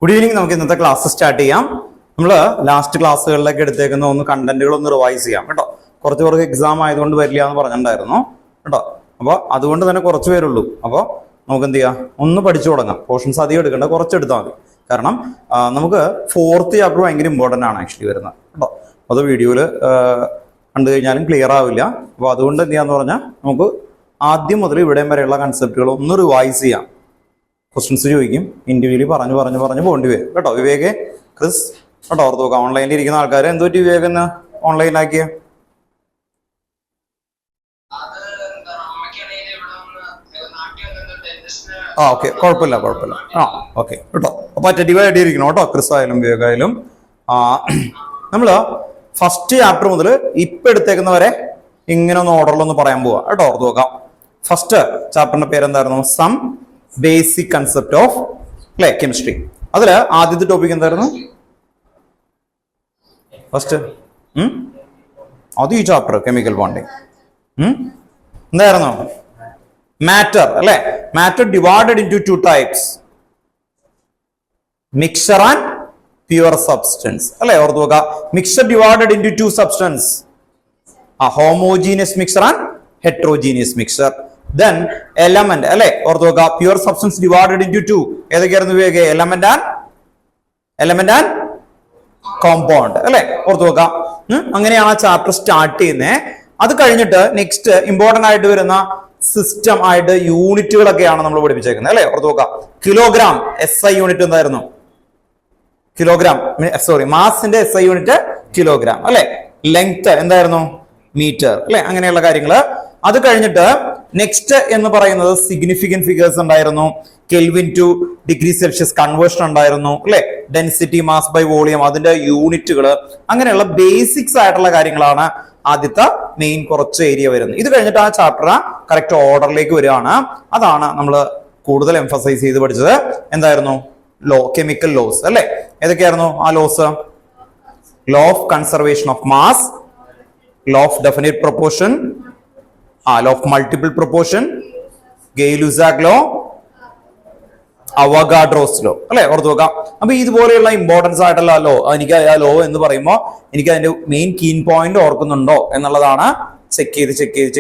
Good evening. നമുക്ക് ഇന്നത്തെ class start ചെയ്യാം. നമ്മൾ ലാസ്റ്റ് ക്ലാസ്സുകളിലൊക്കെ എടുത്തേക്കുന്ന കണ്ടന്റുകളൊന്ന് റിവൈസ് ചെയ്യാം കേട്ടോ. കുറച്ച് പേർക്ക് എക്സാം ആയതുകൊണ്ട് വരില്ല എന്ന് പറഞ്ഞിട്ടുണ്ടായിരുന്നു കേട്ടോ. അപ്പോൾ അതുകൊണ്ട് തന്നെ കുറച്ച് പേരുള്ളൂ. അപ്പോൾ നമുക്ക് എന്ത് ചെയ്യാം, ഒന്ന് പഠിച്ചു തുടങ്ങാം. പോർഷൻസ് അധികം എടുക്കേണ്ട, കുറച്ച് എടുത്താൽ മതി. കാരണം നമുക്ക് ഫോർത്ത് ചാപ്റ്റർ ഭയങ്കര ഇമ്പോർട്ടൻ്റ് ആണ് ആക്ച്വലി വരുന്നത് കേട്ടോ. അത് വീഡിയോയിൽ കണ്ടു കഴിഞ്ഞാലും ക്ലിയർ ആവില്ല. അപ്പോൾ അതുകൊണ്ട് എന്ത് ചെയ്യാന്ന് പറഞ്ഞാൽ നമുക്ക് ആദ്യം മുതൽ ഇവിടെയും വരെയുള്ള കൺസെപ്റ്റുകൾ ഒന്ന് റിവൈസ് ചെയ്യാം. ക്വസ്റ്റ്യൻസ് ചോദിക്കും, ഇൻഡിവിജ്വലി പറഞ്ഞു പോകേണ്ടി വരും കേട്ടോ. വിവേക്, ക്രിസ് കേട്ടോ, ഓർത്ത് നോക്കാം. ഓൺലൈനിൽ ഇരിക്കുന്ന ആൾക്കാർ എന്തോ വിവേക് എന്ന് ഓൺലൈനാക്കിയ ഓക്കെ, കുഴപ്പമില്ല. ഓക്കെ കേട്ടോ. അപ്പൊ അറ്റൻറ്റീവ് ആയിട്ട് ഇരിക്കണം കേട്ടോ, ക്രിസ് ആയാലും വിവേക് ആയാലും. നമ്മള് ഫസ്റ്റ് ചാപ്റ്റർ മുതൽ ഇപ്പൊ എടുത്തേക്കുന്നവരെ ഇങ്ങനെ ഒന്ന് ഓർഡറിലൊന്ന് പറയാൻ പോവാ കേട്ടോ, ഓർത്ത് നോക്കാം. ഫസ്റ്റ് ചാപ്റ്ററിന്റെ പേരെന്തായിരുന്നു? Some basic concept of chemistry. അതില് ആദ്യത്തെ ടോപ്പിക് എന്തായിരുന്നു? ഫസ്റ്റ് അത് ഈ ചാപ്റ്റർ കെമിക്കൽ ബോണ്ടിങ് എന്തായിരുന്നു? മാറ്റർ അല്ലെ. Matter divided into two types, mixture and pure substance അല്ലെ, ഓർത്ത് നോക്കുക. Mixture divided into two substance, homogeneous mixture and heterogeneous mixture. Then element അല്ലെ, ഓർത്ത് നോക്കുക. Pure substance divided into two ഏതൊക്കെയായിരുന്നു വിവേക്? എലമെന്റ് ആൻഡ് കോമ്പൗണ്ട് അല്ലെ, ഓർത്ത് നോക്കുക. അങ്ങനെയാണ് ആ ചാപ്റ്റർ സ്റ്റാർട്ട് ചെയ്യുന്നത്. അത് കഴിഞ്ഞിട്ട് നെക്സ്റ്റ് ഇമ്പോർട്ടന്റ് ആയിട്ട് വരുന്ന സിസ്റ്റം ആയിട്ട് യൂണിറ്റുകളൊക്കെയാണ് നമ്മൾ പഠിപ്പിച്ചേക്കുന്നത് അല്ലെ, ഓർത്ത് നോക്കുക. കിലോഗ്രാം SI യൂണിറ്റ് എന്തായിരുന്നു? കിലോഗ്രാം, മാസിന്റെ SI യൂണിറ്റ് കിലോഗ്രാം അല്ലെ. ലെങ്ത് എന്തായിരുന്നു? മീറ്റർ അല്ലെ. അങ്ങനെയുള്ള കാര്യങ്ങള്. അത് കഴിഞ്ഞിട്ട് നെക്സ്റ്റ് എന്ന് പറയുന്നത് സിഗ്നിഫിക്കന്റ് ഫിഗേഴ്സ് ഉണ്ടായിരുന്നു. Kelvin two degree Celsius conversion ഉണ്ടായിരുന്നു അല്ലെ. ഡെൻസിറ്റി, മാസ് ബൈ വോളിയം, അതിന്റെ യൂണിറ്റുകൾ, അങ്ങനെയുള്ള ബേസിക്സ് ആയിട്ടുള്ള കാര്യങ്ങളാണ് ആദ്യത്തെ മെയിൻ കുറച്ച് ഏരിയ വരുന്നത്. ഇത് കഴിഞ്ഞിട്ട് ആ ചാപ്റ്റർ കറക്റ്റ് ഓർഡറിലേക്ക് വരികയാണ്. അതാണ് നമ്മൾ കൂടുതൽ എംഫസൈസ് ചെയ്ത് പഠിച്ചത്. എന്തായിരുന്നു? കെമിക്കൽ ലോസ് അല്ലെ. ഏതൊക്കെയായിരുന്നു ആ laws? Law of conservation of mass, law of definite proportion, law of multiple proportion, Gay Lussac law, Avogadro's law അല്ലെ, ഓർത്ത് നോക്കാം. അപ്പൊ ഇതുപോലെയുള്ള ഇമ്പോർട്ടൻസ് ആയിട്ടുള്ള ലോ, എനിക്ക് ആ ലോ എന്ന് പറയുമ്പോൾ എനിക്ക് അതിന്റെ മെയിൻ കീൻ പോയിന്റ് ഓർക്കുന്നുണ്ടോ എന്നുള്ളതാണ് ചെക്ക്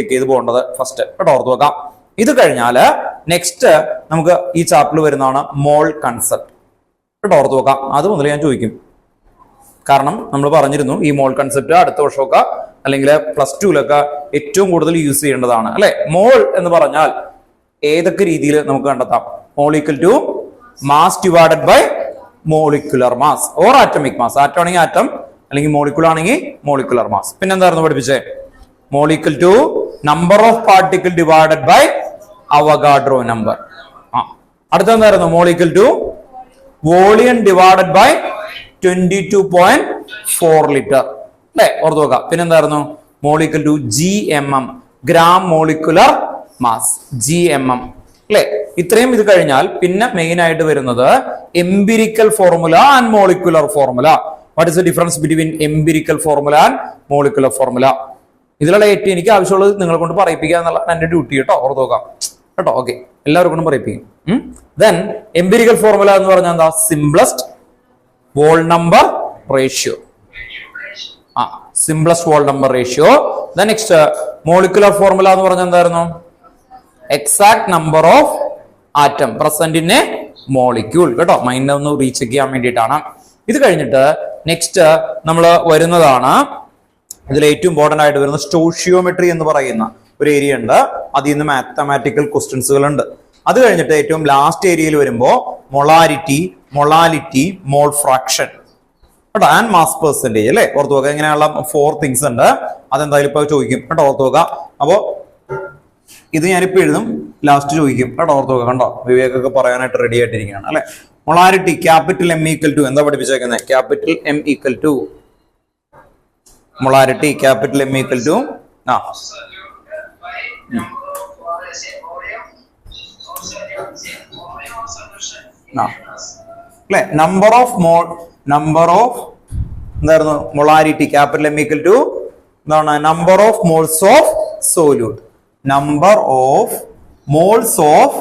ചെയ്ത് പോകേണ്ടത് ഫസ്റ്റ് കേട്ടോ, ഓർത്ത് നോക്കാം. ഇത് കഴിഞ്ഞാല് നെക്സ്റ്റ് നമുക്ക് ഈ ചാപ്റ്ററിൽ വരുന്നതാണ് മോൾ കൺസെപ്റ്റ് കേട്ടോ, ഓർത്ത് നോക്കാം. അത് മുതൽ ഞാൻ ചോദിക്കും. കാരണം നമ്മൾ പറഞ്ഞിരുന്നു ഈ മോൾ കൺസെപ്റ്റ് അടുത്ത വർഷമൊക്കെ അല്ലെങ്കിൽ +2 ഏറ്റവും കൂടുതൽ യൂസ് ചെയ്യേണ്ടതാണ് അല്ലെ. മോൾ എന്ന് പറഞ്ഞാൽ ഏതൊക്കെ രീതിയിൽ നമുക്ക് കണ്ടെത്താം? Mole equal to mass divided by molecular mass or atomic mass. Atom ആണെങ്കിൽ ആറ്റം, അല്ലെങ്കിൽ മോളിക്കുലർ ആണെങ്കിൽ മോളിക്കുലർ മാസ്. പിന്നെന്തായിരുന്നു പഠിപ്പിച്ചേ? Mole equal to number of particle divided by Avogadro number. അടുത്തെന്തായിരുന്നു? Mole equal to volume divided by 22.4 litre അല്ലെ, ഓർത്ത് നോക്കാം. പിന്നെന്തായിരുന്നു? Mole equal to GMM, gram molecular mass, GMM അല്ലെ. ഇത്രയും ഇത് കഴിഞ്ഞാൽ പിന്നെ മെയിൻ ആയിട്ട് വരുന്നത് empirical formula and molecular formula. What is the difference between empirical formula and molecular formula? ഇതിലുള്ള ഏറ്റവും എനിക്ക് ആവശ്യമുള്ളത് നിങ്ങളെ കൊണ്ട് പറയിപ്പിക്കുക എന്നുള്ള എന്റെ ഡ്യൂട്ടി കേട്ടോ, ഓർത്ത് നോക്കാം കേട്ടോ. ഓക്കെ, എല്ലാവരും കൊണ്ടും പറയിപ്പിക്കും. ദെൻ എംപിരിക്കൽ ഫോർമുല എന്ന് പറഞ്ഞാൽ എന്താ? Simplest wall number ratio. Simplest wall number ratio. Then next molecular formula എന്ന് പറഞ്ഞാൽ എന്തായിരുന്നു? Exact number of atom present in A molecule കേട്ടോ. മൈൻഡ് ഒന്ന് റീചെക്ക് ചെയ്യാൻ വേണ്ടിയിട്ടാണ്. ഇത് കഴിഞ്ഞിട്ട് നെക്സ്റ്റ് നമ്മൾ വരുന്നതാണ്, ഇതിൽ ഏറ്റവും ഇമ്പോർട്ടന്റ് ആയിട്ട് വരുന്ന സ്റ്റോഷിയോമെട്രി എന്ന് പറയുന്ന ഒരു ഏരിയ ഉണ്ട്. അതിൽ നിന്ന് മാത്തമാറ്റിക്കൽ ക്വസ്റ്റ്യൻസുകൾ ഉണ്ട്. അത് കഴിഞ്ഞിട്ട് ഏറ്റവും ലാസ്റ്റ് ഏരിയയിൽ വരുമ്പോൾ മൊളാരിറ്റി, മോൾ ഫ്രാക്ഷൻ കേട്ടോ, ആൻഡ് മാസ് പെർസെന്റേജ് അല്ലെ, ഓർത്ത് നോക്കുക. ഇങ്ങനെയുള്ള 4 തിങ്സ് ഉണ്ട്. അതെന്തായാലും ഇപ്പൊ ചോദിക്കും കേട്ടോ, ഓർത്ത് നോക്കുക. അപ്പോ ഇത് ഞാനിപ്പോ എഴുതും, ലാസ്റ്റ് ചോദിക്കും കേട്ടോ, ഓർത്ത് നോക്കുക. കണ്ടോ, വിവേകൊക്കെ പറയാനായിട്ട് റെഡി ആയിട്ടിരിക്കുകയാണ് അല്ലെ. Molarity capital M equal to എന്താ പഠിപ്പിച്ചേക്കുന്നത്? Capital M equal to molarity capital M equal to അല്ലെ. നമ്പർ ഓഫ് എന്തായിരുന്നു? Molarity capital M equal to എന്താണ്? Number of moles of solute. Number of moles of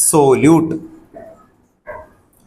solute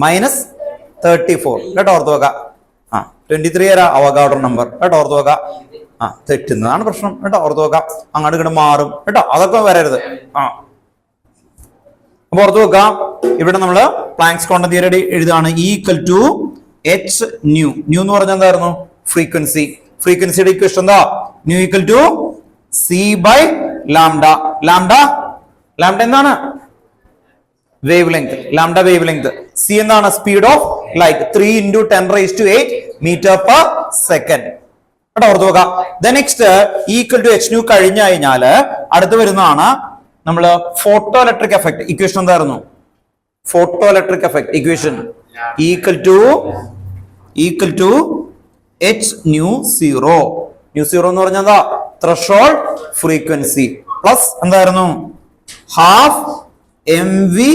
minus 34 കേട്ടോ ഓർത്ത് വെക്കാം. 23 Avogadro number കേട്ടോ ഓർത്ത് വെക്കാം. തെറ്റുന്നതാണ് പ്രശ്നം കേട്ടോ ഓർത്ത് വെക്കാം. അങ്ങോട്ട് ഇങ്ങോട്ട് മാറും കേട്ടോ, അതൊക്കെ വരരുത്. അപ്പൊ ഓർത്ത് വെക്കാം, ഇവിടെ നമ്മള് പ്ലാങ്ക്സ് ക്വാണ്ടം തിയറി എഴുതാണ്. Equal to h nu. Nu എന്ന് പറഞ്ഞാൽ എന്തായിരുന്നു? ഫ്രീക്വൻസി. ഫ്രീക്വൻസിയുടെ ഇക്വേഷൻ എന്താ? Nu equal to c by lambda. Lambda എന്താണ്? Wavelength. Lambda wavelength. C എന്താണ്? Speed of light. 3 × 10⁸ metre per second. കേട്ടോ, ഓർത്ത് നോക്കാം. Next equal to H nu കഴിഞ്ഞു കഴിഞ്ഞാല് അടുത്ത് വരുന്നതാണ് നമ്മള് ഫോട്ടോ ഇലക്ട്രിക് എഫക്ട്. ഇക്വേഷൻ എന്തായിരുന്നു? Photoelectric effect equation equal to H nu zero. Nu zero എന്ന് പറഞ്ഞാൽ എന്താ? ത്രെഷോൾഡ് ഫ്രീക്വൻസി പ്ലസ് എന്തായിരുന്നു? Half M V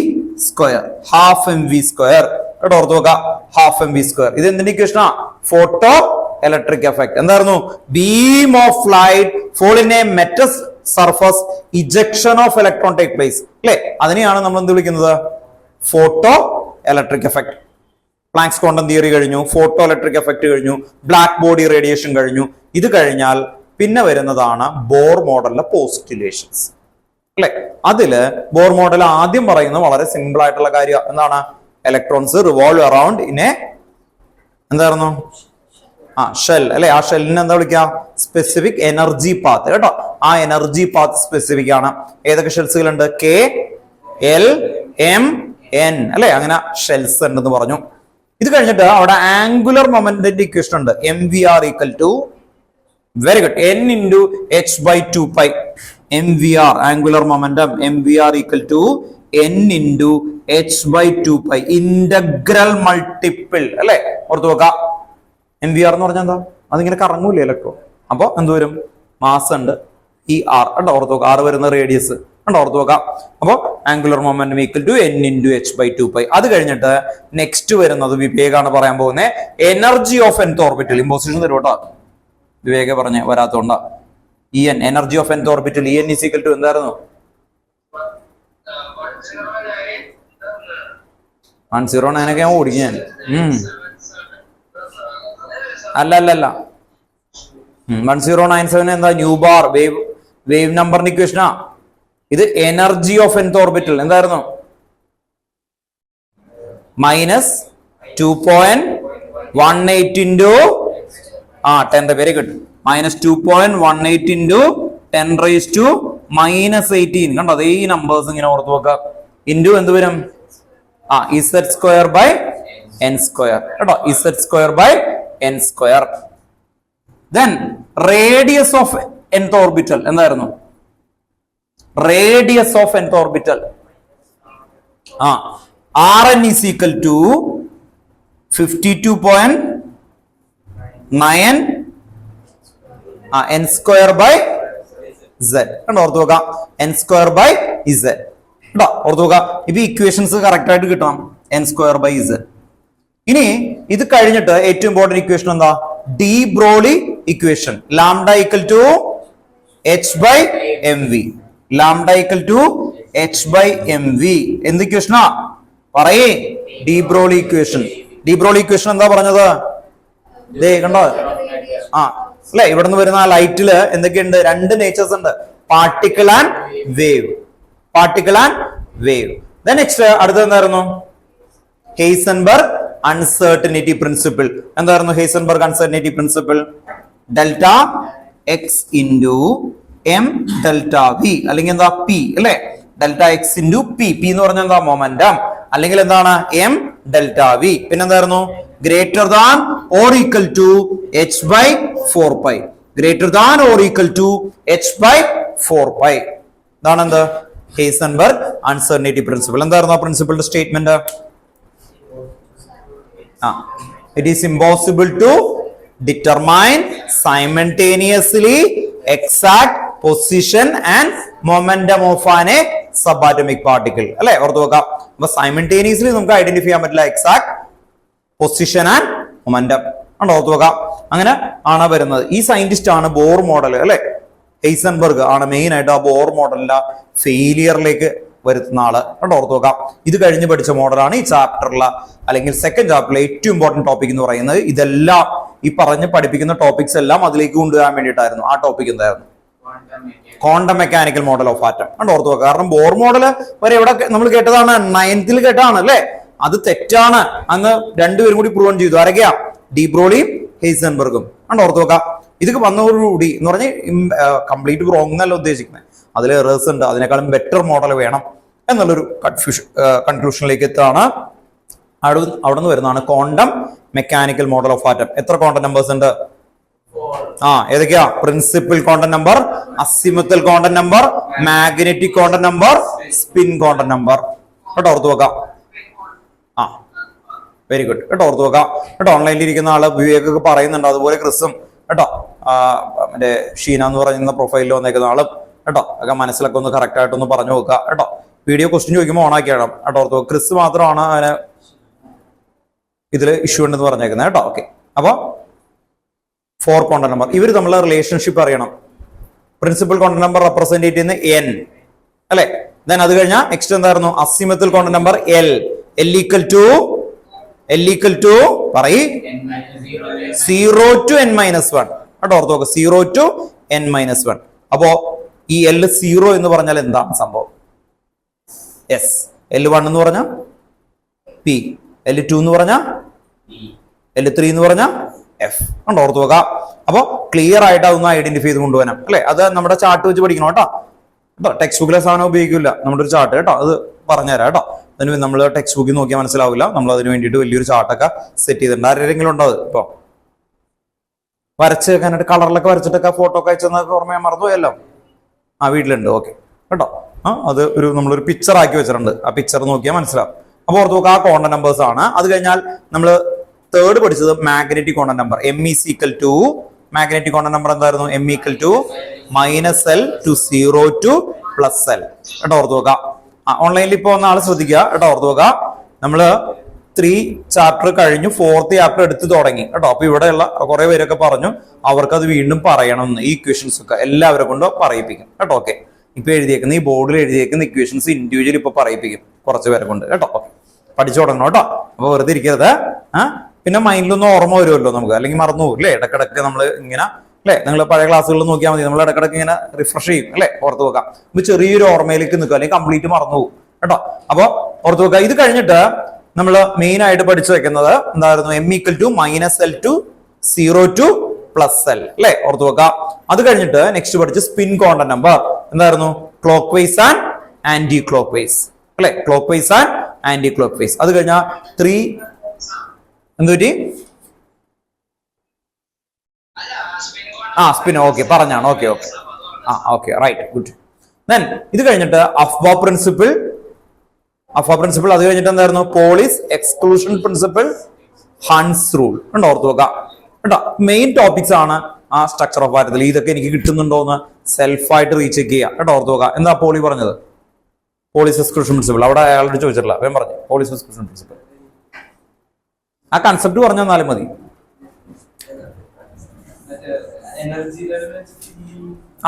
square. Half M V square. കേട്ടോ, ഓർത്ത് നോക്കാം. Half M V square. ഇത് എന്തിന്റെ ഇക്വേഷനാ? Photoelectric effect. എന്തായിരുന്നു? Beam of light fall in a metal surface, ejection of electron take place. അല്ലെ, അതിനെയാണ് നമ്മൾ എന്ത് വിളിക്കുന്നത്? Photoelectric effect. Planck's quantum theory കഴിഞ്ഞു, ഫോട്ടോ ഇലക്ട്രിക് എഫക്ട് കഴിഞ്ഞു, ബ്ലാക്ക് ബോഡി റേഡിയേഷൻ കഴിഞ്ഞു. ഇത് കഴിഞ്ഞാൽ പിന്നെ വരുന്നതാണ് ബോർ മോഡലിലെ പോസ്റ്റുലേഷൻസ്. അല്ലെ, അതില് ബോർ മോഡൽ ആദ്യം പറയുന്നത് വളരെ സിമ്പിൾ ആയിട്ടുള്ള കാര്യം എന്താണ്? Electrons revolve around in a എന്തായിരുന്നു? ഷെൽ. അല്ലെ, ആ ഷെല്ലിനെ എന്താ വിളിക്കുക? Specific energy path. കേട്ടോ, ആ എനർജി പാത്ത് സ്പെസിഫിക് ആണ്. ഏതൊക്കെ ഷെൽസുകളുണ്ട്? K, L, M, N. അല്ലെ, അങ്ങനെ ഷെൽസ് ഉണ്ടെന്ന് പറഞ്ഞു. ഇത് കഴിഞ്ഞിട്ട് അവിടെ ആംഗുലർ മൊമെന്റിന്റെ ഇക്വേഷൻ ഉണ്ട്. M v r equal to, very good, n into h by 2π. M v r angular momentum, m v r equal to n into h by 2π. Integral multiple. അല്ലെ, ഓർത്ത് നോക്കാം. എം വി ആർ എന്ന് പറഞ്ഞാൽ എന്താ? അതിങ്ങനെ കറങ്ങൂലേ electron. അപ്പൊ എന്ത് വരും? മാസ് ഉണ്ട്, ഈ ആർ. കണ്ടോ, ഓർത്ത് നോക്കാം. ആർ വരുന്ന റേഡിയസ്. കണ്ടോ, ഓർത്ത് നോക്കാം. അപ്പൊ angular momentum equal to n into h by 2π. അത് കഴിഞ്ഞിട്ട് നെക്സ്റ്റ് വരുന്നത് വിവേകാണ് പറയാൻ പോകുന്നത്. Energy of nth orbital. ഇമ്പോസിഷൻ തരും കേട്ടോ, വിവേക പറഞ്ഞ് വരാത്തോണ്ടാ. E n, energy of nth orbital. E n is equal to എന്തായിരുന്നു? 109 ഒക്കെ ഞാൻ ഓടിക്കും ഞാൻ. അല്ല 1097 എന്താ? ന്യൂ ബാർ വേവ് നമ്പറിന്റെ ഇക്വേഷനാ. ഇത് എനർജി ഓഫ് nth ഓർബിറ്റൽ എന്തായിരുന്നു? -2.18 ഇൻറ്റു 10. Very good. -2.18 ഇൻറ്റു 10⁻⁻18. കണ്ടോ, അതേ ഈ നമ്പേഴ്സ് ഇങ്ങനെ ഓർത്ത് വെക്കുക. ഇൻറ്റു എന്ത് വരും? z² / n². കേട്ടോ, z² / n². Then radius of nth orbital എന്തായിരുന്നു? Radius of nth orbital Rn is equal to 52.9 n² by z. കണ്ടോ, ഓർത്ത് നോക്കാം. n² by z. കേട്ടോ, ഓർത്ത് നോക്കാം. ഇപ്പൊ ഇക്വേഷൻസ് കറക്റ്റ് ആയിട്ട് കിട്ടണം. n² by z. ഇനി ഇത് കഴിഞ്ഞിട്ട് ഏറ്റവും ഇമ്പോർട്ടന്റ് ഇക്വേഷൻ എന്താ? De Broglie equation. Lambda equal to h by mv. Lambda equal to h by mv. എന്ത് ഇക്വേഷനാ പറയേ? De Broglie equation. De Broglie equation എന്താ പറഞ്ഞത്? ദേ കണ്ടോ, അല്ലെ, ഇവിടെ നിന്ന് വരുന്ന ആ ലൈറ്റില് എന്തൊക്കെയുണ്ട്? രണ്ട് നേച്ചേഴ്സ് ഉണ്ട്, particle and wave. Particle and wave. Next അടുത്തത് എന്തായിരുന്നു? Heisenberg uncertainty principle. എന്തായിരുന്നു Heisenberg uncertainty principle? Delta x into m delta v, അല്ലെങ്കിൽ എന്താ പി. അല്ലെ, delta x into p. P എന്ന് പറഞ്ഞാൽ എന്താ? മൊമെന്റം. അല്ലെങ്കിൽ എന്താണ്? M delta v. പിന്നെന്തായിരുന്നു? Greater than or equal to h by 4π. Greater than or equal to h by 4π. ഇതാണ് എന്ത്? Heisenberg uncertainty principle. എന്തായിരുന്നു ആ പ്രിൻസിപ്പിളിന്റെ statement? It is impossible to determine simultaneously exact position and momentum of an subatomic particle. അല്ലെ, ഓർത്ത് നോക്കാം. അപ്പൊ simultaneously നമുക്ക് ഐഡന്റിഫൈ ചെയ്യാൻ പറ്റില്ല എക്സാക്ട് പൊസിഷൻ ആൻഡ് മൊമെന്റം. ഓർത്ത് നോക്കാം. അങ്ങനെ ആണ് വരുന്നത്. ഈ സയന്റിസ്റ്റ് ആണ് ബോർ മോഡൽ. അല്ലെ, ഹെയ്സൻബർഗ് ആണ് മെയിൻ ആയിട്ട് ആ ബോർ മോഡലിന്റെ ഫെയിലിയറിലേക്ക് വരുത്തുന്ന ആള്. ഓർത്ത് നോക്കാം. ഇത് കഴിഞ്ഞ് പഠിച്ച മോഡലാണ് ഈ ചാപ്റ്ററിലെ അല്ലെങ്കിൽ സെക്കൻഡ് ചാപ്റ്ററിലെ ഏറ്റവും ഇമ്പോർട്ടന്റ് ടോപ്പിക് എന്ന് പറയുന്നത്. ഇതെല്ലാം ഈ പറഞ്ഞ് പഠിപ്പിക്കുന്ന ടോപ്പിക്സ് എല്ലാം അതിലേക്ക് കൊണ്ടുവരാൻ വേണ്ടിയിട്ടായിരുന്നു. ആ ടോപ്പിക് എന്തായിരുന്നു? Quantum mechanical model of atom. ഓർത്ത് നോക്കുക. കാരണം ബോർ മോഡൽ വരെ എവിടെ നമ്മൾ കേട്ടതാണ്? 9th കേട്ടതാണ്. അല്ലെ, അത് തെറ്റാണ്. അന്ന് രണ്ടുപേരും കൂടി പ്രൂവൺ ചെയ്തു. ആരൊക്കെയാ? ഡി ബ്രോളിയും ഹെയ്സൻബർഗും. ഓർത്ത് നോക്കാം. ഇതൊക്കെ വന്നതോടുകൂടി എന്ന് പറഞ്ഞാൽ കംപ്ലീറ്റ് റോങ് എന്നല്ല ഉദ്ദേശിക്കുന്നത്, അതിൽ എറേഴ്സ് ഉണ്ട്, അതിനേക്കാളും ബെറ്റർ മോഡൽ വേണം എന്നുള്ളൊരു കൺക്ലൂഷനിലേക്ക് എത്താണ്. അവിടെ നിന്ന് വരുന്നതാണ് quantum mechanical model of atom. എത്ര ക്വാണ്ടം നമ്പേഴ്സ് ഉണ്ട്? ഏതൊക്കെയാ? Principal quantum number, azimuthal quantum number, magnetic quantum number, spin quantum number. കേട്ടോ, ഓർത്ത് വെക്കാം. Very good. കേട്ടോ, ഓർത്ത് വെക്കാം. കേട്ടോ, ഓൺലൈനിൽ ഇരിക്കുന്ന ആള് വിവേകൊക്കെ പറയുന്നുണ്ട്, അതുപോലെ ക്രിസും കേട്ടോ, മറ്റേ ഷീന എന്ന് പറയുന്ന പ്രൊഫൈലിൽ വന്നേക്കുന്ന ആളും കേട്ടോ, ഒക്കെ മനസ്സിലൊക്കെ ഒന്ന് കറക്റ്റ് ആയിട്ടൊന്ന് പറഞ്ഞു നോക്കുക കേട്ടോ. വീഡിയോ ക്വസ്റ്റ്യൻ ചോദിക്കുമ്പോൾ ഓണാക്കി ഇടണം കേട്ടോ, ഓർത്ത് വെക്കുക. ക്രിസ് മാത്രമാണ് അതിന് ഇതിൽ ഇഷ്യൂ ഉണ്ടെന്ന് പറഞ്ഞേക്കുന്നത് കേട്ടോ. ഓക്കെ, അപ്പൊ 4 ക്വാണ്ടം നമ്പർ ഇവർ തമ്മിലുള്ള റിലേഷൻഷിപ്പ് അറിയണം. പ്രിൻസിപ്പൽ ക്വാണ്ടം നമ്പർ റെപ്രസെന്റ് ചെയ്യുന്ന എൻ അല്ലെ. ദെൻ അത് കഴിഞ്ഞാൽ നെക്സ്റ്റ് എന്തായിരുന്നു? Asymmetric quantum number L. L equal to പറയ് 0 to n-1 കേട്ടോ, ഓർത്ത് നോക്കുക. 0 to n-1. അപ്പോ ഈ L0 എന്ന് പറഞ്ഞാൽ എന്താണ് സംഭവം? യെസ്. L1 എന്ന് പറഞ്ഞാൽ P, L2 എന്ന് പറഞ്ഞാൽ L3 എന്ന് പറഞ്ഞാൽ എഫ്. കണ്ടോ, ഓർത്ത് നോക്കാം. അപ്പൊ ക്ലിയർ ആയിട്ട് അതൊന്ന് ഐഡന്റിഫൈ ചെയ്ത് കൊണ്ടുപോകാം അല്ലെ. അത് നമ്മുടെ ചാർട്ട് വെച്ച് പഠിക്കണം കേട്ടോ. ടെക്സ്റ്റ് ബുക്കിലെ സാധനം ഉപയോഗിക്കില്ല, നമ്മുടെ ഒരു ചാർട്ട് കേട്ടോ, അത് പറഞ്ഞുതരാം കേട്ടോ. അതിന് നമ്മൾ ടെക്സ്റ്റ് ബുക്കിൽ നോക്കിയാൽ മനസ്സിലാവില്ല, നമ്മൾ അതിന് വേണ്ടിയിട്ട് വലിയൊരു ചാർട്ടൊക്കെ സെറ്റ് ചെയ്തിട്ടുണ്ട്. ആരെങ്കിലും ഉണ്ടോ? അത് ഇപ്പൊ വരച്ച് വെക്കാനായിട്ട് കളറിലൊക്കെ വരച്ചിട്ടൊക്കെ ഫോട്ടോ ഒക്കെ അയച്ചെന്നൊക്കെ ഓർമ്മ മറന്നുപോയല്ലോ. വീട്ടിലുണ്ട്. ഓക്കെ കേട്ടോ. അത് നമ്മളൊരു പിക്ചർ ആക്കി വെച്ചിട്ടുണ്ട്, ആ പിക്ചർ നോക്കിയാൽ മനസ്സിലാവും. അപ്പൊ ഓർത്ത് നോക്കുക, ആ ക്വാണ്ടം നമ്പേഴ്സ് ആണ്. അത് കഴിഞ്ഞാൽ നമ്മൾ തേർഡ് പഠിച്ചത് magnetic quantum number. M is equal to magnetic quantum number എന്തായിരുന്നു? M equal to -L to 0 to +L. കേട്ടോ, ഓർത്ത് നോക്കാം. ഓൺലൈനിൽ ഇപ്പൊ വന്ന ആള് ശ്രദ്ധിക്കുക കേട്ടോ, ഓർത്ത് നോക്കുക. നമ്മള് 3 ചാപ്റ്റർ കഴിഞ്ഞു, 4th ചാപ്റ്റർ എടുത്ത് തുടങ്ങി കേട്ടോ. അപ്പൊ ഇവിടെയുള്ള കുറെ പേരൊക്കെ പറഞ്ഞു അവർക്ക് അത് വീണ്ടും പറയണമെന്ന്. ഈ ഇക്വേഷൻസ് ഒക്കെ എല്ലാവരെ കൊണ്ട് പറയിപ്പിക്കും കേട്ടോ. ഓക്കെ, ഇപ്പൊ എഴുതിയേക്കുന്ന ഈ ബോർഡിൽ എഴുതിയേക്കുന്ന ഇക്വേഷൻസ് ഇൻഡിവിജ്വലി ഇപ്പൊ പറയിപ്പിക്കും കുറച്ച് പേരെ കൊണ്ട് കേട്ടോ. പഠിച്ചു തുടങ്ങണം കേട്ടോ. അപ്പൊ വെറുതെ ഇരിക്കരുത്. പിന്നെ മൈൻഡിലൊന്നും ഓർമ്മ വരുമല്ലോ നമുക്ക്, അല്ലെങ്കിൽ മറന്നു പോകും അല്ലേ. ഇടക്കിടക്ക് നമ്മൾ ഇങ്ങനെ അല്ലെ, നിങ്ങൾ പഴയ ക്ലാസ്സുകളിൽ നോക്കിയാൽ മതി, നമ്മൾ ഇടക്കിടക്ക് ഇങ്ങനെ റിഫ്രഷ് ചെയ്യും അല്ലെ, ഓർത്ത് വെക്കാം. ഇപ്പൊ ചെറിയൊരു ഓർമ്മയിലേക്ക് നിൽക്കും, അല്ലെങ്കിൽ കംപ്ലീറ്റ് മറന്നു പോകും കേട്ടോ. അപ്പൊ ഓർത്ത് വെക്കുക. ഇത് കഴിഞ്ഞിട്ട് നമ്മൾ മെയിൻ ആയിട്ട് പഠിച്ചു വെക്കുന്നത് എന്തായിരുന്നു? M equal to -L to 0 to +L അല്ലെ, ഓർത്ത് വെക്കാം. അത് കഴിഞ്ഞിട്ട് നെക്സ്റ്റ് പഠിച്ച് സ്പിൻ ക്വാണ്ടം നമ്പർ എന്തായിരുന്നു? Clockwise and anticlockwise അല്ലെ, clockwise and anticlockwise. അത് കഴിഞ്ഞാൽ 3 എന്തുപറ്റി? സ്പിൻ. ഓക്കെ, പറഞ്ഞാണ്. Okay okay right, good. Then ഇത് കഴിഞ്ഞിട്ട് അഫ്ബ പ്രിൻസിപ്പിൾ. അത് കഴിഞ്ഞിട്ട് എന്തായിരുന്നു? Pauli's exclusion principle, Hund's rule. കണ്ടോ, ഓർത്ത് നോക്കാം കേട്ടോ. മെയിൻ ടോപ്പിക്സ് ആണ് ആ സ്ട്രക്ചർ ഓഫ് ആറ്റത്തിൽ. ഇതൊക്കെ എനിക്ക് കിട്ടുന്നുണ്ടോ എന്ന് സെൽഫായിട്ട് റീചെക്ക് ചെയ്യുക കേട്ടോ, ഓർത്ത് നോക്കാം. എന്താ പോളി പറഞ്ഞത്? Polis exclusion principle. അവിടെ അയാളോട് ചോദിച്ചിട്ടില്ല, വേഗം പറഞ്ഞു. പോളിസ് എക്സ്ക്ലൂഷൻ പ്രിൻസിപ്പിൾ ആ കൺസെപ്റ്റ് പറഞ്ഞു തന്നാലും മതി.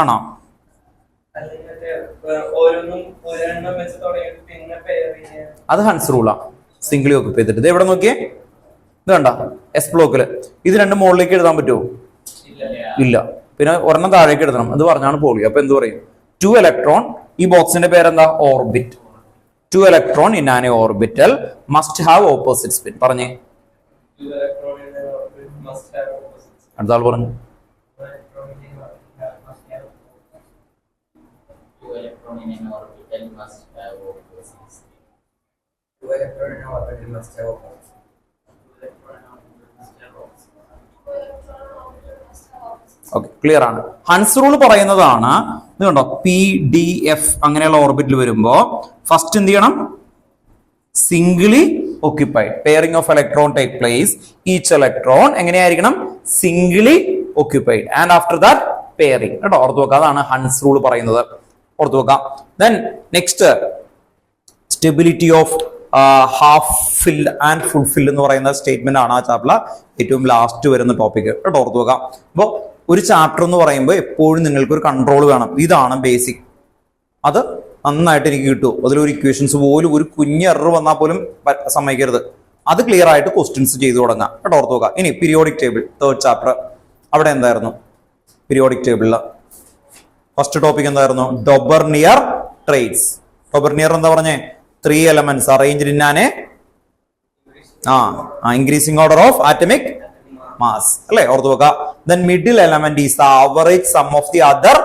ആണോ? അത് ഹൺസ് റൂളാ. സിംഗിളി ഓക്യുപ്പൈ ചെയ്തിട്ട് ഇത് എവിടെ നോക്കിയേ? ഇത് കണ്ട എസ് ബ്ലോക്കില്. ഇത് രണ്ടും മുകളിലേക്ക് എഴുതാൻ പറ്റുമോ? ഇല്ല. പിന്നെ ഒരെണ്ണം താഴേക്ക് എഴുതണം. അത് പറഞ്ഞാണ് പോളി. അപ്പൊ എന്ത് പറയും? 2 ഇലക്ട്രോൺ. ഈ ബോക്സിന്റെ പേരെന്താ? Orbit. 2 electron in an orbital must have opposite spin. പറഞ്ഞേ. അടുത്ത ആൾ പറഞ്ഞു. ഓക്കെ, ക്ലിയർ ആണ്. ഹൺസ് റൂൾ പറയുന്നതാണ് ഇത് കണ്ടോ, PDF അങ്ങനെയുള്ള ഓർബിറ്റിൽ വരുമ്പോ ഫസ്റ്റ് എന്ത് ചെയ്യണം? സിംഗിളി occupied. Pairing of electron take place. Each electron എങ്ങനെയായിരിക്കണം? Singly occupied. And after that pairing. കേട്ടോ, ഓർത്ത് വെക്കാം. അതാണ് ഹൺസ് റൂൾ പറയുന്നത്. ഓർത്ത് വെക്കാം. Then next stability of half filled and full filled എന്ന് പറയുന്ന സ്റ്റേറ്റ്മെന്റ് ആണ് ആ ചാപ്റ്ററിൽ ഏറ്റവും ലാസ്റ്റ് വരുന്ന ടോപ്പിക് കേട്ടോ, ഓർത്ത് വെക്കാം. അപ്പോൾ ഒരു ചാപ്റ്റർ എന്ന് പറയുമ്പോൾ എപ്പോഴും നിങ്ങൾക്ക് ഒരു കൺട്രോൾ വേണം. ഇതാണ് ബേസിക്. അത് നന്നായിട്ട് എനിക്ക് കിട്ടും. അതിലൊരു ഇക്വേഷൻസ് പോലും ഒരു കുഞ്ഞ് എറർ വന്നാൽ പോലും സമ്മതിക്കരുത്. അത് ക്ലിയർ ആയിട്ട് ക്വസ്റ്റ്യൻസ് ചെയ്തു തുടങ്ങാം കേട്ടോ, ഓർത്ത് നോക്കാം. ഇനി പീരിയോഡിക് ടേബിൾ 3rd ചാപ്റ്റർ. അവിടെ എന്തായിരുന്നു? പീരിയോഡിക് ടേബിളില് ഫസ്റ്റ് ടോപ്പിക് എന്തായിരുന്നു? ഡൊബർണിയർ ട്രേറ്റ്സ്. ഡൊബർണിയർ എന്താ പറഞ്ഞേ? 3 elements arranged in an increasing order of atomic mass അല്ലേ, ഓർത്ത് നോക്കാം. then middle element is the average sum of the other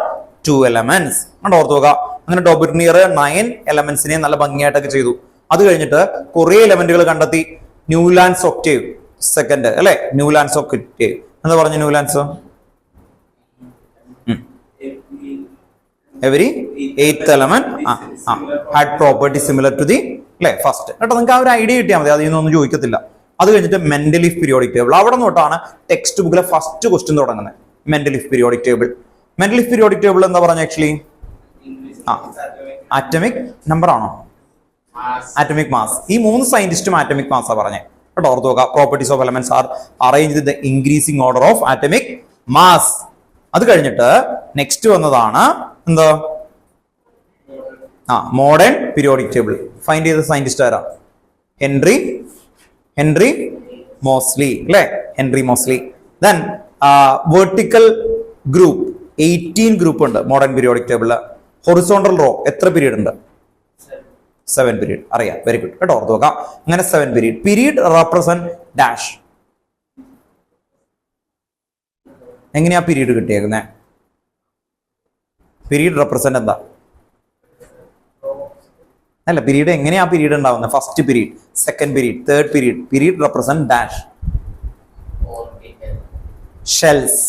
two elements. കണ്ടോ ഓർത്ത് നോക്കുക. അങ്ങനെ ഡോബിർനിയർ 9 എലമെന്റ്സിനെ നല്ല ഭംഗിയായിട്ടൊക്കെ ചെയ്തു. അത് കഴിഞ്ഞിട്ട് കുറെ എലമെന്റുകൾ കണ്ടെത്തി. ന്യൂലാൻഡ്സ് ഒക്ടേവ് സെക്കൻഡ് അല്ലെ, ന്യൂലാൻഡ്സ് ഒക്ടേവ് എന്താ പറഞ്ഞു? Newlands every eighth element had property similar to the first. കേട്ടോ, നിങ്ങൾക്ക് ആ ഒരു ഐഡിയ കിട്ടിയാൽ മതി, അതിൽ നിന്നൊന്നും ചോദിക്കത്തില്ല. അത് കഴിഞ്ഞിട്ട് മെന്റലിഫ് പീരിയോഡിക് ടേബിൾ. അവിടെ തൊട്ടാണ് ടെക്സ്റ്റ് ബുക്കിലെ ഫസ്റ്റ് ക്വസ്റ്റ്യൻ തുടങ്ങുന്നത്. മെന്റലിഫ് പീരിയോഡിക് ടേബിൾ. മെന്റലിഫ് പീരിയോഡിക് ടേബിൾ എന്താ പറഞ്ഞ ആക്ച്വലി? ആറ്റമിക് നമ്പർ ആണോ? Atomic mass. ഈ 3 സയന്റിസ്റ്റും ആറ്റമിക് മാസ് ആ പറഞ്ഞത് കേട്ടോ. ഓർത്ത് നോക്കുക. Properties of elements R arranged in the increasing order of atomic mass. അത് കഴിഞ്ഞിട്ട് നെക്സ്റ്റ് വന്നതാണ് എന്താ? Modern periodic table. ഫൈൻഡ് ചെയ്ത സയന്റിസ്റ്റ് ആരാ? ഹെൻറി മോസ്ലി അല്ലെ, Henry Moseley. Then vertical group 18 group ഉണ്ട് മോഡേൺ പീരിയോഡിക് ടേബിളില്. ഹൊറിസോണ്ടൽ റോ എത്ര പീരീഡ് ഉണ്ട്? 7 പീരീഡ്. അറിയാം, വെരി ഗുഡ് കേട്ടോ, ഓർത്ത് നോക്കാം. അങ്ങനെ 7 പീരീഡ്. Period represent dash. എങ്ങനെയാ പീരീഡ് കിട്ടിയേക്കുന്നേ? പീരീഡ് റെപ്രസെന്റ് എന്താ? അല്ല, പീരീഡ് എങ്ങനെയാ പീരീഡ് ഉണ്ടാവുന്നത്? First period, second period, third period. Period represent dash. Shells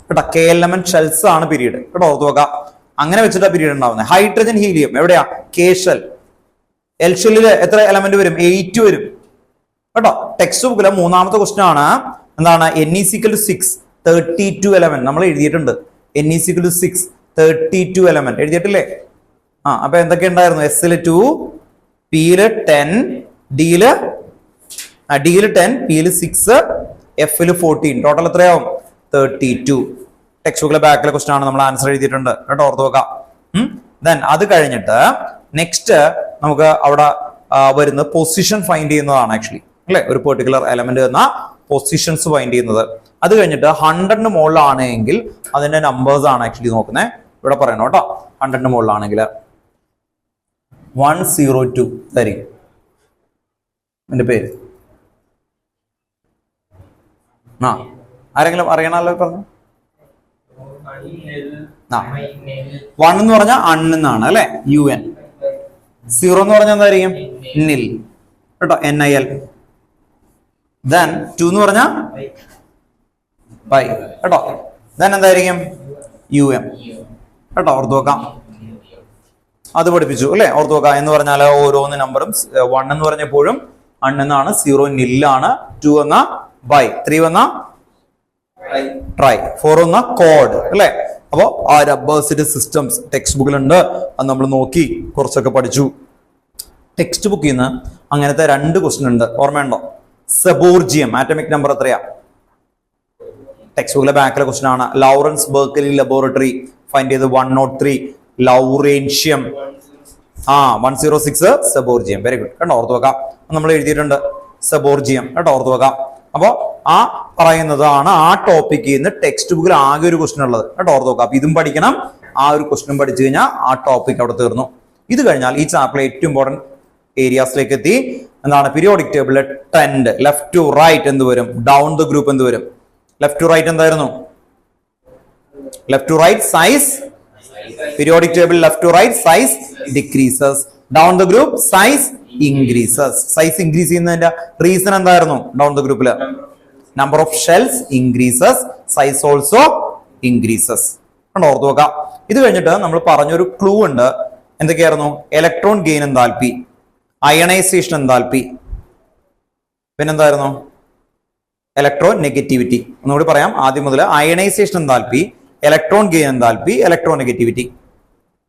കേട്ടോ. കെ എലമെന്റ് ഷെൽസ് ആണ് പീരീഡ് കേട്ടോ, ഓർത്ത് നോക്കാം. അങ്ങനെ വെച്ചിട്ടാ പീരീഡ് ഉണ്ടാവുന്നത്. ഹൈഡ്രജൻ ഹീലിയം എവിടെയാ? K shell. എൽ ഷെല്ലില് എത്ര എലമെന്റ് വരും? 8 വരും കേട്ടോ. ടെക്സ്റ്റ് ബുക്കിലെ 3ാമത്തെ ക്വസ്റ്റ്യൻ ആണ് എന്താണ്? n=6 32 എലമെന്റ് നമ്മൾ എഴുതിയിട്ടുണ്ട്. n=6 32 element എഴുതിയിട്ടില്ലേ? അപ്പൊ എന്തൊക്കെ ഉണ്ടായിരുന്നു? എസില് 2, പിയില് 10, ഡിയില് 10, പിയില് 6, എഫില് 14. ടോട്ടൽ എത്രയാവും? 32. ടെക്സ്റ്റ് ബുക്കിലെ ബാക്കിലെ ക്വസ്റ്റ്യൻ ആണ്, നമ്മൾ ആൻസർ എഴുതിയിട്ടുണ്ട് കേട്ടോ, ഓർത്ത് നോക്കാം. ദെൻ അത് കഴിഞ്ഞിട്ട് നെക്സ്റ്റ് നമുക്ക് അവിടെ വരുന്നത് പൊസിഷൻ ഫൈൻഡ് ചെയ്യുന്നതാണ് ആക്ച്വലി അല്ലെ. ഒരു പെർട്ടിക്കുലർ എലമെന്റ് എന്ന പൊസിഷൻസ് ഫൈൻഡ് ചെയ്യുന്നത്. അത് കഴിഞ്ഞിട്ട് 100ന് മുകളിലാണെങ്കിൽ അതിന്റെ നമ്പേഴ്സ് ആണ് ആക്ച്വലി നോക്കുന്നത്. ഇവിടെ പറയണം കേട്ടോ. 100ന് മുകളിലാണെങ്കിൽ 102 തരും എന്റെ പേര്. ആരെങ്കിലും അറിയണല്ലോ പറഞ്ഞു. 1 എന്ന് പറഞ്ഞാൽ അണ്ണെന്നാണ് അല്ലെ, UN. 0 എന്ന് പറഞ്ഞാൽ എന്തായിരിക്കും? നിൽ കേട്ടോ, NIL. ദെൻ 2 എന്ന് പറഞ്ഞാൽ ബൈ കേട്ടോ. ദെൻ എന്തായിരിക്കും? UM കേട്ടോ, ഓർത്ത് നോക്കാം. അത് പഠിപ്പിച്ചു അല്ലെ, ഓർത്ത് നോക്കാം. എന്ന് പറഞ്ഞാൽ ഓരോന്ന് നമ്പറും 1 എന്ന് പറഞ്ഞപ്പോഴും അണ്ണെന്നാണ്, 0 നില്ലാണ്, 2 എന്ന ബൈ, 3 എന്ന ട്രൈ, 4 എന്ന കോഡ് അല്ലെ. അപ്പോ ആ റബ്ബേഴ്സിന്റെ സിസ്റ്റംസ് ടെക്സ്റ്റ് ബുക്കിലുണ്ട്. അത് നമ്മൾ നോക്കി കുറച്ചൊക്കെ പഠിച്ചു. ടെക്സ്റ്റ് ബുക്കിൽ നിന്ന് അങ്ങനത്തെ 2 ക്വസ്റ്റ്യൻ ഉണ്ട്, ഓർമ്മയുണ്ടോ? സെബോർജിയം ആറ്റമിക് നമ്പർ എത്രയാ? ടെക്സ്റ്റ് ബുക്കിലെ ബാക്കിലെ ക്വസ്റ്റ്യൻ ആണ്. ലൗറൻസ് ബെർക്കലി ലബോറട്ടറി ഫൈൻഡ് ചെയ്ത് 103. ലൗറേൻഷ്യം 106 സെബോർജിയം. വെരി ഗുഡ് കേട്ടോ, ഓർത്ത് വെക്കാം. നമ്മൾ എഴുതിയിട്ടുണ്ട് സെബോർജിയം കേട്ടോ, ഓർത്ത് വെക്കാം. അപ്പോ ആ പറയുന്നതാണ് ആ ടോപ്പിക്കിൽ നിന്ന് ടെക്സ്റ്റ് ബുക്കിൽ ആകെ ഒരു ക്വസ്റ്റ്യൻ ഉള്ളത് കേട്ടോ, ഓർത്ത് വെക്കാം. അപ്പൊ ഇതും പഠിക്കണം. ആ ഒരു ക്വസ്റ്റ്യൻ പഠിച്ചു കഴിഞ്ഞാൽ ആ ടോപ്പിക് അവിടെ തീർന്നു. ഇത് കഴിഞ്ഞാൽ ഈ ചാപ്റ്ററിലെ ഏറ്റവും ഇമ്പോർട്ടന്റ് ഏരിയാസിലേക്ക് എത്തി. എന്താണ്? പീരിയോഡിക് ടേബിളിലെ ട്രെൻഡ്. ലെഫ്റ്റ് ടു റൈറ്റ് എന്ത് വരും? ഡൗൺ ദ ഗ്രൂപ്പ് എന്ത് വരും? ലെഫ്റ്റ് ടു റൈറ്റ് എന്തായിരുന്നു? Left to right size. Periodic table left to right size decreases. Down the group size increases. Size increase ചെയ്യുന്നതിന്റെ റീസൺ എന്തായിരുന്നു? ഡൗൺ ദ ഗ്രൂപ്പില് number of shells increases, size also increases. ഓർത്ത് നോക്കാം. ഇത് കഴിഞ്ഞിട്ട് നമ്മൾ പറഞ്ഞൊരു ക്ലൂ ഉണ്ട്. എന്തൊക്കെയായിരുന്നു? Electron gain enthalpy, ionisation enthalpy, പിന്നെന്തായിരുന്നു? Electronegativity. ഒന്നുകൂടി പറയാം ആദ്യം മുതൽ. Ionisation enthalpy, electron gain enthalpy, electron negativity.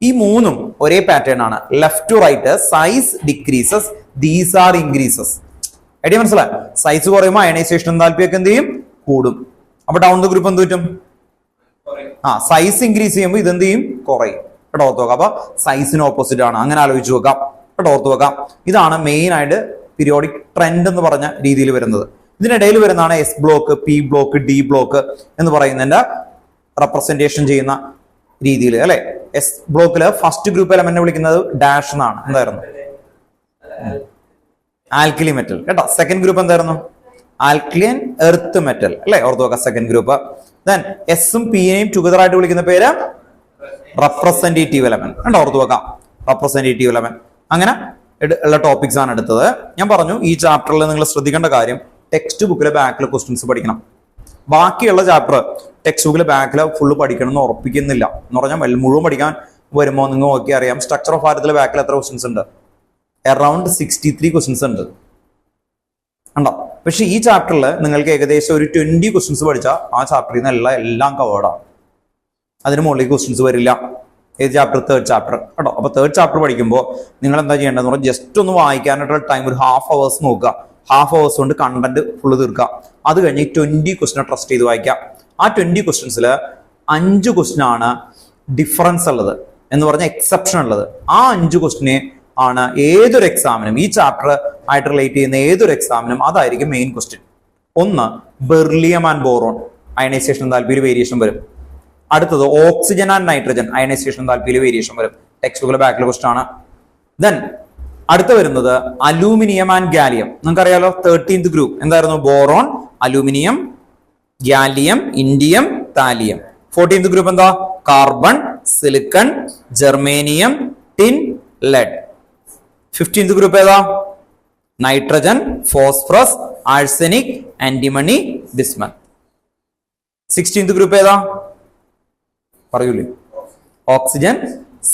ഈ 3ഉം ഒരേ പാറ്റേൺ ആണ്. Left to right size decreases, these are increases. Idea മനസ്സിലായി? സൈസ് കുറയുമ്പോൾ അയണൈസേഷൻ എന്താൽപി ഒക്കെ എന്ത് ചെയ്യും? കൂടും. അപ്പൊ ഡൗൺ ദ ഗ്രൂപ്പ് എന്ത് പറ്റും? സൈസ് ഇൻക്രീസ് ചെയ്യുമ്പോൾ ഇതെന്ത് ചെയ്യും? കുറയും കേട്ടോ, ഓർത്ത് നോക്കാം. അപ്പൊ സൈസിന് ഓപ്പോസിറ്റ് ആണ്, അങ്ങനെ ആലോചിച്ച് നോക്കാം കേട്ടോ, ഓർത്ത് നോക്കാം. ഇതാണ് മെയിൻ ആയിട്ട് പീരിയോഡിക് ട്രെൻഡ് എന്ന് പറഞ്ഞ രീതിയിൽ വരുന്നത്. ഇതിനിടയിൽ വരുന്നതാണ് S block, P block, D block എന്ന് പറയുന്നതിന്റെ റെപ്രസെന്റേഷൻ ചെയ്യുന്ന രീതിയിൽ അല്ലെ. എസ് ബ്ലോക്കില് ഫസ്റ്റ് ഗ്രൂപ്പ് എലമെന്റിനെ വിളിക്കുന്നത് ഡാഷ് എന്നാണ്. എന്തായിരുന്നു? ആൽക്കലി മെറ്റൽ കേട്ടോ. സെക്കൻഡ് ഗ്രൂപ്പ് എന്തായിരുന്നു? ആൽക്കലിൻ എർത്ത് മെറ്റൽ അല്ലെ, ഓർത്ത് നോക്കാം സെക്കൻഡ് ഗ്രൂപ്പ്. ദെൻ എസും പിയെയും ടുഗദർ ആയിട്ട് വിളിക്കുന്ന പേര് റെപ്രസെന്റേറ്റീവ് എലമെന്റ്. കണ്ടോ, ഓർത്ത് നോക്കാം റെപ്രസെന്റേറ്റീവ് എലമെന്റ്. അങ്ങനെ ഉള്ള ടോപ്പിക്സ് ആണ് എടുത്തത്. ഞാൻ പറഞ്ഞു ഈ ചാപ്റ്ററിൽ നിങ്ങൾ ശ്രദ്ധിക്കേണ്ട കാര്യം ടെക്സ്റ്റ് ബുക്കിലെ ബാക്കിലെ ക്വസ്റ്റ്യൻസ് പഠിക്കണം. ബാക്കിയുള്ള ചാപ്റ്റർ ടെക്സ്റ്റ് ബുക്കിലെ ബാക്കിൽ ഫുള്ള് പഠിക്കണം എന്ന് ഉറപ്പിക്കുന്നില്ല. എന്ന് പറഞ്ഞാൽ മുഴുവൻ പഠിക്കാൻ വരുമ്പോൾ നിങ്ങൾ നോക്കി അറിയാം സ്ട്രക്ചർ ഓഫ് ഭാരതത്തിലെ ബാക്കിൽ എത്ര ക്വസ്റ്റ്യൻസ് ഉണ്ട്? അറൌണ്ട് 63 ക്വസ്റ്റ്യൻസ് ഉണ്ട് ഉണ്ടോ. പക്ഷെ ഈ ചാപ്റ്ററിൽ നിങ്ങൾക്ക് ഏകദേശം ഒരു 20 ക്വസ്റ്റ്യൻസ് പഠിച്ചാൽ ആ ചാപ്റ്ററിൽ നിന്ന് എല്ലാം കവേർഡാണ്. അതിന് മുകളിൽ ക്വസ്റ്റ്യൻസ് വരില്ല. ഏത് ചാപ്റ്റർ? തേർഡ് ചാപ്റ്റർ കേട്ടോ. അപ്പൊ തേർഡ് ചാപ്റ്റർ പഠിക്കുമ്പോൾ നിങ്ങൾ എന്താ ചെയ്യേണ്ടതെന്ന് പറഞ്ഞാൽ ജസ്റ്റ് ഒന്ന് വായിക്കാനായിട്ടുള്ള ടൈം ഒരു ഹാഫ് അവേഴ്സ് നോക്കുക. ഹാഫ് അവേഴ്സ് കൊണ്ട് കണ്ടന്റ് ഫുള്ള് തീർക്കുക. അത് കഴിഞ്ഞ് 20 ക്വസ്റ്റിനെ ട്രസ്റ്റ് ചെയ്ത് വായിക്കാം. ആ 20 ക്വസ്റ്റ്യൻസിൽ 5 ക്വസ്റ്റ്യൻ ആണ് ഡിഫറൻസ് ഉള്ളത് എന്ന് പറഞ്ഞ എക്സെപ്ഷൻ ഉള്ളത്. ആ 5 ക്വസ്റ്റിനെ ആണ് ഏതൊരു എക്സാമിനും ഈ ചാപ്റ്റർ ആയിട്ട് റിലേറ്റ് ചെയ്യുന്ന ഏതൊരു എക്സാമിനും അതായിരിക്കും മെയിൻ ക്വസ്റ്റ്യൻ. ഒന്ന് ബെർലിയം ആൻഡ് ബോറോൺ അയണൈസേഷൻ താല്പര്യ വേരിയേഷൻ വരും. അടുത്തത് ഓക്സിജൻ ആൻഡ് നൈട്രജൻ അയണൈസേഷൻ താല്പര്യ വേരിയേഷൻ വരും. ടെക്സ്റ്റ് ബുക്കിലെ ബാക്കിലെ ക്വസ്റ്റ്യൻ ആണ്. ദെൻ അടുത്ത വരുന്നത് അലൂമിനിയം ആൻഡ് ഗാലിയം. നിങ്ങൾക്കറിയാലോ 13th ഗ്രൂപ്പ് എന്തായിരുന്നു? Boron, aluminium, gallium, indium, thallium. 14th group എന്താ? Carbon, silicon, germanium, tin, lead. 15th group ഏതാ? Nitrogen, phosphorus, arsenic, antimony, bismuth. 16th group ഏതാ? പറയൂലേ? Oxygen,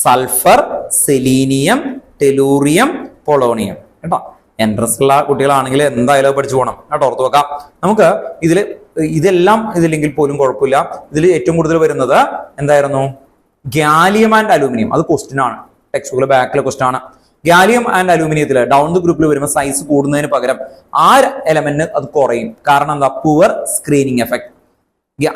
sulphur, selenium, tellurium, polonium. കേട്ടോ, entrance ഉള്ള കുട്ടികളാണെങ്കിൽ എന്തായാലും പഠിച്ചു പോകണം കേട്ടോ. ഓർത്ത് വെക്കാം. നമുക്ക് ഇതെല്ലാം ഇതില്ലെങ്കിൽ പോലും കുഴപ്പമില്ല. ഇതിൽ ഏറ്റവും കൂടുതൽ വരുന്നത് എന്തായിരുന്നു? Gallium and aluminium. അത് ക്വസ്റ്റ്യൻ ആണ്, ടെക്സ്റ്റ് ബുക്കിലെ ബാക്കിലെ ക്വസ്റ്റ്യൻ ആണ്. ഗാലിയം ആൻഡ് അലൂമിനിയത്തിൽ ഡൗൺ ദ ഗ്രൂപ്പിൽ വരുമ്പോൾ സൈസ് കൂടുന്നതിന് പകരം ആ എലമെന്റിന് അത് കുറയും. കാരണം എന്താ? Poor screening effect.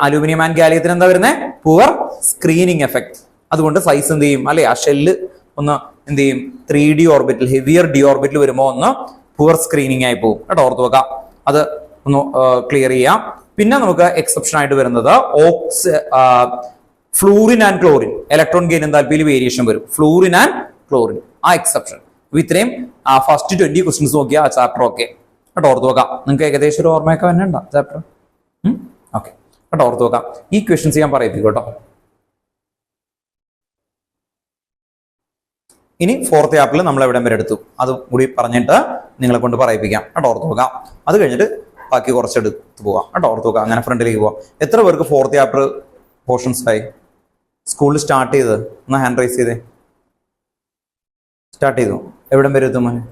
Aluminium and ഗാലിയത്തിന് എന്താ വരുന്നത്? Poor screening effect. അതുകൊണ്ട് സൈസ് എന്ത് ചെയ്യും? അല്ലെ, ആ ഷെല്ല് ഒന്ന് എന്ത് ചെയ്യും? 3D ഓർബിറ്റിൽ, ഹെവിയർ ഡി ഓർബിറ്റിൽ വരുമ്പോൾ ഒന്ന് പുവർ സ്ക്രീനിങ് ആയി പോകും കേട്ടോ. ഓർത്ത് വെക്കാം. അത് ഒന്ന് ക്ലിയർ ചെയ്യാം. പിന്നെ നമുക്ക് എക്സെപ്ഷൻ ആയിട്ട് വരുന്നത് fluorine and chlorine electron gain താല്പര്യ വേരിയേഷൻ വരും. ഫ്ലൂറിൻ ആൻഡ് ക്ലോറിൻ ആ എക്സെപ്ഷൻ. ഇത്രയും ഫസ്റ്റ് 20 ക്വസ്റ്റ്യൻസ് നോക്കിയാൽ ആ ചാപ്റ്റർ ഓക്കെ കേട്ടോ. ഓർത്ത് വെക്കാം. നിങ്ങൾക്ക് ഏകദേശം ഒരു ഓർമ്മയൊക്കെ തന്നെ ഉണ്ടോ ചാപ്റ്റർ? ഓക്കെ കേട്ടോ, ഓർത്ത് വെക്കാം. ഈ ക്വസ്റ്റ്യൻസ് ഞാൻ പറയിപ്പിക്കും കേട്ടോ. ഇനി ഫോർത്ത് ആപ്പിൽ നമ്മൾ എവിടം വരെ എടുത്തു അത് കൂടി പറഞ്ഞിട്ട് നിങ്ങളെ കൊണ്ട് പറയിപ്പിക്കാം കേട്ടോ. ഓർത്ത് നോക്കാം. അത് കഴിഞ്ഞിട്ട് ബാക്കി കുറച്ചെടുത്ത് പോകാം കേട്ടോ. ഓർത്ത് നോക്കാം. അങ്ങനെ ഫ്രണ്ടിലേക്ക് പോവാം. എത്ര പേർക്ക് ഫോർത്ത് ചാപ്റ്റർ പോർഷൻസ് ആയി? സ്കൂളിൽ സ്റ്റാർട്ട് ചെയ്ത് ഒന്ന് ഹാൻഡ് റൈസ് ചെയ്തേ. സ്റ്റാർട്ട് ചെയ്തു. എവിടം വരെ എത്തും മോനെ?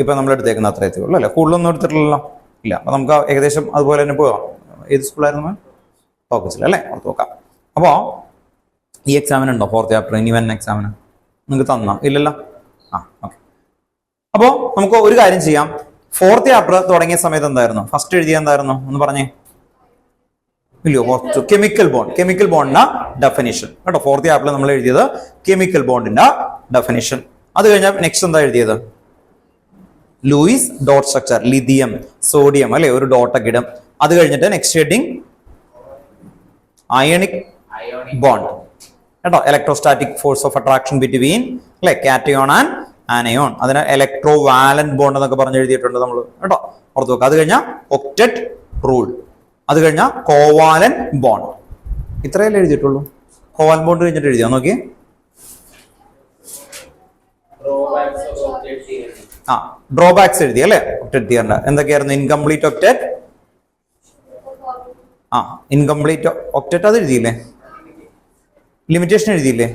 ഇപ്പൊ നമ്മൾ എടുത്തേക്കുന്ന അത്ര എത്തിയുള്ളൂ അല്ലേ? കൂടുതലൊന്നും എടുത്തിട്ടില്ലല്ലോ. ഇല്ല. അപ്പൊ നമുക്ക് ഏകദേശം അതുപോലെ തന്നെ പോകാം. ഏത് സ്കൂളായിരുന്നു മോൻ? ഫോക്കസിൽ അല്ലേ? ഓർത്ത് നോക്കാം. അപ്പോ ഈ എക്സാമിനുണ്ടോ ഫോർത്ത് ചാപ്റ്റർ? ഇനി വന്ന എക്സാമിന് നിങ്ങൾക്ക് തന്നാ? ഇല്ലല്ലോ. ഓക്കെ. അപ്പോ നമുക്ക് ഒരു കാര്യം ചെയ്യാം. ഫോർത്ത് ചാപ്റ്റർ തുടങ്ങിയ സമയത്ത് എന്തായിരുന്നു ഫസ്റ്റ് എഴുതിയ? എന്തായിരുന്നു ഒന്ന് പറഞ്ഞേ. ഇല്ലയോ? Chemical bond. കെമിക്കൽ ബോണ്ടിന്റെ ഡെഫിനിഷൻ കേട്ടോ. ഫോർത്ത് ചാപ്റ്ററിൽ നമ്മൾ എഴുതിയത് കെമിക്കൽ ബോണ്ടിന്റെ ഡെഫിനിഷൻ. അത് കഴിഞ്ഞാൽ നെക്സ്റ്റ് എന്താ എഴുതിയത്? Lewis dot structure, lithium, sodium അല്ലെ, ഒരു ഡോട്ടൊക്കെ ഇടും. അത് കഴിഞ്ഞിട്ട് നെക്സ്റ്റ് ഹെഡിങ് അയോണിക് ബോണ്ട് കേട്ടോ. Electrostatic force of attraction between അല്ലെ കാറ്റയോൺ ആൻഡ് ആനയോൺ. അതിന് ഇലക്ട്രോ വാലന്റ് ബോണ്ട് എന്നൊക്കെ പറഞ്ഞ് എഴുതിയിട്ടുണ്ട് നമ്മൾ കേട്ടോ. ഓർത്ത് വെക്കുക. അത് കഴിഞ്ഞാൽ ഒക്ടറ്റ് റൂൾ. അത് കഴിഞ്ഞാൽ കോവാലൻ ബോണ്ട്. ഇത്രയല്ലേ എഴുതിയിട്ടുള്ളൂ. കോവാലൻ ബോണ്ട് കഴിഞ്ഞിട്ട് എഴുതിയോ നോക്കി. ഡ്രോബാക്സ് എഴുതി അല്ലെ ഒക്ടറ്റ് തിയറിന്റെ. എന്തൊക്കെയായിരുന്നു? Incomplete octet. ഇൻകംപ്ലീറ്റ് ഒക്ടറ്റ് അത് എഴുതിയില്ലേ? ലിമിറ്റേഷൻ എഴുതിയില്ലേ?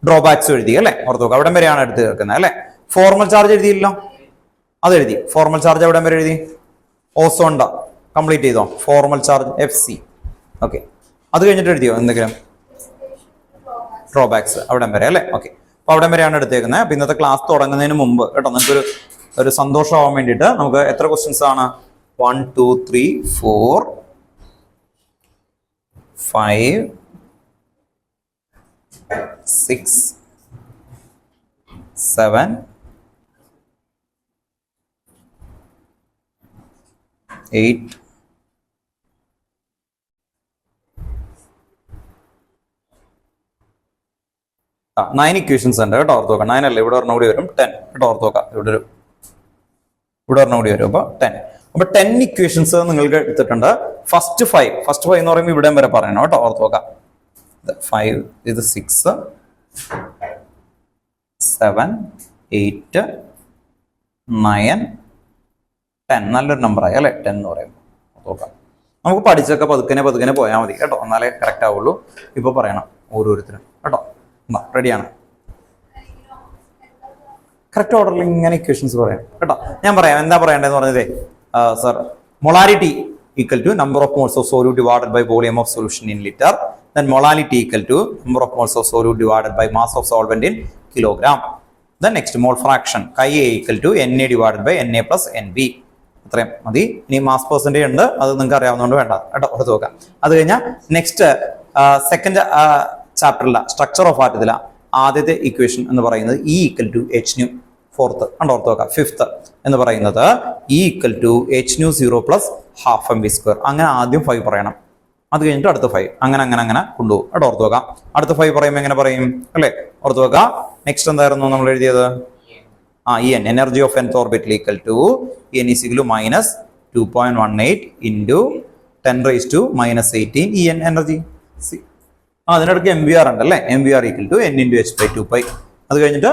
ഡ്രോബാക്സ് എഴുതി അല്ലെ? ഓർത്ത് നോക്കുക. അവിടം വരെയാണ് എടുത്ത് തീർക്കുന്നത് അല്ലെ? ഫോർമൽ ചാർജ് എഴുതിയില്ലോ? അത് എഴുതി. ഫോർമൽ ചാർജ് എവിടം വരെ എഴുതി? ഓസോണ്ട കംപ്ലീറ്റ് ചെയ്തോ? Formal charge FC. ഓക്കെ. അത് കഴിഞ്ഞിട്ട് എഴുതിയോ എന്തെങ്കിലും? ഡ്രോബാക്സ് അവിടം വരെ അല്ലെ? ഓക്കെ. അപ്പൊ അവിടം വരെയാണ് എടുത്തേക്കുന്നത്. അപ്പൊ ഇന്നത്തെ ക്ലാസ് തുടങ്ങുന്നതിന് മുമ്പ് കേട്ടോ നിങ്ങൾക്ക് ഒരു സന്തോഷമാവാൻ വേണ്ടിയിട്ട് നമുക്ക് എത്ര ക്വസ്റ്റ്യൻസ് ആണ്? 1 2 3 4 5 6 7 8 9 ഇക്വേഷൻസ് ഉണ്ട് കേട്ടോ. ഓർത്ത് നോക്കാം. 9 അല്ല, ഇവിടെ ഒരെണ്ണം കൂടി വരും 10 കേട്ടോ. ഓർത്ത് നോക്കാം. ഇവിടെ ഒരെണ്ണം കൂടി വരും. അപ്പൊ 10. അപ്പൊ 10 ഇക്വേഷൻസ് നിങ്ങൾക്ക് എടുത്തിട്ടുണ്ട്. ഫസ്റ്റ് ഫൈവ് എന്ന് പറയുമ്പോൾ ഇവിടെയും വരെ പറയണം കേട്ടോ, ഓർത്ത് നോക്കാം. 5 ഇത് 6 7 8 9 10 നല്ലൊരു നമ്പറായി അല്ലെ 10 എന്ന് പറയുമ്പോൾ നോക്കാം. നമുക്ക് പഠിച്ചൊക്കെ പതുക്കനെ പോയാൽ മതി കേട്ടോ, എന്നാലേ കറക്റ്റ് ആവുള്ളൂ. ഇപ്പൊ പറയണം ഓരോരുത്തരും കേട്ടോ. റെഡിയാണ്? കറക്റ്റ് ഓർഡറിൽ ഇങ്ങനെ ഇക്വേഷൻസ് പറയാം കേട്ടോ. ഞാൻ പറയാം എന്താ പറയേണ്ടതെന്ന് പറഞ്ഞതേ sir. Molarity equal to number of moles of solute divided by volume of solution in litre. Then molality equal to number of moles of solute divided by mass of solvent in kilogram. Then next mole fraction Ka equal to Na divided by Na plus Nb. അത്രയും മതി. ഇനി mass percentage ഉണ്ട്, അത് നിങ്ങൾക്ക് അറിയാവുന്നതുകൊണ്ട് വേണ്ട കേട്ടോ, ഓർത്ത് നോക്കാം. അത് കഴിഞ്ഞാൽ നെക്സ്റ്റ് സെക്കൻഡ് ചാപ്റ്ററില സ്ട്രക്ചർ ഓഫ് ആറ്റത്തില ആദ്യത്തെ ഇക്വേഷൻ എന്ന് പറയുന്നത് E equal to H nu. Fourth കണ്ടോ, ഓർത്ത് നോക്കാം. ഫിഫ്ത്ത് എന്ന് പറയുന്നത് E equal to H nu 0 plus half M V square. അങ്ങനെ ആദ്യം 5 പറയണം, അത് കഴിഞ്ഞിട്ട് അടുത്ത 5, അങ്ങനെ കൊണ്ടുപോകും കേട്ടോ, ഓർത്ത് നോക്കാം. അടുത്ത 5 പറയുമ്പോൾ എങ്ങനെ പറയും അല്ലേ, ഓർത്ത് നോക്കാം. നെക്സ്റ്റ് എന്തായിരുന്നു നമ്മൾ എഴുതിയത്? En energy of nth orbital equal to En is equal to minus 2.18 into 10⁻⁻18 En energy. അതിനിടയ്ക്ക് MVR ഉണ്ട് അല്ലേ, MVR equal to N into H by 2π. അത് കഴിഞ്ഞിട്ട്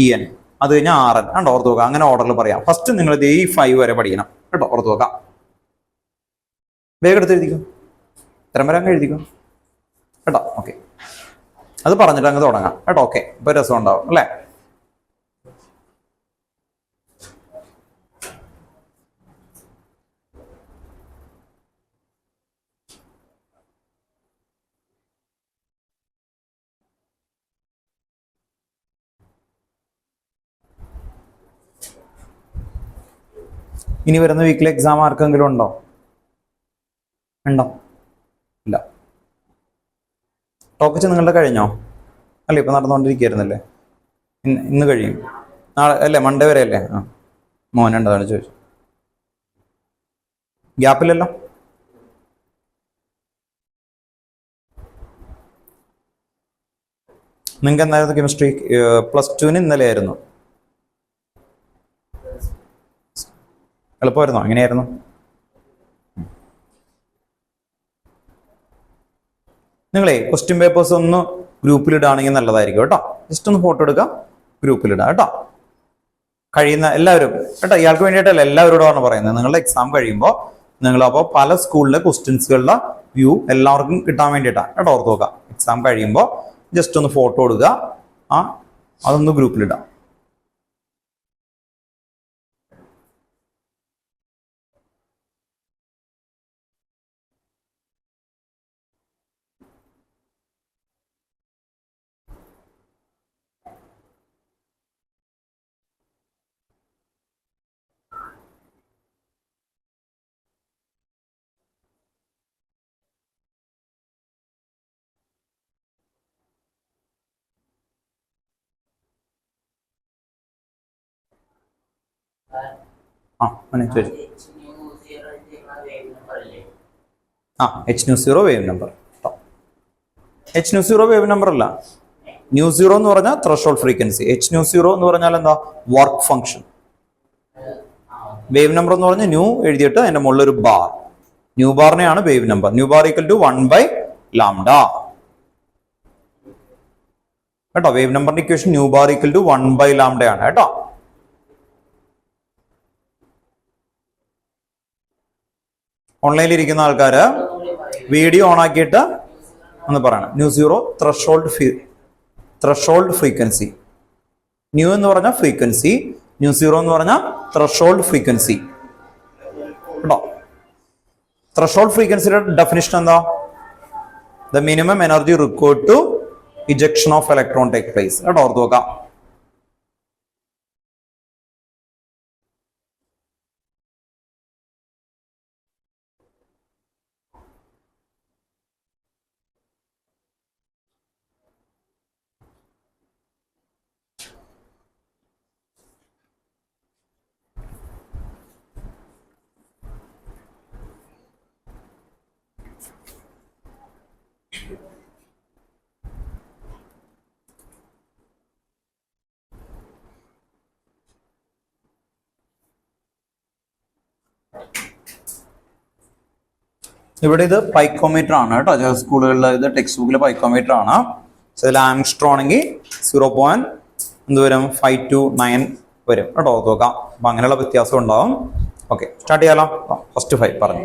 En, അത് കഴിഞ്ഞാൽ Rn കണ്ടോ, ഓർത്ത് നോക്കാം. അങ്ങനെ ഓർഡറിൽ പറയാം. ഫസ്റ്റ് നിങ്ങൾ ഈ 5 വരെ പഠിക്കണം കേട്ടോ, ഓർത്ത് നോക്കാം. വേഗം എടുത്ത് എഴുതിക്കും, ഇത്തരം വരെ അങ്ങ് എഴുതിക്കും കേട്ടോ. ഓക്കെ, അത് പറഞ്ഞിട്ട് അങ്ങ് തുടങ്ങാം കേട്ടോ. ഓക്കെ, ഇപ്പൊ രസം ഉണ്ടാവും അല്ലേ. ഇനി വരുന്ന വീക്കിലെ എക്സാം ആർക്കെങ്കിലും ഉണ്ടോ? ഇല്ല. ടോപ്പിച്ച് നിങ്ങളുടെ കഴിഞ്ഞോ? അല്ലേ, ഇപ്പൊ നടന്നുകൊണ്ടിരിക്കുകയായിരുന്നല്ലേ. ഇന്ന് കഴിയും, നാളെ അല്ലേ, മൺഡേ വരെ അല്ലേ? മോനുണ്ടതാണ് ചോദിച്ചു. ഗ്യാപ്പില്ലല്ലോ. നിങ്ങൾക്ക് എന്തായിരുന്നു കെമിസ്ട്രി? +2 ഇന്നലെ ആയിരുന്നു. എളുപ്പമായിരുന്നോ? എങ്ങനെയായിരുന്നു? നിങ്ങളെ ക്വസ്റ്റ്യൻ പേപ്പേഴ്സ് ഒന്ന് ഗ്രൂപ്പിലിടുകയാണെങ്കിൽ നല്ലതായിരിക്കും കേട്ടോ. ജസ്റ്റ് ഒന്ന് ഫോട്ടോ എടുക്കാം, ഗ്രൂപ്പിലിടാം കേട്ടോ. കഴിയുന്ന എല്ലാവരും കേട്ടോ, ഇയാൾക്ക് വേണ്ടിയിട്ടല്ല, എല്ലാവരോടാണ് പറയുന്നത്. നിങ്ങളുടെ എക്സാം കഴിയുമ്പോൾ നിങ്ങൾ അപ്പോൾ പല സ്കൂളിലെ ക്വസ്റ്റ്യൻസുകളുടെ വ്യൂ എല്ലാവർക്കും കിട്ടാൻ വേണ്ടിയിട്ടാണ് കേട്ടോ, ഓർത്ത് നോക്കാം. എക്സാം കഴിയുമ്പോൾ ജസ്റ്റ് ഒന്ന് ഫോട്ടോ എടുക്കുക, അതൊന്ന് ഗ്രൂപ്പിലിടാം. H0 wave number. H0 wave number അല്ല, ν0 എന്ന് പറഞ്ഞാൽ ത്രഷോൾഡ് ഫ്രീക്വൻസി. H0 എന്ന് പറഞ്ഞാൽ എന്താ? Work function. വേവ് നമ്പർ എന്ന് പറഞ്ഞാൽ ന്യൂ എഴുതിയിട്ട് അതിന്റെ മുകളിൽ ഒരു ബാർ, ന്യൂ ബാറിനെയാണ് wave number. Nu bar equal to 1/λ കേട്ടോ. വേവ് നമ്പറിന്റെ equation nu bar equal to 1/λ ആണ് കേട്ടോ. ഓൺലൈനിൽ ഇരിക്കുന്ന ആൾക്കാര് വീഡിയോ ഓൺ ആക്കിയിട്ട് ഒന്ന് പറയണം. ν0 ത്രഷോൾഡ് ഫ്രീക്വൻസി. ന്യൂ എന്ന് പറഞ്ഞാൽ ഫ്രീക്വൻസി, ν0 എന്ന് പറഞ്ഞാൽ ത്രഷോൾഡ് ഫ്രീക്വൻസി കേട്ടോ. ത്രഷോൾഡ് ഫ്രീക്വൻസിയുടെ ഡെഫിനിഷൻ എന്താ? The minimum energy required to ejection of electron take place കേട്ടോ, ഓർത്ത് നോക്കാം. ഇവിടെ ഇത് പൈക്കോമീറ്റർ ആണ് കേട്ടോ. ചില സ്കൂളുകളിൽ ഇത് ടെക്സ്റ്റ് ബുക്കിൽ പൈക്കോമീറ്റർ ആണ്. അതിൽ ആംസ്ട്രോൺ ആണെങ്കിൽ 0.529 വരും കേട്ടോ. നോക്കാം. അപ്പൊ അങ്ങനെയുള്ള വ്യത്യാസം ഉണ്ടാവും. ഓക്കെ, സ്റ്റാർട്ട് ചെയ്യാലോ. ഫസ്റ്റ് 5 പറഞ്ഞു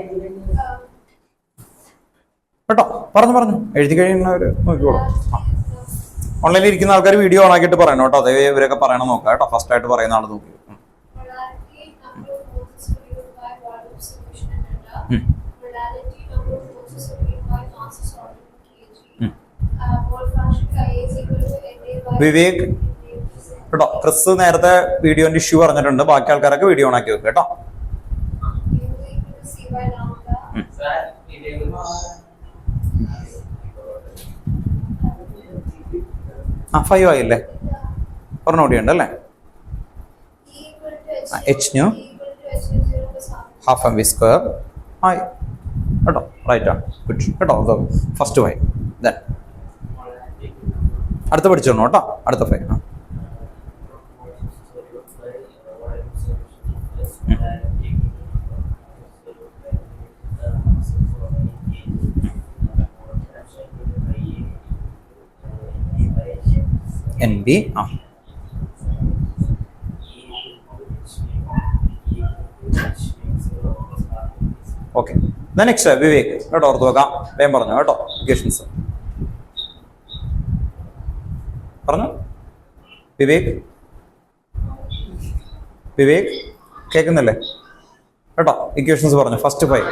കേട്ടോ. പറഞ്ഞു എഴുതി കഴിയുന്നവർ നോക്കിക്കോളൂ. ഓൺലൈനിൽ ഇരിക്കുന്ന ആൾക്കാർ വീഡിയോ ഓൺ ആക്കിയിട്ട് പറയണം കേട്ടോ. അതേ ഇവരൊക്കെ പറയണം നോക്കാം കേട്ടോ. ഫസ്റ്റ് ആയിട്ട് പറയുന്ന ആൾ നോക്കി. വിവേക് കേട്ടോ. ക്രിസ് നേരത്തെ വീഡിയോന്റെ ഇഷ്യൂ പറഞ്ഞിട്ടുണ്ട്. ബാക്കി ആൾക്കാരൊക്കെ വീഡിയോ ഓൺ ആക്കി വെക്കുക കേട്ടോ. ആ 5 ആയില്ലേ? പറഞ്ഞോടിയുണ്ട് അല്ലേ? h nu half mv square ആയി കേട്ടോ. റൈറ്റ് ആണ്. ഗുഡ് കേട്ടോ. ഫസ്റ്റ് 5. ദെൻ അടുത്ത പഠിച്ചോണോ കേട്ടോ. അടുത്ത 5. NB okay. നെക്സ്റ്റ് വിവേക് കേട്ടോ. ഓർത്ത് വെക്കാം. വേഗം പറഞ്ഞു കേട്ടോ. ഇക്വേഷൻസ് പറഞ്ഞു. വിവേക് കേൾക്കുന്നില്ലേ കേട്ടോ? ഇക്വേഷൻസ് പറഞ്ഞു. First 5.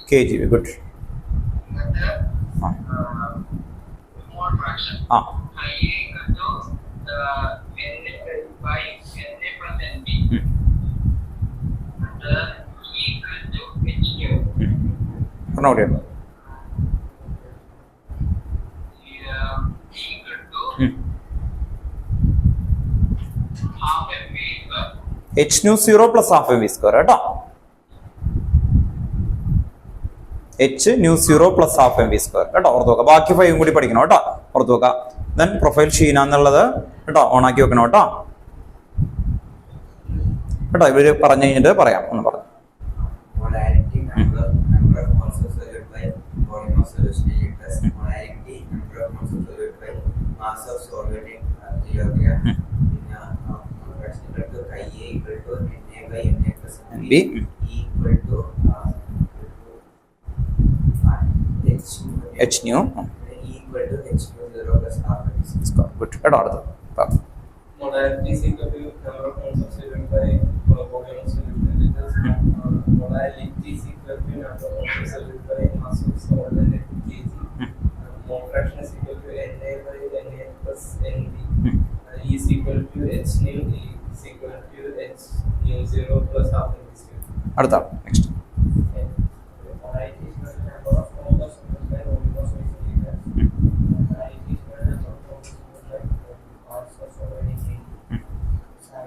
kg. Good. Mole fraction. Ia equal to Na by Na plus Nb. And E equal to H nu. Noted. Equal to half mv square. H nu 0 plus half mv square കേട്ടോ. h nu 0 plus half mv square കേട്ടോ. ഓർത്ത് നോക്കാം. ബാക്കി 5 കൂടി പഠിക്കണം കേട്ടോ. ഓർത്ത് നോക്കാം. ദെൻ പ്രൊഫൈൽ ഷീന എന്നുള്ളത് കേട്ടോ ഓൺ ആക്കി വെക്കണം കേട്ടോ. കേട്ടോ ഇവര് പറഞ്ഞു കഴിഞ്ഞിട്ട് പറയാം. ഒന്ന് പറഞ്ഞു. H nu equal to H nu 0 plus half mv square. Good. കേട്ടോ. അടുത്ത് Molarity is equal to number of moles of solute by volume of solution. Molarity is equal to number of solute by mass of solid and kg. Mole fraction is equal to Na by Na plus Nb. E is equal to H nu. E is equal to H nu 0 plus half mv square. അടുത്ത next. Molarity is equal to number of moles of solute by volume of solution. Molarity is equal to number of moles of solute by mass of solid and kg.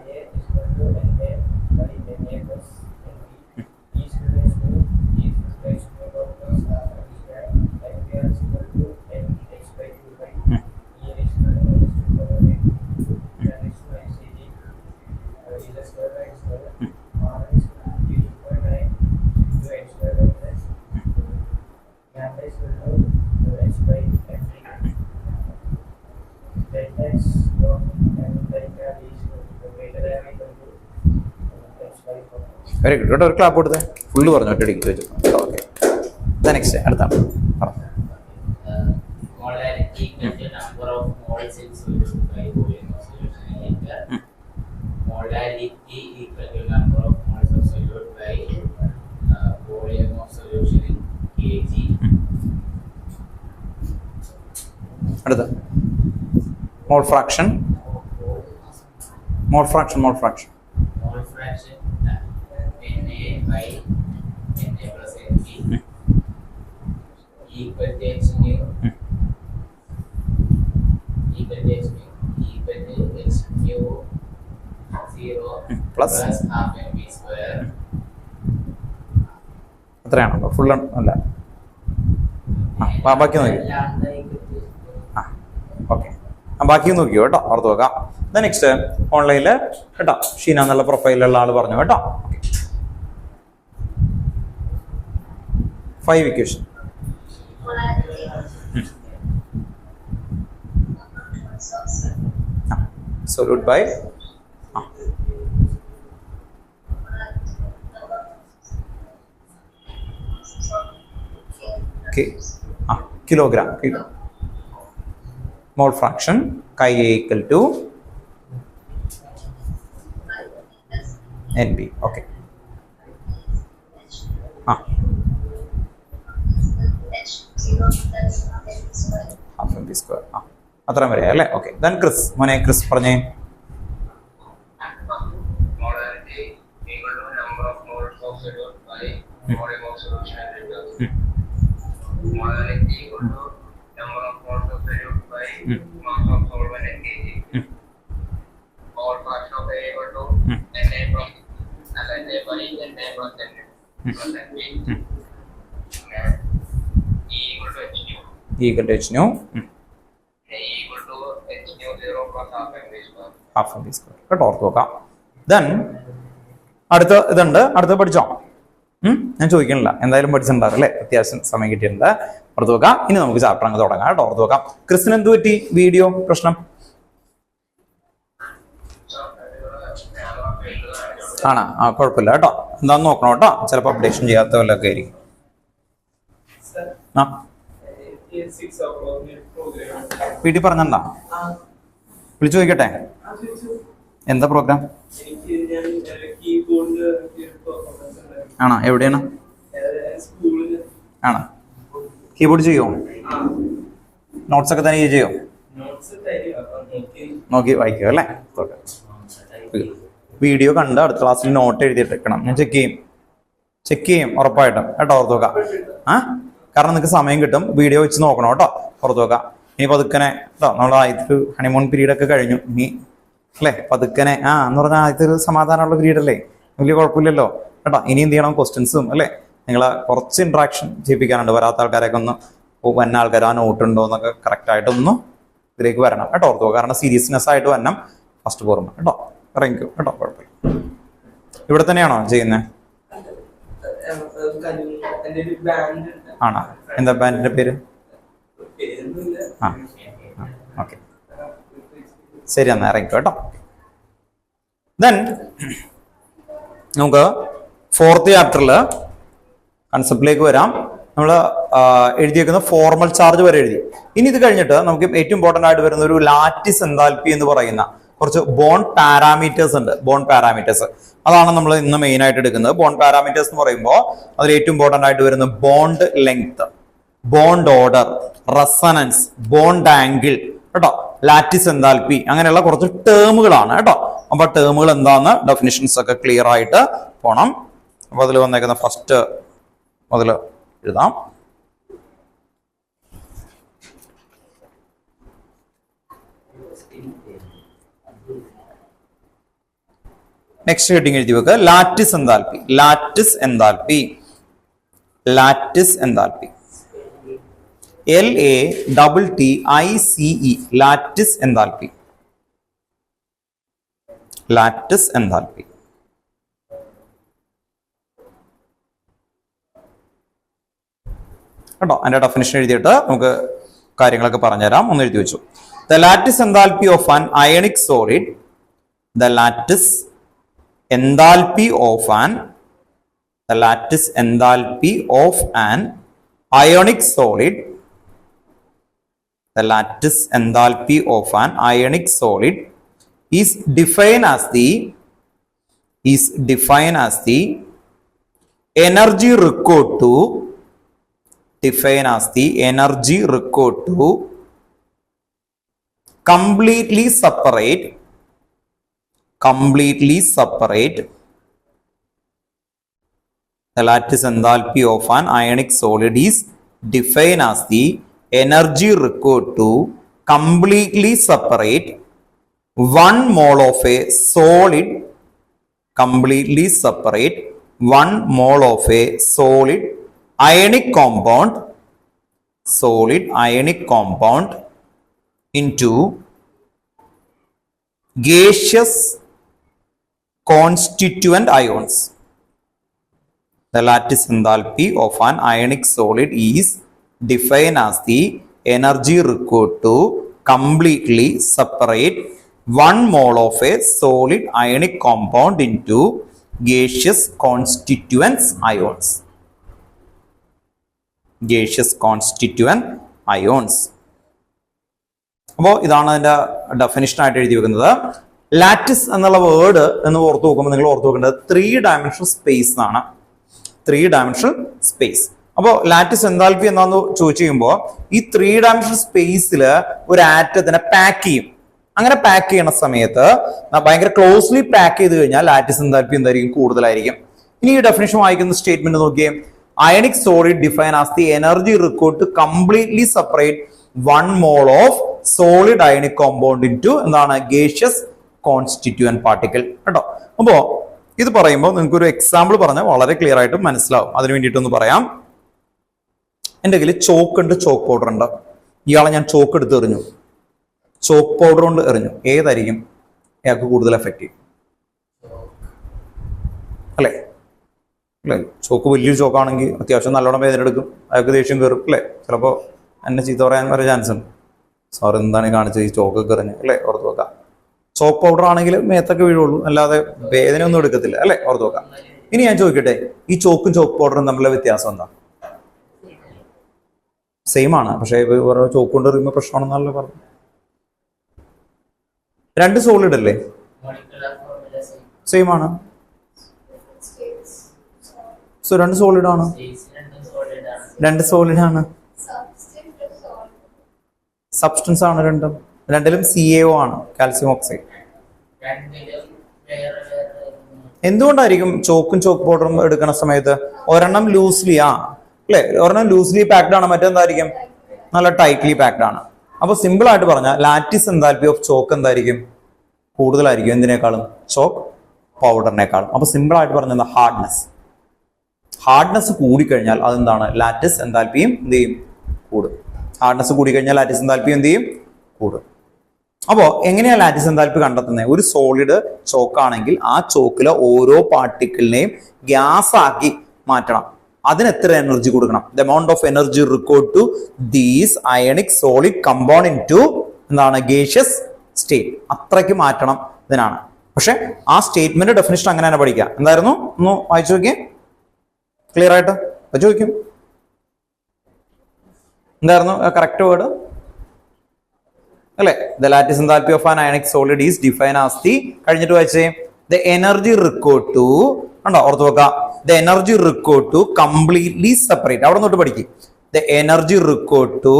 Ia is equal to Na by Na plus Nb. E is equal to E is equal to plus half mv square. Mv is equal to Mh by 2 by E is equal to That is my CD. E is square by square. R is equal to 2.9 to H square by plus. Gamma is equal to H by Mv. Delta X dot and delta D is equal to greater than or equal to H by 4. Very good കേട്ടോ. ഒരു clap കൊടുത്തേ. Full പറഞ്ഞു ഒറ്റയടിക്ക് ചോദിച്ചു. Okay. Next അടുത്താണ്. Molarity equal to number of moles in solution by volume of solution in liter. Molarity equal to number of moles of solute by volume of solution in kg. അടുത്ത mole fraction. Mole fraction Na by Na plus Nb equal to H nu. Equal to H nu 0 plus half mv square. എത്രയാണല്ലോ full അല്ല ബാക്കി നോക്കി okay ബാക്കി നോക്കിയോ കേട്ടോ ഓർത്ത് നോക്കാം. നെക്സ്റ്റ് ഓൺലൈനിൽ കേട്ടോ ഷീന എന്നുള്ള പ്രൊഫൈലുള്ള ആൾ പറഞ്ഞു കേട്ടോ. 5 equation solute by kilogram mole fraction chi A equal to NB. Okay. Half MB square. അത്രയും വരെ അല്ലേ. ഓക്കെ. ദെൻ ക്രിസ് മോനെ ക്രിസ് പറഞ്ഞേ. Molarity equal to number of moles of solute by volume of solution and reduction. Molarity equal to number of moles of solute by mass of solvent and kg. Mole fraction of A equal to Na from Na by Na plus Na plus NB. E equal to H nu. E equal to H nu. A equal to H nu 0 plus half MB square. Half MB square കേട്ടോ ഓർത്ത് നോക്കാം. Then അടുത്ത ഇതുണ്ട്. അടുത്ത പഠിച്ചോ? ഞാൻ ചോദിക്കണില്ല, എന്തായാലും പഠിച്ചിട്ടുണ്ടാവും അല്ലേ, അത്യാവശ്യം സമയം കിട്ടിയിട്ടുണ്ട്. ഓർത്ത് നോക്കാം. ഇനി നമുക്ക് ചാപ്റ്റർ അങ്ങ് തുടങ്ങാം കേട്ടോ. ഓർത്ത് നോക്കാം. ക്രിസ്ത്യൻ എന്ത് പറ്റി വീഡിയോ പ്രശ്നം ആണോ? കുഴപ്പമില്ല കേട്ടോ, എന്താന്ന് നോക്കണം കേട്ടോ, ചിലപ്പോൾ അപ്ഡേഷൻ ചെയ്യാത്ത വല്ലതൊക്കെ ആയിരിക്കും. വീട്ടിൽ പറഞ്ഞാ വിളിച്ചു ചോദിക്കട്ടെ എന്താ പ്രോഗ്രാം ആണോ? എവിടെയാണ്? ആണോ? കീബോർഡ് ചെയ്യോ? നോട്ട്സ് ഒക്കെ തന്നെ ചെയ്യോ? നോക്കി വായിക്കുക അല്ലേ? വീഡിയോ കണ്ട് അടുത്ത ക്ലാസ്സിൽ നോട്ട് എഴുതിയിട്ടെക്കണം. ഞാൻ ചെക്ക് ചെയ്യും ഉറപ്പായിട്ടും കേട്ടോ. ഓർത്ത് നോക്കാം. കാരണം നിങ്ങൾക്ക് സമയം കിട്ടും, വീഡിയോ വെച്ച് നോക്കണം കേട്ടോ. ഓർത്ത് നോക്കാം. ഇനി പതുക്കനെ കേട്ടോ, നമ്മൾ ആദ്യത്തെ ഹണിമൂൺ പീരീഡ് ഒക്കെ കഴിഞ്ഞു. ഇനി അല്ലേ പതുക്കനെ എന്ന് പറഞ്ഞാൽ ആദ്യത്തെ ഒരു സമാധാനമുള്ള പീരീഡ് അല്ലേ, വലിയ കുഴപ്പമില്ലല്ലോ കേട്ടോ. ഇനി എന്ത് ചെയ്യണം, ക്വസ്റ്റ്യൻസും അല്ലേ നിങ്ങളെ കുറച്ച് ഇൻട്രാക്ഷൻ ചെയ്യിപ്പിക്കാനുണ്ട്. വരാത്ത ആൾക്കാരൊക്കെ ഒന്ന് വന്ന ആൾക്കാർ ആ നോട്ട് ഉണ്ടോ എന്നൊക്കെ കറക്റ്റായിട്ടൊന്ന് ഇതിലേക്ക് വരണം കേട്ടോ. ഓർത്ത് നോക്കുക. കാരണം സീരിയസ്നെസ് ആയിട്ട് വരണം ഫസ്റ്റ് പോർമ കേട്ടോ. ഇറങ്ങിക്കോ കേട്ടോ, കുഴപ്പമില്ല. ഇവിടെ തന്നെയാണോ ചെയ്യുന്നത്? ആണോ? എന്താ ബാൻഡിന്റെ പേര്? ഓക്കെ ശരി, എന്നാ ഇറങ്ങിക്കോ കേട്ടോ. ദെൻ നമുക്ക് 4th ചാപ്റ്ററിൽ കൺസെപ്റ്റിലേക്ക് വരാം. നമ്മൾ എഴുതിയേക്കുന്ന ഫോർമൽ ചാർജ് വരെ എഴുതി. ഇനി ഇത് കഴിഞ്ഞിട്ട് നമുക്ക് ഏറ്റവും ഇമ്പോർട്ടൻ്റ് ആയിട്ട് വരുന്ന ഒരു ലാറ്റിസ് എൻതാൽപ്പി എന്ന് പറയുന്ന കുറച്ച് ബോണ്ട് പാരാമീറ്റേഴ്സ് ഉണ്ട്. ബോണ്ട് പാരാമീറ്റേഴ്സ് അതാണ് നമ്മൾ ഇന്ന് മെയിൻ ആയിട്ട് എടുക്കുന്നത്. ബോണ്ട് പാരാമീറ്റേഴ്സ് എന്ന് പറയുമ്പോൾ അതിൽ ഏറ്റവും ഇമ്പോർട്ടൻ്റ് ആയിട്ട് വരുന്ന bond length, bond order, resonance, bond angle കേട്ടോ, ലാറ്റിസ് എൻതാൽപ്പി, അങ്ങനെയുള്ള കുറച്ച് ടേമുകളാണ് കേട്ടോ. അപ്പൊ ടേമുകൾ എന്താന്ന് ഡെഫിനിഷൻസ് ഒക്കെ ക്ലിയർ ആയിട്ട് പോണം. അപ്പൊ അതിൽ വന്നേക്കുന്ന ഫസ്റ്റ് മുതൽ എഴുതാം. നെക്സ്റ്റ് ഹെഡിങ് എഴുതി വെക്കുക, lattice enthalpy. Lattice enthalpy, lattice enthalpy, LATTICE, lattice enthalpy, lattice enthalpy. കേട്ടോ, അതിന്റെ ഡെഫിനിഷൻ എഴുതിയിട്ട് നമുക്ക് കാര്യങ്ങളൊക്കെ പറഞ്ഞുതരാം. ഒന്ന് എഴുതി വെച്ചു. The lattice enthalpy of an ionic solid, the lattice enthalpy of an ionic solid, the lattice enthalpy of an ionic solid is defined as the energy required to completely separate the lattice enthalpy of an ionic solid is defined as the energy required to completely separate 1 mole of a solid completely separate 1 mole of a solid ionic compound into gaseous constituent ions. The lattice enthalpy of an ionic solid is defined as the energy required to completely separate 1 mole of a solid ionic compound into gaseous constituent ions. Gaseous constituent ions. അപ്പോൾ ഇതാണ് അതിൻ്റെ ഡെഫിനിഷനായിട്ട് എഴുതി വെക്കുന്നത്. Lattice എന്നുള്ള word എന്ന് ഓർത്ത് നോക്കുമ്പോൾ നിങ്ങൾ ഓർത്ത് നോക്കേണ്ടത് 3 ഡയമെൻഷണൽ സ്പേസ് എന്നാണ്. 3 ഡയമെൻഷണൽ സ്പേസ്. അപ്പോൾ ലാറ്റിസ് എൻതാൽപ്പി എന്താണെന്ന് ചോദിച്ചു കഴിയുമ്പോൾ ഈ 3 ഡയമെൻഷണൽ സ്പേസിൽ ഒരു ആറ്റത്തിനെ പാക്ക് ചെയ്യും. അങ്ങനെ പാക്ക് ചെയ്യുന്ന സമയത്ത് ഭയങ്കര ക്ലോസ്ലി പാക്ക് ചെയ്ത് കഴിഞ്ഞാൽ ലാറ്റിസ് എൻതാൽപ്പി എന്തായിരിക്കും? കൂടുതലായിരിക്കും. ഇനി ഈ ഡെഫിനിഷൻ വായിക്കുന്ന സ്റ്റേറ്റ്മെന്റ് നോക്കിയേ. Ionic solid define as the energy required to completely separate 1 mole of solid ionic compound into എന്താണ്? Gaseous constituent particle. കേട്ടോ. അപ്പോ ഇത് പറയുമ്പോൾ നിങ്ങൾക്ക് ഒരു എക്സാമ്പിൾ പറഞ്ഞാൽ വളരെ ക്ലിയർ ആയിട്ട് മനസ്സിലാവും. അതിന് വേണ്ടിയിട്ടൊന്ന് പറയാം. എൻ്റെ കയ്യിൽ ചോക്ക് ഉണ്ട്, ചോക്ക് പൗഡർ ഉണ്ട്. ഇയാളെ ഞാൻ ചോക്ക് എടുത്ത് എറിഞ്ഞു, ചോക്ക് പൗഡർ കൊണ്ട് എറിഞ്ഞു. ഏതായിരിക്കും അയാൾക്ക് കൂടുതൽ എഫക്റ്റീവ്? അല്ലേ? അല്ലേ? ചോക്ക് വലിയൊരു ചോക്കാണെങ്കിൽ അത്യാവശ്യം നല്ലോണം വേദന എടുക്കും, അയാൾക്ക് ദേഷ്യം കയറും. അല്ലേ? ചിലപ്പോൾ എന്നെ ചീത്ത പറയാൻ വരെ ചാൻസ് ഉണ്ട്. സാർ എന്താണ് കാണിച്ചത്, ഈ ചോക്കൊക്കെ എറിഞ്ഞ്? അല്ലേ? ഓർത്ത് വെക്കാം. ചോക്ക് പൗഡർ ആണെങ്കിൽ മേത്തൊക്കെ വീഴുള്ളൂ, അല്ലാതെ വേദന ഒന്നും എടുക്കത്തില്ല. അല്ലേ? ഓർത്ത് വെക്കാം. ഇനി ഞാൻ ചോദിക്കട്ടെ, ഈ ചോക്കും ചോക്ക് പൗഡറും തമ്മിലുള്ള വ്യത്യാസം എന്താ? സെയിം ആണ്, പക്ഷേ ഓരോ ചോക്ക് കൊണ്ട് എറിയുമ്പോൾ പ്രശ്നമാണെന്നല്ല പറഞ്ഞു. 2 സോളിഡ് അല്ലേ? സെയിം ആണ്. സോ 2 സോളിഡ് ആണ്. 2 സോളിഡ് ആണ്. സബ്സ്റ്റൻസ് ആണ് രണ്ടും. രണ്ടിലും CaO ആണ്, കാൽസ്യം ഓക്സൈഡ്. എന്തുകൊണ്ടായിരിക്കും ചോക്കും ചോക്ക് പൗഡറും എടുക്കുന്ന സമയത്ത് ഒരെണ്ണം ലൂസ്ലി അല്ലെ? ഒരെണ്ണം ലൂസ്ലി പാക്ഡ് ആണ്, മറ്റെന്തായിരിക്കും? നല്ല ടൈറ്റ്ലി പാക്ഡ് ആണ്. അപ്പൊ സിമ്പിൾ ആയിട്ട് പറഞ്ഞാൽ ലാറ്റിസ് എൻതാൽപ്പി ഓഫ് ചോക്ക് എന്തായിരിക്കും? കൂടുതലായിരിക്കും. എന്തിനേക്കാളും? ചോക്ക് പൗഡറിനേക്കാളും. അപ്പൊ സിമ്പിൾ ആയിട്ട് പറഞ്ഞാൽ ഹാർഡ്നെസ് കൂടിക്കഴിഞ്ഞാൽ അതെന്താണ്? ലാറ്റിസ് എൻതാൽപ്പിയും എന്ത് ചെയ്യും? കൂടും. ഹാർഡ്നെസ് കൂടിക്കഴിഞ്ഞാൽ ലാറ്റിസ് എൻതാൽപ്പി എന്ത് ചെയ്യും? കൂടും. അപ്പോൾ എങ്ങനെയാണ് ലാറ്റിസ് എൻതാൽപ്പി കണ്ടെത്തുന്നത്? ഒരു സോളിഡ് ചോക്കാണെങ്കിൽ ആ ചോക്കിലെ ഓരോ പാർട്ടിക്കിളിനെയും ഗ്യാസ് ആക്കി മാറ്റണം. അതിന് എത്ര എനർജി കൊടുക്കണം? The amount of energy required to these ionic solid compound into എന്താണ്? Gaseous state. അത്രയ്ക്ക് മാറ്റണം ഇതിനാണ്. പക്ഷെ ആ സ്റ്റേറ്റ്മെന്റ് ഡെഫിനിഷൻ അങ്ങനെ തന്നെ പഠിക്കാം. എന്തായിരുന്നു? ഒന്ന് വായിച്ചു നോക്കിയേ ക്ലിയർ ആയിട്ട്. ചോദിക്കും എന്തായിരുന്നു കറക്റ്റ് വേർഡ്? അല്ലെ? The lattice enthalpy of an ionic solid is define as the, കഴിഞ്ഞിട്ട് വായിച്ചേ, ദ എനർജി റിക്വയർഡ് ടു, ഉണ്ടോ? ഓർത്ത് വെക്കാം. The energy required to completely separate. അവിടെ നോട്ട് പഠിക്കും. The energy required to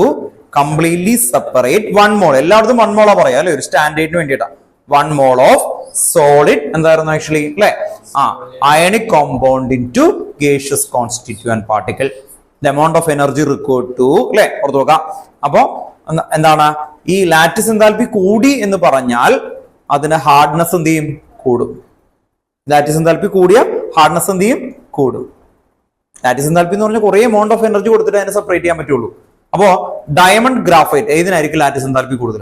completely separate 1 mole. എല്ലായിടത്തും 1 mole പറയാം അല്ലെ? ഒരു സ്റ്റാൻഡേർഡിന് വേണ്ടിയിട്ടാണ്. 1 mole ഓഫ് സോളിഡ് എന്തായിരുന്നു ആക്ച്വലി? അല്ലെ? Ionic compound into gaseous constituent particle. The amount of energy required to, അല്ലെ? ഓർത്ത് നോക്കാം. അപ്പോ എന്താണ്? ഈ ലാറ്റിസ് എൻതാൽപ്പി കൂടി എന്ന് പറഞ്ഞാൽ അതിന് ഹാർഡ്നെസ് എന്ത് ചെയ്യും? കൂടും. ലാറ്റിസ് എൻതാൽപ്പി കൂടിയ ഹാർഡ്നെസ് എന്ത് ചെയ്യും? കൂടും. ലാറ്റിസ് എൻതാൽപ്പി എന്ന് പറഞ്ഞാൽ കുറെ എമൗണ്ട് ഓഫ് എനർജി കൊടുത്തിട്ട് അതിനെ സെപ്പറേറ്റ് ചെയ്യാൻ പറ്റുള്ളൂ. അപ്പോ ഡയമണ്ട് ഗ്രാഫൈറ്റ് ഏതിനായിരിക്കും ലാറ്റിസ് എൻതാൽപ്പി കൂടുതൽ?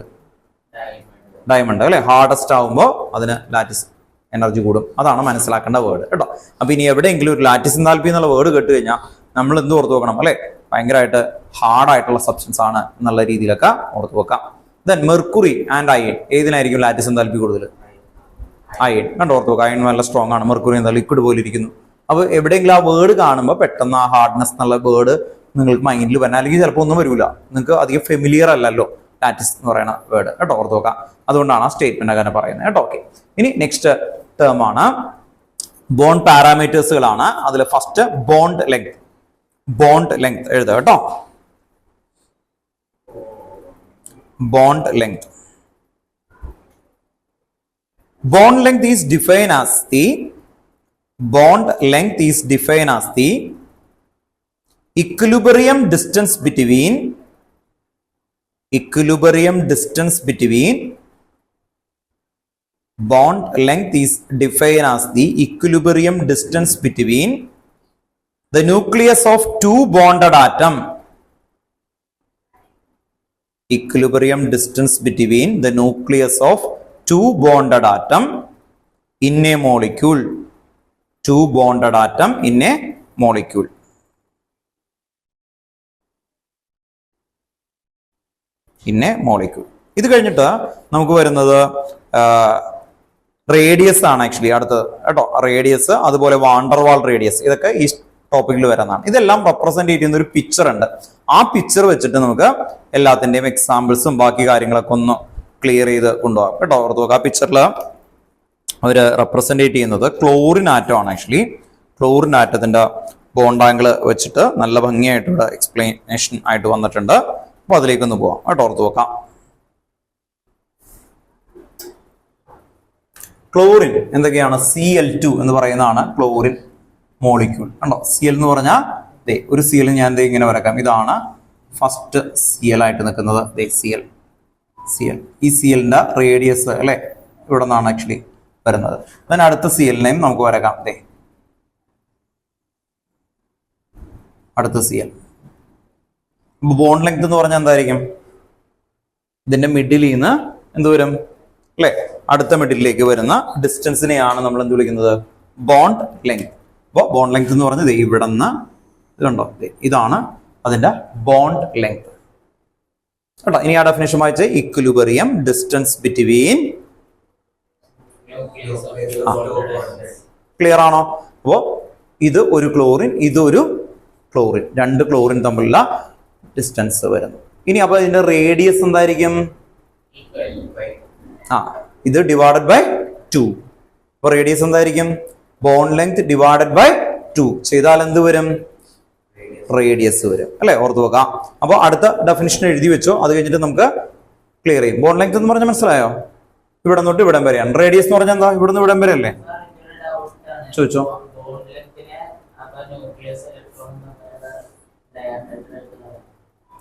ഡയമണ്ട് അല്ലെ? ഹാർഡസ്റ്റ് ആവുമ്പോൾ അതിന് ലാറ്റിസ് എനർജി കൂടും. അതാണ് മനസ്സിലാക്കേണ്ട വേർഡ് കേട്ടോ. അപ്പൊ ഇനി എവിടെയെങ്കിലും ഒരു ലാറ്റിസ് എൻതാൽപ്പി എന്നുള്ള വേർഡ് കേട്ട് കഴിഞ്ഞാൽ നമ്മൾ എന്ത് ഓർത്ത് വെക്കണം? അല്ലെ? ഭയങ്കരമായിട്ട് ഹാർഡായിട്ടുള്ള സബ്സ്റ്റൻസ് ആണ് എന്നുള്ള രീതിയിലൊക്കെ ഓർത്ത് വെക്കാം. ദെൻ മെർക്കുറി ആൻഡ് അയൺ ഏതിനായിരിക്കും ലാറ്റിസ് എൻതാൽപ്പി കൂടുതൽ? അയൺ. കണ്ടോ? ഓർത്ത് വെക്കാം. അയൺ നല്ല സ്ട്രോങ് ആണ്. മെർക്കുറി എന്താ ലിക്വിഡ് പോലെ ഇരിക്കുന്നു. അപ്പൊ എവിടെയെങ്കിലും ആ വേർഡ് കാണുമ്പോൾ പെട്ടെന്ന് ആ ഹാർഡ്നെസ് എന്നുള്ള വേർഡ് നിങ്ങൾക്ക് മൈൻഡിൽ വരണം. അല്ലെങ്കിൽ ചിലപ്പോൾ ഒന്നും വരില്ല, നിങ്ങൾക്ക് അധികം ഫെമിലിയർ അല്ലല്ലോ ലാറ്റിസ് എന്ന് പറയുന്ന വേർഡ് കേട്ടോ. ഓർത്ത് വെക്കാം. അതുകൊണ്ടാണ് ആ സ്റ്റേറ്റ്മെന്റ് അങ്ങനെ പറയുന്നത് കേട്ടോ. ഓക്കെ. ഇനി നെക്സ്റ്റ് ടേം ആണ് ബോണ്ട് പാരാമീറ്റേഴ്സുകളാണ്. അതിൽ first bond length. Bond length എഴുതുക കേട്ടോ. Bond length. Bond length is defined as the equilibrium distance between bond length is defined as the equilibrium distance between the nucleus of two bonded atom. Equilibrium distance between the nucleus of two bonded atom in a molecule. Two bonded atom in a molecule. In a molecule. ഇത് കഴിഞ്ഞിട്ട് നമുക്ക് വരുന്നത് radius ആണ് actually അടുത്തത് കേട്ടോ. Radius, അതുപോലെ van der Waals radius, ഇതൊക്കെ ഈ ടോപ്പിക്കിൽ വരുന്നതാണ്. ഇതെല്ലാം റെപ്രസെന്റ് ചെയ്യുന്ന ഒരു പിക്ചർ ഉണ്ട്. ആ പിക്ചർ വെച്ചിട്ട് നമുക്ക് എല്ലാത്തിന്റെയും എക്സാമ്പിൾസും ബാക്കി കാര്യങ്ങളൊക്കെ ഒന്ന് ക്ലിയർ ചെയ്ത് കൊണ്ടുപോകാം കേട്ടോ. ഓർത്ത് നോക്കുക, ആ പിക്ചറിൽ അവർ റെപ്രസെന്റ് ചെയ്യുന്നത് ക്ലോറിൻ ആറ്റം ആണ്. ആക്ച്വലി ക്ലോറിൻ ആറ്റത്തിന്റെ ബോണ്ട് ആംഗിൾ വെച്ചിട്ട് നല്ല ഭംഗിയായിട്ട് ഇവിടെ എക്സ്പ്ലനേഷൻ ആയിട്ട് വന്നിട്ടുണ്ട്. അപ്പൊ അതിലേക്കൊന്ന് പോവാം കേട്ടോ. ഓർത്ത് നോക്കാം. ക്ലോറിൻ എന്തൊക്കെയാണ്? Cl2 എന്ന് പറയുന്നതാണ് ക്ലോറിൻ മോളിക്യൂൾ. കണ്ടോ, Cl എന്ന് പറഞ്ഞാൽ ഒരു Cl ഞാൻ ഇങ്ങനെ വരക്കാം. ഇതാണ് ഫസ്റ്റ് Cl ആയിട്ട് നിൽക്കുന്നത്. Cl. ഈ Clന്റെ റേഡിയസ് അല്ലെ ഇവിടെ നിന്നാണ് ആക്ച്വലി വരുന്നത്. then അടുത്ത Cl-നെയും നമുക്ക് വരക്കാം. അടുത്ത Cl. ബോണ്ട് ലെങ്ത് എന്ന് പറഞ്ഞാൽ എന്തായിരിക്കും? ഇതിന്റെ മിഡിലിൽ നിന്ന് എന്ത് വരും അല്ലെ, അടുത്ത മിഡിലേക്ക് വരുന്ന ഡിസ്റ്റൻസിനെയാണ് നമ്മൾ എന്ത് വിളിക്കുന്നത്? Bond length. അപ്പോൾ ബോണ്ട് ലെങ്ത് എന്ന് പറഞ്ഞത് ഇവിടെ നിന്ന് ഇതുണ്ടോ, ഇതാണ് അതിന്റെ ബോണ്ട് ലെങ്ത് കേട്ടോ. ഇനി ആ ഡെഫിനേഷൻ വായിച്ച് ഇക്വിലിബ്രിയം ഡിസ്റ്റൻസ് ബിറ്റ്വീൻ. ക്ലിയർ ആണോ? അപ്പോ ഇത് ഒരു ക്ലോറിൻ, ഇതൊരു ക്ലോറിൻ, രണ്ട് ക്ലോറിൻ തമ്മിലുള്ള ഡിസ്റ്റൻസ് വരുന്നു. ഇനി അപ്പൊ ഇതിന്റെ റേഡിയസ് എന്തായിരിക്കും? ഇത് ഡിവൈഡഡ് ബൈ 2. അപ്പൊ റേഡിയസ് എന്തായിരിക്കും? ബോണ്ട് ലെങ്ത് ഡിവൈഡഡ് ബൈ 2 ചെയ്താൽ എന്ത് വരും? റേഡിയസ് വരും അല്ലെ. ഓർത്ത് നോക്കാം. അപ്പൊ അടുത്ത ഡെഫിനിഷൻ എഴുതി വെച്ചോ, അത് കഴിഞ്ഞിട്ട് നമുക്ക് ക്ലിയർ ചെയ്യും. ബോണ്ട് ലെങ്ത് എന്ന് പറഞ്ഞാൽ മനസ്സിലായോ? ഇവിടെ തൊട്ട് ഇവിടം വരെയാണ്. റേഡിയസ് എന്ന് പറഞ്ഞാൽ എന്താ? ഇവിടുന്ന് ഇവിടം വരെ അല്ലേ? ചോദിച്ചോ.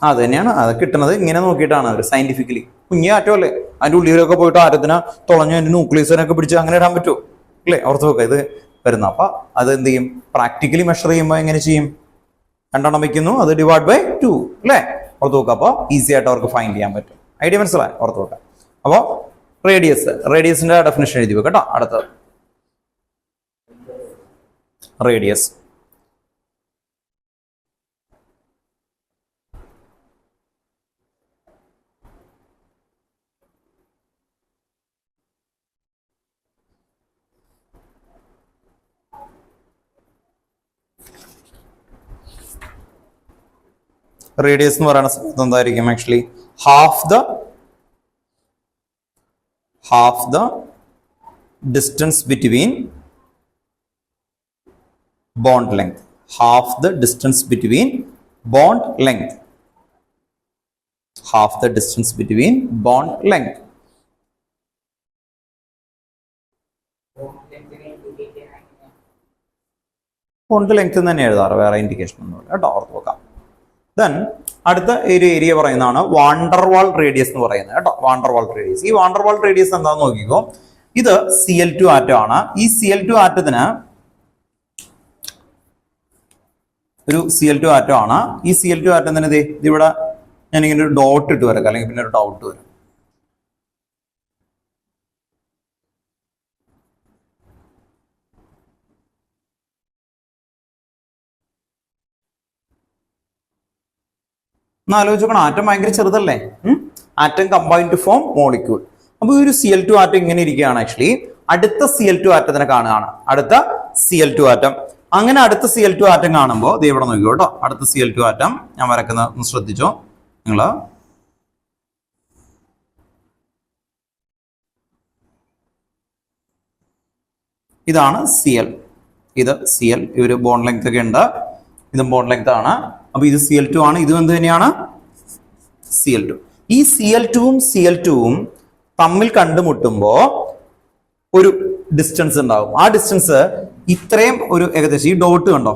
അത് തന്നെയാണ്, അത് കിട്ടുന്നത് ഇങ്ങനെ നോക്കിയിട്ടാണ് അവർ സയന്റിഫിക്കലി. കുഞ്ഞി ആറ്റം അല്ലേ, അതിന്റെ ഉള്ളിലൊക്കെ പോയിട്ട് ആറ്റത്തിനെ തുളഞ്ഞ് അതിന്റെ ന്യൂക്ലിയസിനൊക്കെ പിടിച്ച് അങ്ങനെ ഇടാൻ പറ്റുമോ? അല്ലേ? ഓർത്ത് നോക്കാം. ഇത് വരുന്ന അപ്പൊ അത് എന്ത് ചെയ്യും? പ്രാക്ടിക്കലി മെഷർ ചെയ്യുമ്പോൾ എങ്ങനെ ചെയ്യും? രണ്ടെണ്ണം വെക്കുന്നു, അത് ഡിവൈഡ് ബൈ 2 അല്ലേ? ഓർത്ത് നോക്കാം. അപ്പോൾ ഈസി ആയിട്ട് അവർക്ക് ഫൈൻഡ് ചെയ്യാൻ പറ്റും. ഐഡിയ മനസ്സിലായി? ഓർത്ത് നോക്കാം. അപ്പോൾ റേഡിയസിന്റെ ഡെഫിനിഷൻ എഴുതി വെക്കാം കേട്ടോ. അടുത്തത് റേഡിയസ്. റേഡിയസ് എന്ന് പറയുന്ന സമയത്ത് എന്തായിരിക്കും? Actually half the distance between bond length. Half the distance between bond length. Half the distance between bond length. Bond length തന്നെ എഴുതാറ്, വേറെ ഇൻഡിക്കേഷൻ ഒന്നുമില്ല കേട്ടോ. ഓർത്ത് നോക്കാം. ദെൻ അടുത്ത ഒരു ഏരിയ പറയുന്നതാണ് വാണ്ടർവാൾ റേഡിയസ് എന്ന് പറയുന്നത് കേട്ടോ. Van der Waals radius. ഈ വാണ്ടർവാൾ റേഡിയസ് എന്താന്ന് നോക്കിക്കോ. ഇത് Cl2 ആറ്റം ആണ്. ഈ Cl2 ആറ്റത്തിന് ഒരു Cl2 ആറ്റം ആണ്. ഈ Cl2 ആറ്റം തന്നെ ഇതിവിടെ ഞാനിങ്ങനെ ഒരു ഡോട്ട് ഇട്ട് വരാം, അല്ലെങ്കിൽ പിന്നെ ഒരു ഡൗട്ട് വരാം. ഒന്ന് ആലോചിക്കണം, ആറ്റം ഭയങ്കര ചെറുതല്ലേ? Atom combined to form molecule. അപ്പൊ ഈ ഒരു Cl2 ആറ്റം ഇങ്ങനെ ഇരിക്കുകയാണ്. ആക്ച്വലി അടുത്ത Cl2 ആറ്റത്തിനെ കാണുകയാണ്. അടുത്ത Cl2 ആറ്റം. അങ്ങനെ അടുത്ത Cl2 ആറ്റം കാണുമ്പോൾ ദേ ഇവിടെ നോക്കിയോ കേട്ടോ. അടുത്ത Cl2 ആറ്റം ഞാൻ വരക്കുന്നത് ഒന്ന് ശ്രദ്ധിച്ചോ നിങ്ങള്. ഇതാണ് Cl. ഇത് Cl. ഇവര് ബോണ്ട് ലെങ്ത് ഒക്കെ ഉണ്ട്. ഇതും ബോണ്ട് ലെങ്ത് ആണ്. അപ്പൊ ഇത് Cl2 ആണ്. ഇതും എന്ത് തന്നെയാണ്? Cl2. ഈ Cl2ഉം Cl2ഉം തമ്മിൽ കണ്ടുമുട്ടുമ്പോ ഒരു ഡിസ്റ്റൻസ് ഉണ്ടാവും. ആ ഡിസ്റ്റൻസ് ഇത്രയും ഒരു ഏകദേശം ഈ ഡോട്ട് കണ്ടോ,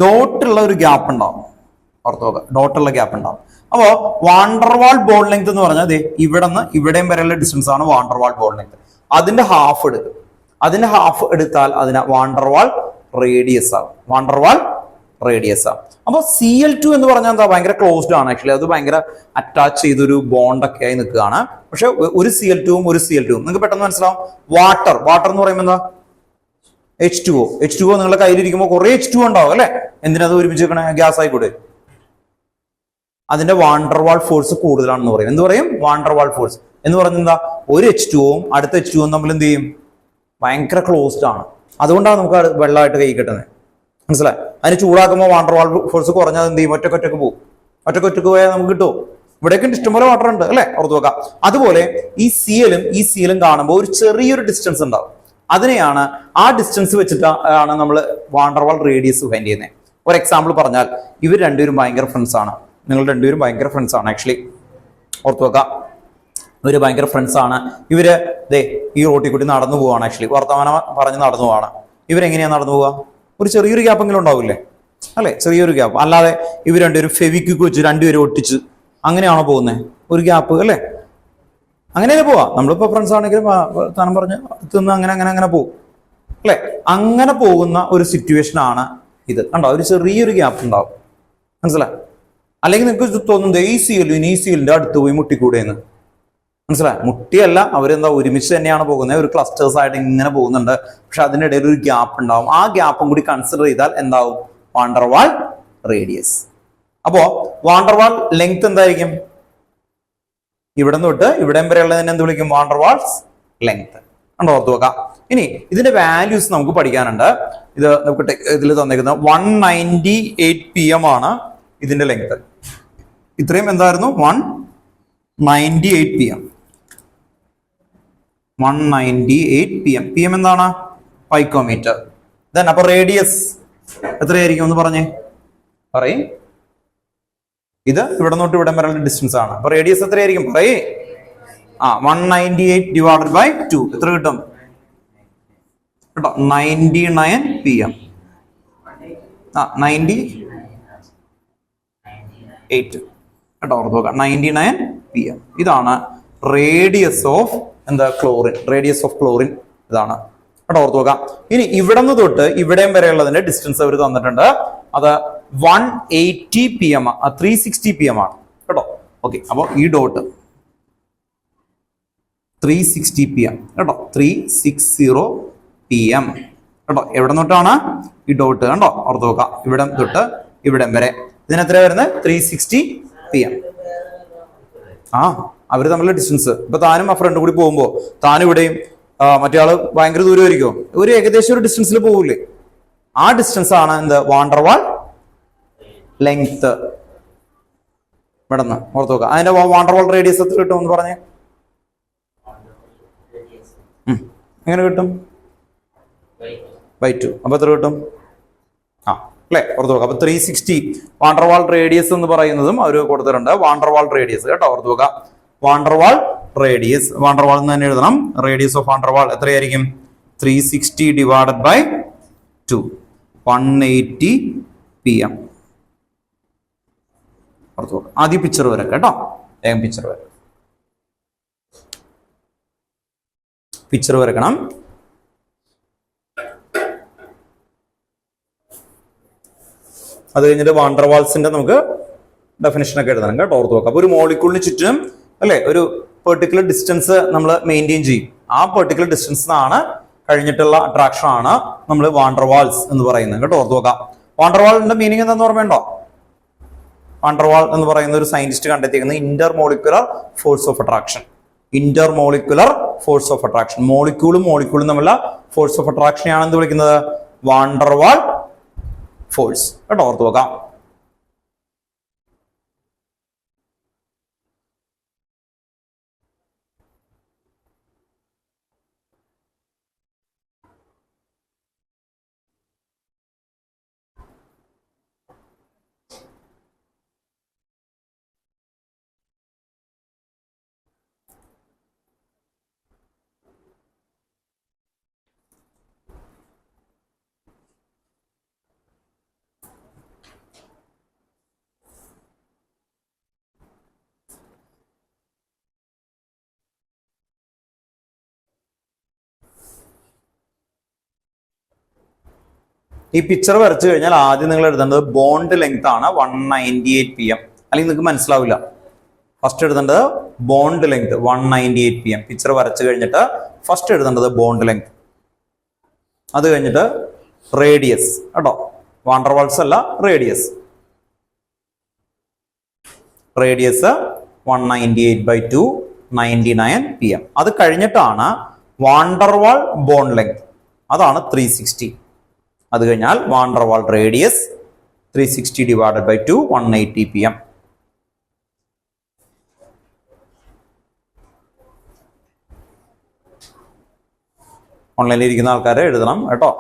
ഡോട്ടുള്ള ഒരു ഗ്യാപ്പ് ഉണ്ടാവും. ഓർത്തോക, ഡോട്ടുള്ള ഗ്യാപ്പ് ഉണ്ടാവും. അപ്പോ വാണ്ടർവാൾ ബോൾ ലെങ്ത് എന്ന് പറഞ്ഞാൽ ഇവിടെ നിന്ന് ഇവിടെയും വരെയുള്ള ഡിസ്റ്റൻസ് ആണ് വാണ്ടർവാൾ ബോൾ ലെങ്ത്. അതിന്റെ ഹാഫ് എടുക്കും. അതിന്റെ ഹാഫ് എടുത്താൽ അതിന് വാണ്ടർവാൾ റേഡിയസ് ആവും. വാണ്ടർവാൾ റേഡിയസ് ആവും. അപ്പൊ Cl2 എന്ന് പറഞ്ഞാൽ എന്താ, ഭയങ്കര ക്ലോസ്ഡ് ആണ് ആക്ച്വലി. അത് ഭയങ്കര അറ്റാച്ച് ചെയ്തൊരു ബോണ്ട് ഒക്കെ ആയി നിൽക്കുകയാണ്. പക്ഷെ ഒരു Cl2 ഉം ഒരു Cl2 ഉം നിങ്ങൾക്ക് പെട്ടെന്ന് മനസ്സിലാവും. വാട്ടർ എന്ന് പറയുമ്പോൾ എന്താ, H2O നിങ്ങളുടെ കയ്യിലിരിക്കുമ്പോൾ കുറെ H2O ഉണ്ടാവും അല്ലെ. എന്തിനത് ഒരുമിച്ച് വെക്കണേ, ഗ്യാസ് ആയിക്കൂടെ. അതിന്റെ വാണ്ടർവാൾ ഫോഴ്സ് കൂടുതലാണെന്ന് പറയും. എന്ത് പറയും, വാണ്ടർവാൾ ഫോഴ്സ് എന്ന് പറഞ്ഞാൽ എന്താ, ഒരു H2O ഉം അടുത്ത H2O ഉം തമ്മിൽ എന്ത് ചെയ്യും, ഭയങ്കര ക്ലോസ്ഡ് ആണ്. അതുകൊണ്ടാണ് നമുക്ക് വെള്ളമായിട്ട് കൈ കിട്ടുന്നത്. മനസ്സിലായി. അതിന് ചൂടാക്കുമ്പോൾ വാണ്ടർവാൾ ഫോഴ്സ് കുറഞ്ഞാൽ എന്ത് ചെയ്യും, ഒറ്റക്കൊറ്റക്ക് പോകും. ഒറ്റക്കൊറ്റക്ക് പോയാൽ നമുക്ക് കിട്ടുമോ, ഇവിടേക്ക് ഇഷ്ടംപോലെ വാട്ടർ ഉണ്ട് അല്ലെ, ഓർത്ത് വെക്കാം. അതുപോലെ ഈ സിയലും കാണുമ്പോൾ ഒരു ചെറിയൊരു ഡിസ്റ്റൻസ് ഉണ്ടാവും. അതിനെയാണ്, ആ ഡിസ്റ്റൻസ് വെച്ചിട്ടാണ് നമ്മൾ വാണ്ടർവാൾ റേഡിയസ് ഫൈൻഡ് ചെയ്യുന്നത്. ഒരു എക്സാമ്പിൾ പറഞ്ഞാൽ, ഇവർ രണ്ടുപേരും ഭയങ്കര ഫ്രണ്ട്സ് ആണ്. നിങ്ങൾ രണ്ടുപേരും ഭയങ്കര ഫ്രണ്ട്സ് ആണ് ആക്ച്വലി, ഓർത്ത് വെക്കാം. ഇവര് ഭയങ്കര ഫ്രണ്ട്സ് ആണ്. ഇവര് ഈ റോട്ടിൽ കൂടി നടന്നു പോവാണ് ആക്ച്വലി, വർത്തമാനം പറഞ്ഞ് നടന്നു പോവാണ്. ഇവരെങ്ങനെയാ നടന്നു പോവുക, ഒരു ചെറിയൊരു ഗ്യാപ്പെങ്കിലും ഉണ്ടാവില്ലേ അല്ലെ, ചെറിയൊരു ഗ്യാപ്പ്. അല്ലാതെ ഇവർ രണ്ടുപേരും ഫെവിക്വിക്ക് വെച്ച് രണ്ടുപേരും ഒട്ടിച്ച് അങ്ങനെയാണോ പോകുന്നത്, ഒരു ഗ്യാപ്പ് അല്ലെ, അങ്ങനെയല്ലേ പോവാ. നമ്മളിപ്പോ ഫ്രണ്ട്സ് ആണെങ്കിലും താനം പറഞ്ഞ് അടുത്തുനിന്ന് അങ്ങനെ പോകും അല്ലെ. അങ്ങനെ പോകുന്ന ഒരു സിറ്റുവേഷൻ ആണ് ഇത്. കണ്ടോ, ഒരു ചെറിയൊരു ഗ്യാപ്പ് ഉണ്ടാവും. മനസ്സിലായി. അല്ലെങ്കിൽ നിങ്ങൾക്ക് തോന്നുന്നത് ഈ സിയലിന്റെ അടുത്ത് പോയി മുട്ടിക്കൂടെ എന്ന്. മനസ്സിലായി. മുട്ടിയല്ല, അവരെന്താ ഒരുമിച്ച് തന്നെയാണ് പോകുന്നത്, ഒരു ക്ലസ്റ്റേഴ്സ് ആയിട്ട് ഇങ്ങനെ പോകുന്നുണ്ട്. പക്ഷെ അതിനിടയിൽ ഒരു ഗ്യാപ്പ് ഉണ്ടാവും. ആ ഗ്യാപ്പും കൂടി കൺസിഡർ ചെയ്താൽ എന്താവും, വാണ്ടർവാൾ റേഡിയസ്. അപ്പോ വാണ്ടർവാൾ ലെങ്ത് എന്തായിരിക്കും, ഇവിടെ നിന്ന് തൊട്ട് ഇവിടം വരെയുള്ളതിനെ എന്ത് വിളിക്കും, വാണ്ടർവാൾസ് ലെങ്ത്. കണ്ടോ, ഓർത്ത് വെക്കാം. ഇനി ഇതിന്റെ വാല്യൂസ് നമുക്ക് പഠിക്കാനുണ്ട്. ഇത് നമുക്ക് ഇതിൽ തന്നിരിക്കുന്നത് 198 PM ആണ് ഇതിന്റെ ലെങ്ത്. ഇത്രയും എന്തായിരുന്നു, 198 PM. 198 PM. PM എന്താണ്, പൈക്കോമീറ്റർ. ദെൻ അപ്പൊ റേഡിയസ് എത്രയായിരിക്കും എന്ന് പറഞ്ഞേ, പറയും. ഇത് ഇവിടെ തൊട്ട് ഇവിടെ വരെയുള്ള ഡിസ്റ്റൻസ് ആണ്. അപ്പൊ റേഡിയസ് എത്രയായിരിക്കും, പറയേ. 198 ഡിവൈഡഡ് ബൈ 2 എത്ര കിട്ടും കേട്ടോ, 99 PM. 98 കേട്ടോ, ഓർത്ത് നോക്കാം. 99 PM. ഇതാണ് radius of chlorine. Radius of chlorine ഇതാണ് കേട്ടോ, ഓർത്ത് നോക്കാം. ഇനി ഇവിടെ നിന്ന് തൊട്ട് ഇവിടെയും വരെയുള്ളതിന്റെ ഡിസ്റ്റൻസ് അവർ തന്നിട്ടുണ്ട്. അത് 180 PM, 360 PM ആണ് കേട്ടോ. ഓക്കെ, അപ്പൊ ഈ ഡോട്ട് 360 PM കേട്ടോ, 360 PM കേട്ടോ. എവിടെ തൊട്ടാണ് ഈ ഡോട്ട്, കണ്ടോ, ഓർത്ത് നോക്കാം. ഇവിടെ തൊട്ട് ഇവിടം വരെ ഇതിനെത്ര വരുന്നത്, 360 PM. അവര് തമ്മിലുള്ള ഡിസ്റ്റൻസ്. ഇപ്പൊ താനും ആ ഫ്രണ്ട് കൂടി പോകുമ്പോ താനും ഇവിടെയും മറ്റേ ആള് ഭയങ്കര ദൂരമായിരിക്കും, ഒരു ഏകദേശം ഒരു ഡിസ്റ്റൻസിൽ പോകില്ലേ, ആ ഡിസ്റ്റൻസ് ആണ് വാണ്ടർവാൾ ലെങ്ത്. ഇവിടെ നിന്ന് ഓർത്ത് നോക്കാം. അതിന്റെ വാണ്ടർവാൾ റേഡിയസ് എത്ര കിട്ടും എന്ന് പറഞ്ഞേ, എങ്ങനെ കിട്ടും, by 2. അപ്പൊ എത്ര കിട്ടും, അല്ലെ, ഓർത്ത് നോക്കാം. അപ്പൊ 360 വാണ്ടർവാൾ റേഡിയസ് എന്ന് പറയുന്നതും അവർ കൊടുത്തിട്ടുണ്ട്. വാണ്ടർവാൾ റേഡിയസ് കേട്ടോ, ഓർത്ത് നോക്കാം. വാണ്ടർവാൾ റേഡിയസ്, വാണ്ടർവാൾ എന്ന് തന്നെ എഴുതണം. റേഡിയസ് ഓഫ് വാണ്ടർവാൾ എത്രയായിരിക്കും, 360 ഡിവൈഡഡ് ബൈ 2, 180 PM. ഓർത്ത് നോക്കാം. ആദ്യം പിക്ചർ വരെ കേട്ടോ, വേഗം പിക്ചർ വരെ, പിക്ചർ വരക്കണം. അത് കഴിഞ്ഞിട്ട് വാണ്ടർവാൾസിന്റെ നമുക്ക് ഡെഫിനേഷൻ ഒക്കെ എഴുതണം കേട്ടോ, ഓർത്ത് നോക്കാം. അപ്പൊ ഒരു മോളിക്യൂളിന് ചുറ്റും അല്ലെ ഒരു പെർട്ടിക്കുലർ ഡിസ്റ്റൻസ് നമ്മൾ മെയിൻറ്റെയിൻ ചെയ്യും. ആ പെർട്ടിക്കുലർ ഡിസ്റ്റൻസിനാണ് കഴിഞ്ഞിട്ടുള്ള അട്രാക്ഷൻ ആണ് നമ്മൾ വാണ്ടർവാൾസ് എന്ന് പറയുന്നത് കേട്ടോ, ഓർത്ത് നോക്കാം. വാണ്ടർവാളിന്റെ മീനിങ് എന്താന്ന് ഓർമ്മയുണ്ടോ? വാണ്ടർവാൾ എന്ന് പറയുന്ന ഒരു സയന്റിസ്റ്റ് കണ്ടെത്തിയിരിക്കുന്നത് intermolecular force of attraction. Intermolecular force of attraction, മോളിക്യൂളും തമ്മിലുള്ള ഫോഴ്സ് ഓഫ് അട്രാക്ഷൻ ആണ് എന്ത് വിളിക്കുന്നത്, വാണ്ടർവാൾ ഫോഴ്സ് കേട്ടോ, ഓർത്ത് നോക്കാം. ഈ പിക്ചർ വരച്ചു കഴിഞ്ഞാൽ ആദ്യം നിങ്ങൾ എഴുതേണ്ടത് ബോണ്ട് ലെങ്ത് ആണ് 198 PM. അല്ലെങ്കിൽ നിങ്ങൾക്ക് മനസ്സിലാവില്ല. ഫസ്റ്റ് എഴുതേണ്ടത് ബോണ്ട് ലെങ്ത് 198 PM. പിക്ചർ വരച്ചു കഴിഞ്ഞിട്ട് ഫസ്റ്റ് എഴുതേണ്ടത് ബോണ്ട് ലെങ്ത്. അത് കഴിഞ്ഞിട്ട് റേഡിയസ് കേട്ടോ. വാണ്ടർവാൾസ് അല്ല, റേഡിയസ്. Radius 198/2 99 PM. അത് കഴിഞ്ഞിട്ടാണ് വാണ്ടർവാൾ ബോണ്ട് ലെങ്ത്, അതാണ് 360. അത് കഴിഞ്ഞാൽ വാണ്ടർവാൾ റേഡിയസ് 360/2 180 PM. ഓൺലൈനിൽ ഇരിക്കുന്ന ആൾക്കാരെ എഴുതണം കേട്ടോ.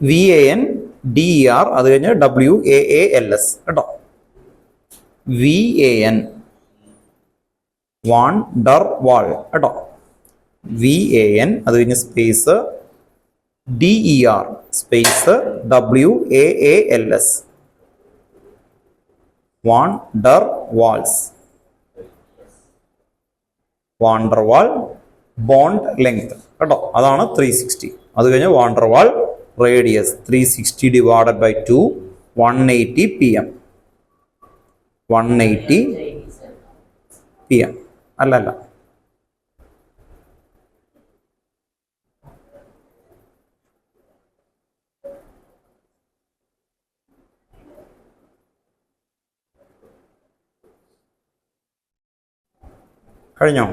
WVANDER അത് കഴിഞ്ഞ് WAALS കേട്ടോ. VAN വാണ്ടർവാൾ കേട്ടോ. VAN അത് കഴിഞ്ഞ് space DER space WAALS van der Waals. Van der Waals bond length കേട്ടോ, അതാണ് 360. അത് കഴിഞ്ഞ് വാണ്ടർവാൾ റേഡിയസ് 360/2 180 PM. 180 PM അല്ല. കഴിഞ്ഞോ?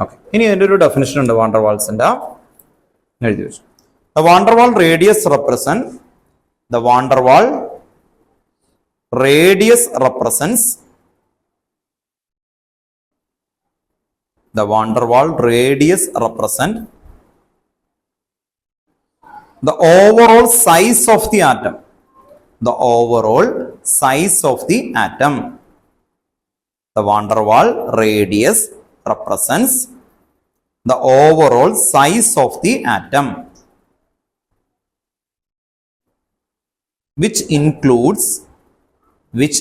ഓക്കെ, ഇനി അതിൻ്റെ ഒരു ഡെഫിനിഷൻ ഉണ്ട് വാണ്ടർവാൾസിന്റെ, എഴുതി വെച്ചു. The van der Waals radius represent the van der Waal radius represents the van der Waal radius represent the overall size of the atom. The overall size of the atom. The van der Waal radius represents the overall size of the atom, which includes its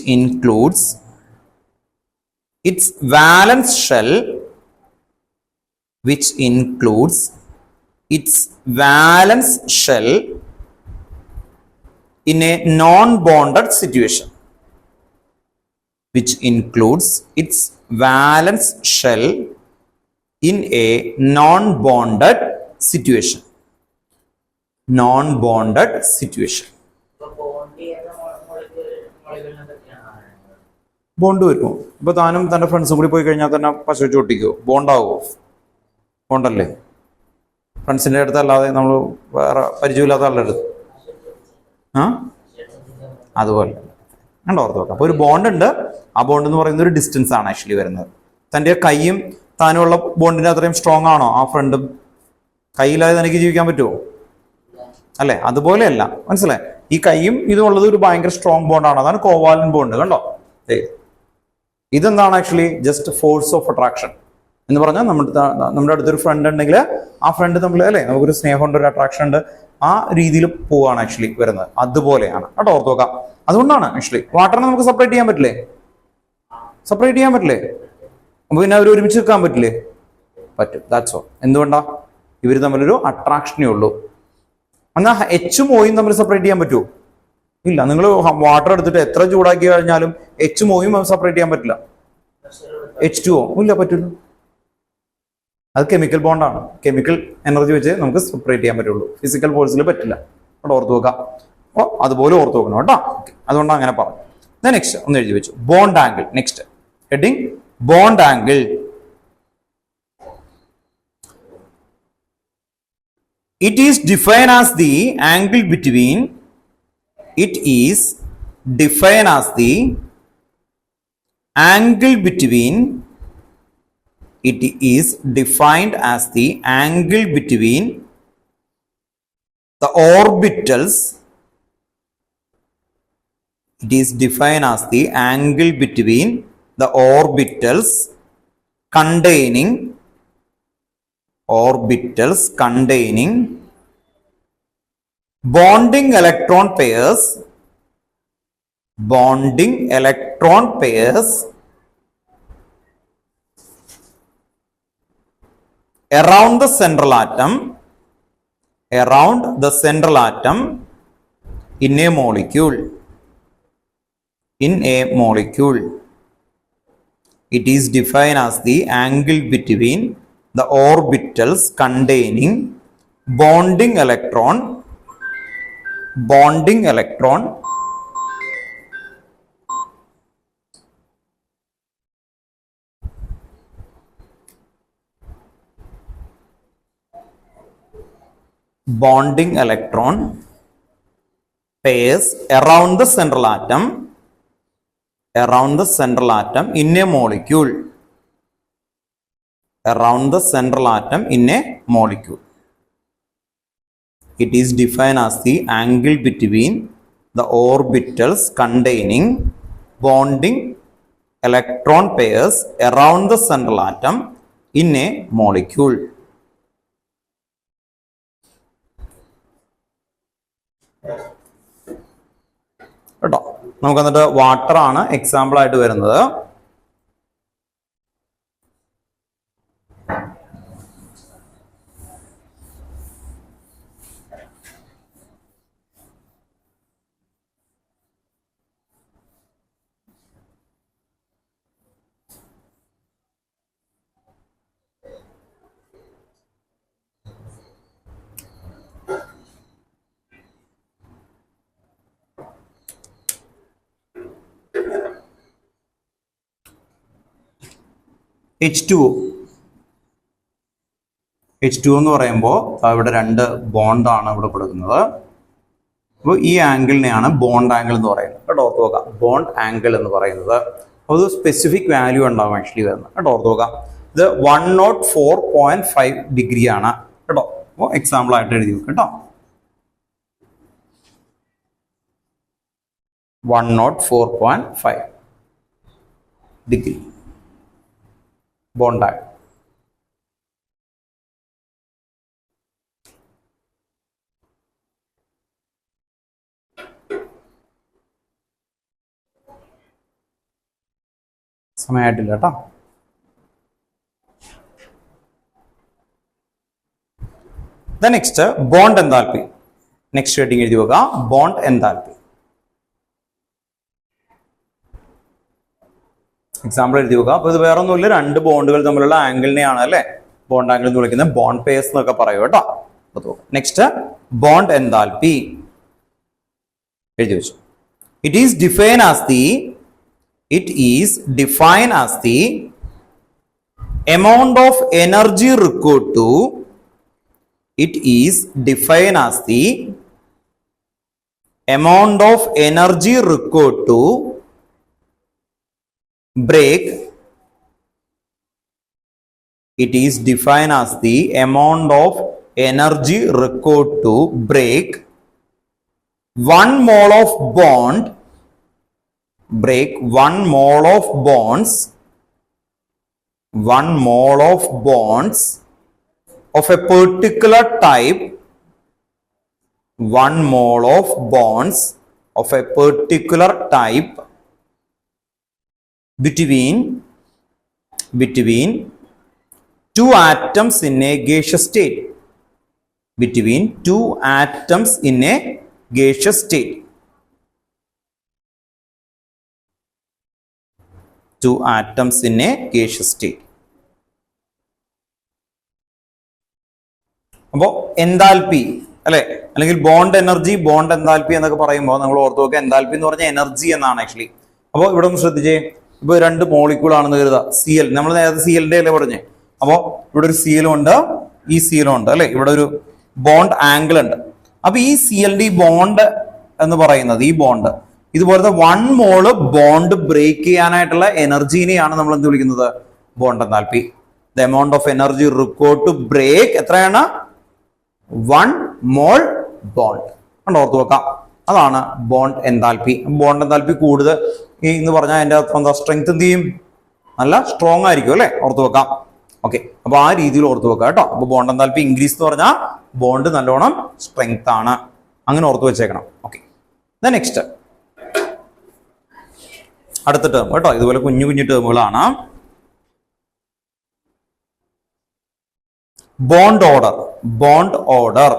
valence shell, in a non-bonded situation. Which includes its valence shell in a non-bonded situation. Non-bonded situation. Bond വരുമോ? ഇപ്പൊ താനും തന്റെ ഫ്രണ്ട്സും കൂടി പോയി കഴിഞ്ഞാൽ തന്നെ പശു വെച്ച് ഒട്ടിക്കോ? ബോണ്ടാവോ? ബോണ്ടല്ലേ. ഫ്രണ്ട്സിന്റെ അടുത്ത് അല്ലാതെ നമ്മൾ വേറെ പരിചയമില്ലാത്ത ആളുടെ അടുത്ത് അതുപോലെ കണ്ടോ, ഓർത്ത് വെക്കാം. അപ്പൊ ഒരു ബോണ്ട് ഉണ്ട്. ആ ബോണ്ട് എന്ന് പറയുന്ന ഒരു ഡിസ്റ്റൻസ് ആണ് ആക്ച്വലി വരുന്നത്. തന്റെ കൈയും താനുമുള്ള ബോണ്ടിന്റെ അത്രയും സ്ട്രോങ് ആണോ ആ ഫ്രണ്ടും? കൈയില്ലാതെ തനിക്ക് ജീവിക്കാൻ പറ്റുമോ? അല്ലെ, അതുപോലെയല്ല. മനസ്സിലായി? ഈ കൈയും ഇതുള്ളത് ഒരു ഭയങ്കര സ്ട്രോങ് ബോണ്ടാണ്. അതാണ് കോവാലൻ ബോണ്ട്. കണ്ടോ, ഇതെന്താണ് actually just force of attraction എന്ന് പറഞ്ഞാൽ നമ്മുടെ അടുത്തൊരു ഫ്രണ്ട് ഉണ്ടെങ്കിൽ ആ ഫ്രണ്ട് നമ്മൾ അല്ലെ നമുക്കൊരു സ്നേഹമുണ്ട്, ഒരു അട്രാക്ഷൻ ഉണ്ട്, ആ രീതിയിൽ പോവാണ് ആക്ച്വലി വരുന്നത്. അതുപോലെയാണ് കേട്ടോ, ഓർത്ത് നോക്കാം. അതുകൊണ്ടാണ് ആക്ച്വലി വാട്ടറിനെ നമുക്ക് സെപ്പറേറ്റ് ചെയ്യാൻ പറ്റില്ലേ? അപ്പൊ പിന്നെ അവർ ഒരുമിച്ച് നിൽക്കാൻ പറ്റില്ലേ? പറ്റും. That's all. എന്തുകൊണ്ടാ? ഇവർ തമ്മിലൊരു അട്രാക്ഷനേ ഉള്ളൂ. എന്നാൽ എച്ചും ഓയും തമ്മിൽ സെപ്പറേറ്റ് ചെയ്യാൻ പറ്റുമോ? ഇല്ല. നിങ്ങൾ വാട്ടർ എടുത്തിട്ട് എത്ര ചൂടാക്കി കഴിഞ്ഞാലും എച്ചും ഓയും സെപ്പറേറ്റ് ചെയ്യാൻ പറ്റില്ല. H2O ഇല്ല, പറ്റില്ല. അത് കെമിക്കൽ ബോണ്ടാണ്. കെമിക്കൽ എനർജി വെച്ച് നമുക്ക് സെപ്പറേറ്റ് ചെയ്യാൻ പറ്റുള്ളൂ. ഫിസിക്കൽ ഫോഴ്സിൽ പറ്റില്ല. അവിടെ ഓർത്ത് നോക്കാം. അപ്പോൾ അതുപോലെ ഓർത്ത് നോക്കണം കേട്ടോ. അതുകൊണ്ടാണ് അങ്ങനെ പറഞ്ഞു. നെക്സ്റ്റ് ഒന്ന് എഴുതി വെച്ചു, bond angle. Next heading bond angle. It is defined as the angle between it is defined as the angle between the orbitals. It is defined as the angle between the orbitals containing bonding electron pairs around the central atom in a molecule. It is defined as the angle between the orbitals containing bonding electron pairs around the central atom in a molecule. It is defined as the angle between the orbitals containing bonding electron pairs around the central atom in a molecule. കേട്ടോ, നമുക്ക് എന്നിട്ട് water ആണ് example ആയിട്ട് വരുന്നത്. H2O എന്ന് പറയുമ്പോൾ ഇവിടെ രണ്ട് ബോണ്ടാണ് ഇവിടെ കൊടുക്കുന്നത്. അപ്പോൾ ഈ ആംഗിളിനെയാണ് ബോണ്ട് ആംഗിൾ എന്ന് പറയുന്നത് കേട്ടോ. ഓർത്ത് നോക്കാം, ബോണ്ട് ആംഗിൾ എന്ന് പറയുന്നത് അത് സ്പെസിഫിക് വാല്യൂ ഉണ്ടാവും ആക്ച്വലി വരുന്നത് കേട്ടോ. ഓർത്ത് നോക്കാം, ഇത് 104.5 ഡിഗ്രി ആണ് കേട്ടോ. അപ്പോൾ എക്സാമ്പിൾ ആയിട്ട് എഴുതി വെക്കും കേട്ടോ. 104.5 ഡിഗ്രി bond angle. സമയമായിട്ടില്ല കേട്ടോ. Next bond enthalpy. Next heading എഴുതി വെക്കുക, ബോണ്ട് എൻതാൽപ്പി. എക്സാമ്പിൾ എഴുതി വെക്കുക. അപ്പോൾ ഇത് വേറെ ഒന്നുമില്ല, രണ്ട് ബോണ്ടുകൾ തമ്മിലുള്ള ആംഗിളിനെയാണ് അല്ലെ ബോണ്ട് ആംഗിൾ എന്ന് വിളിക്കുന്നത്. ബോണ്ട് പേഴ്സ് എന്നൊക്കെ പറയും കേട്ടോ. നെക്സ്റ്റ് ബോണ്ട് എൻതാൽപ്പി എഴുതി വെച്ചു. It is defined as the amount of energy required to break. It is defined as the amount of energy required to break 1 mole of bond. Break 1 mole of bonds. 1 mole of bonds of a particular type. 1 mole of bonds of a particular type between two atoms in a gaseous state. Between two atoms in a gaseous state. Two atoms in a gaseous state. അപ്പോൾ enthalpy അല്ലെ, അല്ലെങ്കിൽ bond energy, bond enthalpy എന്നൊക്കെ പറയുമ്പോൾ നമ്മൾ ഓർത്ത് നോക്കുക, enthalpy എന്ന് പറഞ്ഞാൽ എനർജി എന്നാണ് ആക്ച്വലി. അപ്പോൾ ഇവിടെ ഒന്ന് ശ്രദ്ധിച്ചേ, ഇപ്പൊ രണ്ട് മോളിക്യൂൾ ആണെന്ന് കരുതുക. CL, നമ്മൾ നേരത്തെ CLന്റെ അല്ലേ പറഞ്ഞേ. അപ്പോൾ ഇവിടെ ഒരു CL ഉണ്ട്, ഈ CL ഉണ്ട് അല്ലെ. ഇവിടെ ഒരു ബോണ്ട് ആംഗിൾ ഉണ്ട്. അപ്പൊ ഈ CLD ബോണ്ട് എന്ന് പറയുന്നത്, ഈ ബോണ്ട് ഇതുപോലത്തെ 1 മോള് ബോണ്ട് ബ്രേക്ക് ചെയ്യാനായിട്ടുള്ള എനർജീനെയാണ് നമ്മൾ എന്ത് വിളിക്കുന്നത്, bond enthalpy. the amount of energy required to break എത്രയാണ് 1 mole bond. കണ്ടോ ഓർത്ത് വെക്കാം. അതാണ് ബോണ്ട് എൻതാൽപ്പി. ബോണ്ട് എൻതാൽപ്പി കൂടുതൽ എന്ന് പറഞ്ഞാൽ അതിൻ്റെ അർത്ഥം എന്താ, സ്ട്രെങ്ത് എന്ത് ചെയ്യും, നല്ല സ്ട്രോങ് ആയിരിക്കും അല്ലേ, ഓർത്ത് വെക്കാം. ഓക്കെ, അപ്പൊ ആ രീതിയിൽ ഓർത്ത് വെക്കാം കേട്ടോ. അപ്പൊ ബോണ്ട് എൻതാൽപ്പി ഇൻക്രീസ് എന്ന് പറഞ്ഞാൽ ബോണ്ട് നല്ലോണം സ്ട്രെങ്ത് ആണ്, അങ്ങനെ ഓർത്ത് വെച്ചേക്കണം. ഓക്കെ, നെക്സ്റ്റ് അടുത്ത ടേം കേട്ടോ. ഇതുപോലെ കുഞ്ഞു കുഞ്ഞു ടേമുകളാണ്. Bond order, bond order,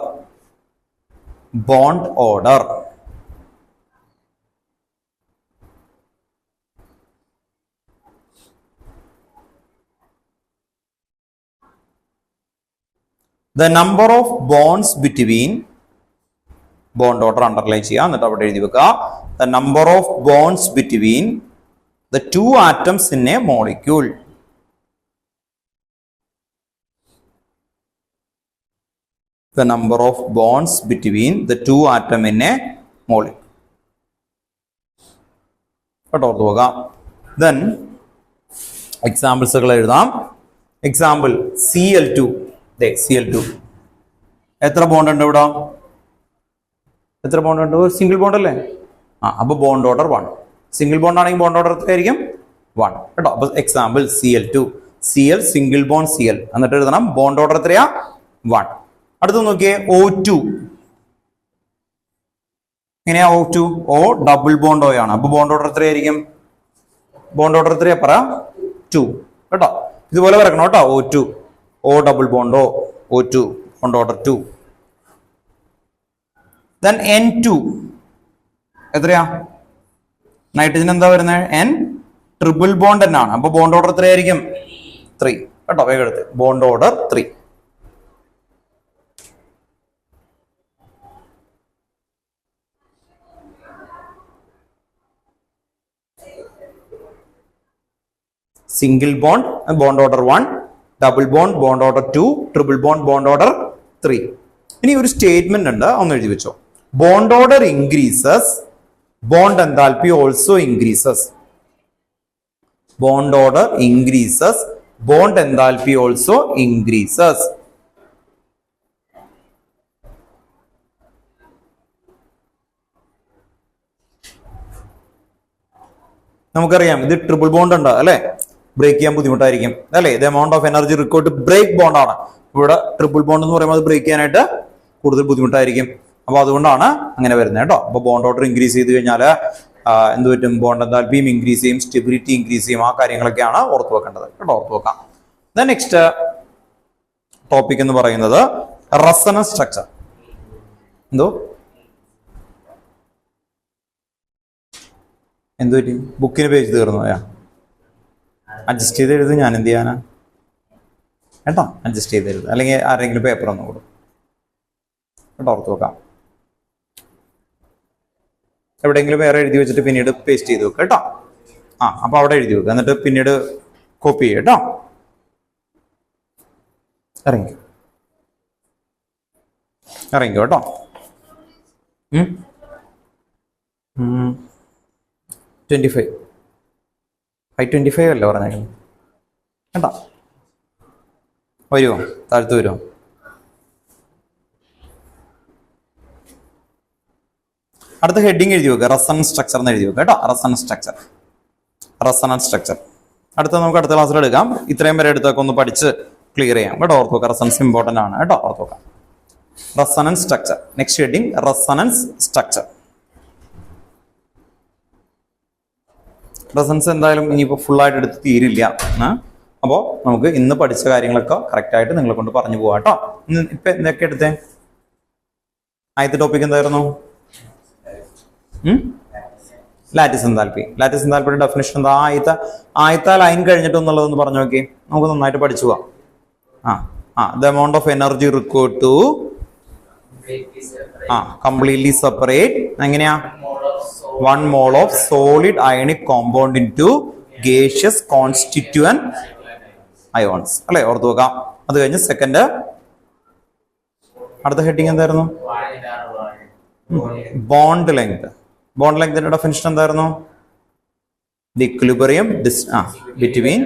bond order. The number of bonds between, bond order underline ചെയ്യുക, എന്നിട്ട് അവിടെ എഴുതി വെക്കുക, the number of bonds between the two atoms in a molecule. The number of bonds between the two atoms in a molecule. കേട്ടോ ഓർത്ത് വെക്കുക. Then examples എഴുതാം. Example Cl2. Cl2 എത്ര ബോണ്ട് ഉണ്ട് ഇവിടെ, എത്ര ബോണ്ട് ഉണ്ട്, ഒരു സിംഗിൾ ബോണ്ട് അല്ലേ. അപ്പൊ ബോണ്ട് ഓർഡർ 1. സിംഗിൾ ബോണ്ട് ആണെങ്കിൽ ബോണ്ട് ഓർഡർ എത്രയായിരിക്കും 1 കേട്ടോ. അപ്പൊ example Cl2, Cl single bond Cl, എന്നിട്ട് എഴുതണം ബോണ്ട് ഓർഡർ എത്രയാ 1. അടുത്ത് നോക്കിയേ O2. എങ്ങനെയാ O2? O double bond O ആണ്. അപ്പൊ ബോണ്ട് ഓർഡർ എത്രയായിരിക്കും, ബോണ്ട് ഓർഡർ എത്രയാ പറ 2 കേട്ടോ. ഇതുപോലെ വരക്കണം കേട്ടോ. O2, O double bond O, O2, bond order 2. Then N2 എത്രയാ, നൈട്രജൻ എന്താ വരുന്നത്, N ട്രിപ്പിൾ ബോണ്ട് എന്നാണ്. അപ്പൊ ബോണ്ട് ഓർഡർ എത്രയായിരിക്കും 3 കേട്ടോ. വേഗം എടുത്ത് bond order 3. Single bond bond order 1, double bond bond order 2, triple bond bond order 3. ഇനി ഒരു സ്റ്റേറ്റ്മെന്റ് ഉണ്ട്, ഒന്ന് എഴുതി വെച്ചോ. Bond order increases, bond enthalpy also increases. Bond order increases, bond enthalpy also increases. നമുക്കറിയാം ഇത് ട്രിപ്പിൾ ബോണ്ട് ഉണ്ട് അല്ലെ, ബ്രേക്ക് ചെയ്യാൻ ബുദ്ധിമുട്ടായിരിക്കും അല്ലെ. ഇത് amount of energy required to break bond ആണ്. ഇവിടെ ട്രിപ്പിൾ ബോണ്ട് എന്ന് പറയുമ്പോൾ അത് ബ്രേക്ക് ചെയ്യാനായിട്ട് കൂടുതൽ ബുദ്ധിമുട്ടായിരിക്കും. അപ്പൊ അതുകൊണ്ടാണ് അങ്ങനെ വരുന്നത് കേട്ടോ. അപ്പൊ ബോണ്ട് ഓർഡർ ഇൻക്രീസ് ചെയ്ത് കഴിഞ്ഞാൽ എന്ത് പറ്റും, ബോണ്ട് എൻതാൽപ്പിയും ഇൻക്രീസ് ചെയ്യും, സ്റ്റെബിലിറ്റി ഇൻക്രീസ് ചെയ്യും. ആ കാര്യങ്ങളൊക്കെയാണ് ഓർത്ത് വെക്കേണ്ടത് കേട്ടോ. ഓർത്ത് വെക്കാം. നെക്സ്റ്റ് ടോപ്പിക് എന്ന് പറയുന്നത് റെസണൻസ് സ്ട്രക്ചർ. എന്തോ എന്ത് പറ്റി, ബുക്കിന് പേജ് തീർന്നു പോയാ, അഡ്ജസ്റ്റ് ചെയ്ത് എഴുതും. ഞാൻ എന്ത് ചെയ്യാനാ കേട്ടോ, അഡ്ജസ്റ്റ് ചെയ്ത് എഴുതും, അല്ലെങ്കിൽ ആരെങ്കിലും പേപ്പർ ഒന്ന് കൊടുക്കും കേട്ടോ. ഓർത്ത് വെക്കാം. എവിടെയെങ്കിലും വേറെ എഴുതി വെച്ചിട്ട് പിന്നീട് പേസ്റ്റ് ചെയ്ത് വെക്കുക കേട്ടോ. അപ്പൊ അവിടെ എഴുതി വെക്കുക, എന്നിട്ട് പിന്നീട് കോപ്പി ചെയ്യുക കേട്ടോ. ഇറങ്ങിക്കോ കേട്ടോ. 25 525 അല്ലേ പറഞ്ഞേക്കുന്നത് കേട്ടോ. വരുമോ, താഴത്ത് വരുമോ? അടുത്ത ഹെഡിങ് എഴുതി വെക്കുക, റെസണൻസ് സ്ട്രക്ചർ എന്ന് എഴുതി വെക്കുക കേട്ടോ. Resonance structure, resonance structure. അടുത്ത നമുക്ക് അടുത്ത ക്ലാസ്സിൽ എടുക്കാം. ഇത്രയും വരെ എടുത്തൊക്കെ ഒന്ന് പഠിച്ച് ക്ലിയർ ചെയ്യാം കേട്ടോ. ഓർത്ത് വെക്കുക, റെസണൻസ് ഇമ്പോർട്ടൻ്റ് ആണ് കേട്ടോ. ഓർത്ത് വെക്കാം. Resonance structure. Next heading resonance structure. Resonance എന്തായാലും ഇനിയിപ്പോൾ ഫുള്ളായിട്ട് എടുത്ത് തീരില്ല. അപ്പോൾ നമുക്ക് ഇന്ന് പഠിച്ച കാര്യങ്ങളൊക്കെ കറക്റ്റായിട്ട് നിങ്ങളെ കൊണ്ട് പറഞ്ഞു പോകാം കേട്ടോ. ഇപ്പം എന്തൊക്കെ എടുത്തേ? ആദ്യത്തെ ടോപ്പിക് എന്തായിരുന്നു? Lattice enthalpy. ലാറ്റിസ് എൻതാൽപ്പിയുടെ ഡെഫിനിഷൻ എന്താ? ആദ്യത്തെ ലൈൻ കഴിഞ്ഞിട്ടെന്നുള്ളതൊന്ന് പറഞ്ഞു നോക്കി, നമുക്ക് നന്നായിട്ട് പഠിച്ചു പോവാം. The amount of energy required to completely separate എങ്ങനെയാ 1 mole of solid ionic compound into gaseous constituent ions അല്ലെ, ഓർത്ത് വെക്കാം. അത് കഴിഞ്ഞ് സെക്കൻഡ് അടുത്ത ഹെഡിങ് എന്തായിരുന്നു? Bond length. ബോണ്ട് ലെങ്തിന്റെ ഡെഫിനിഷൻ എന്തായിരുന്നു? The equilibrium between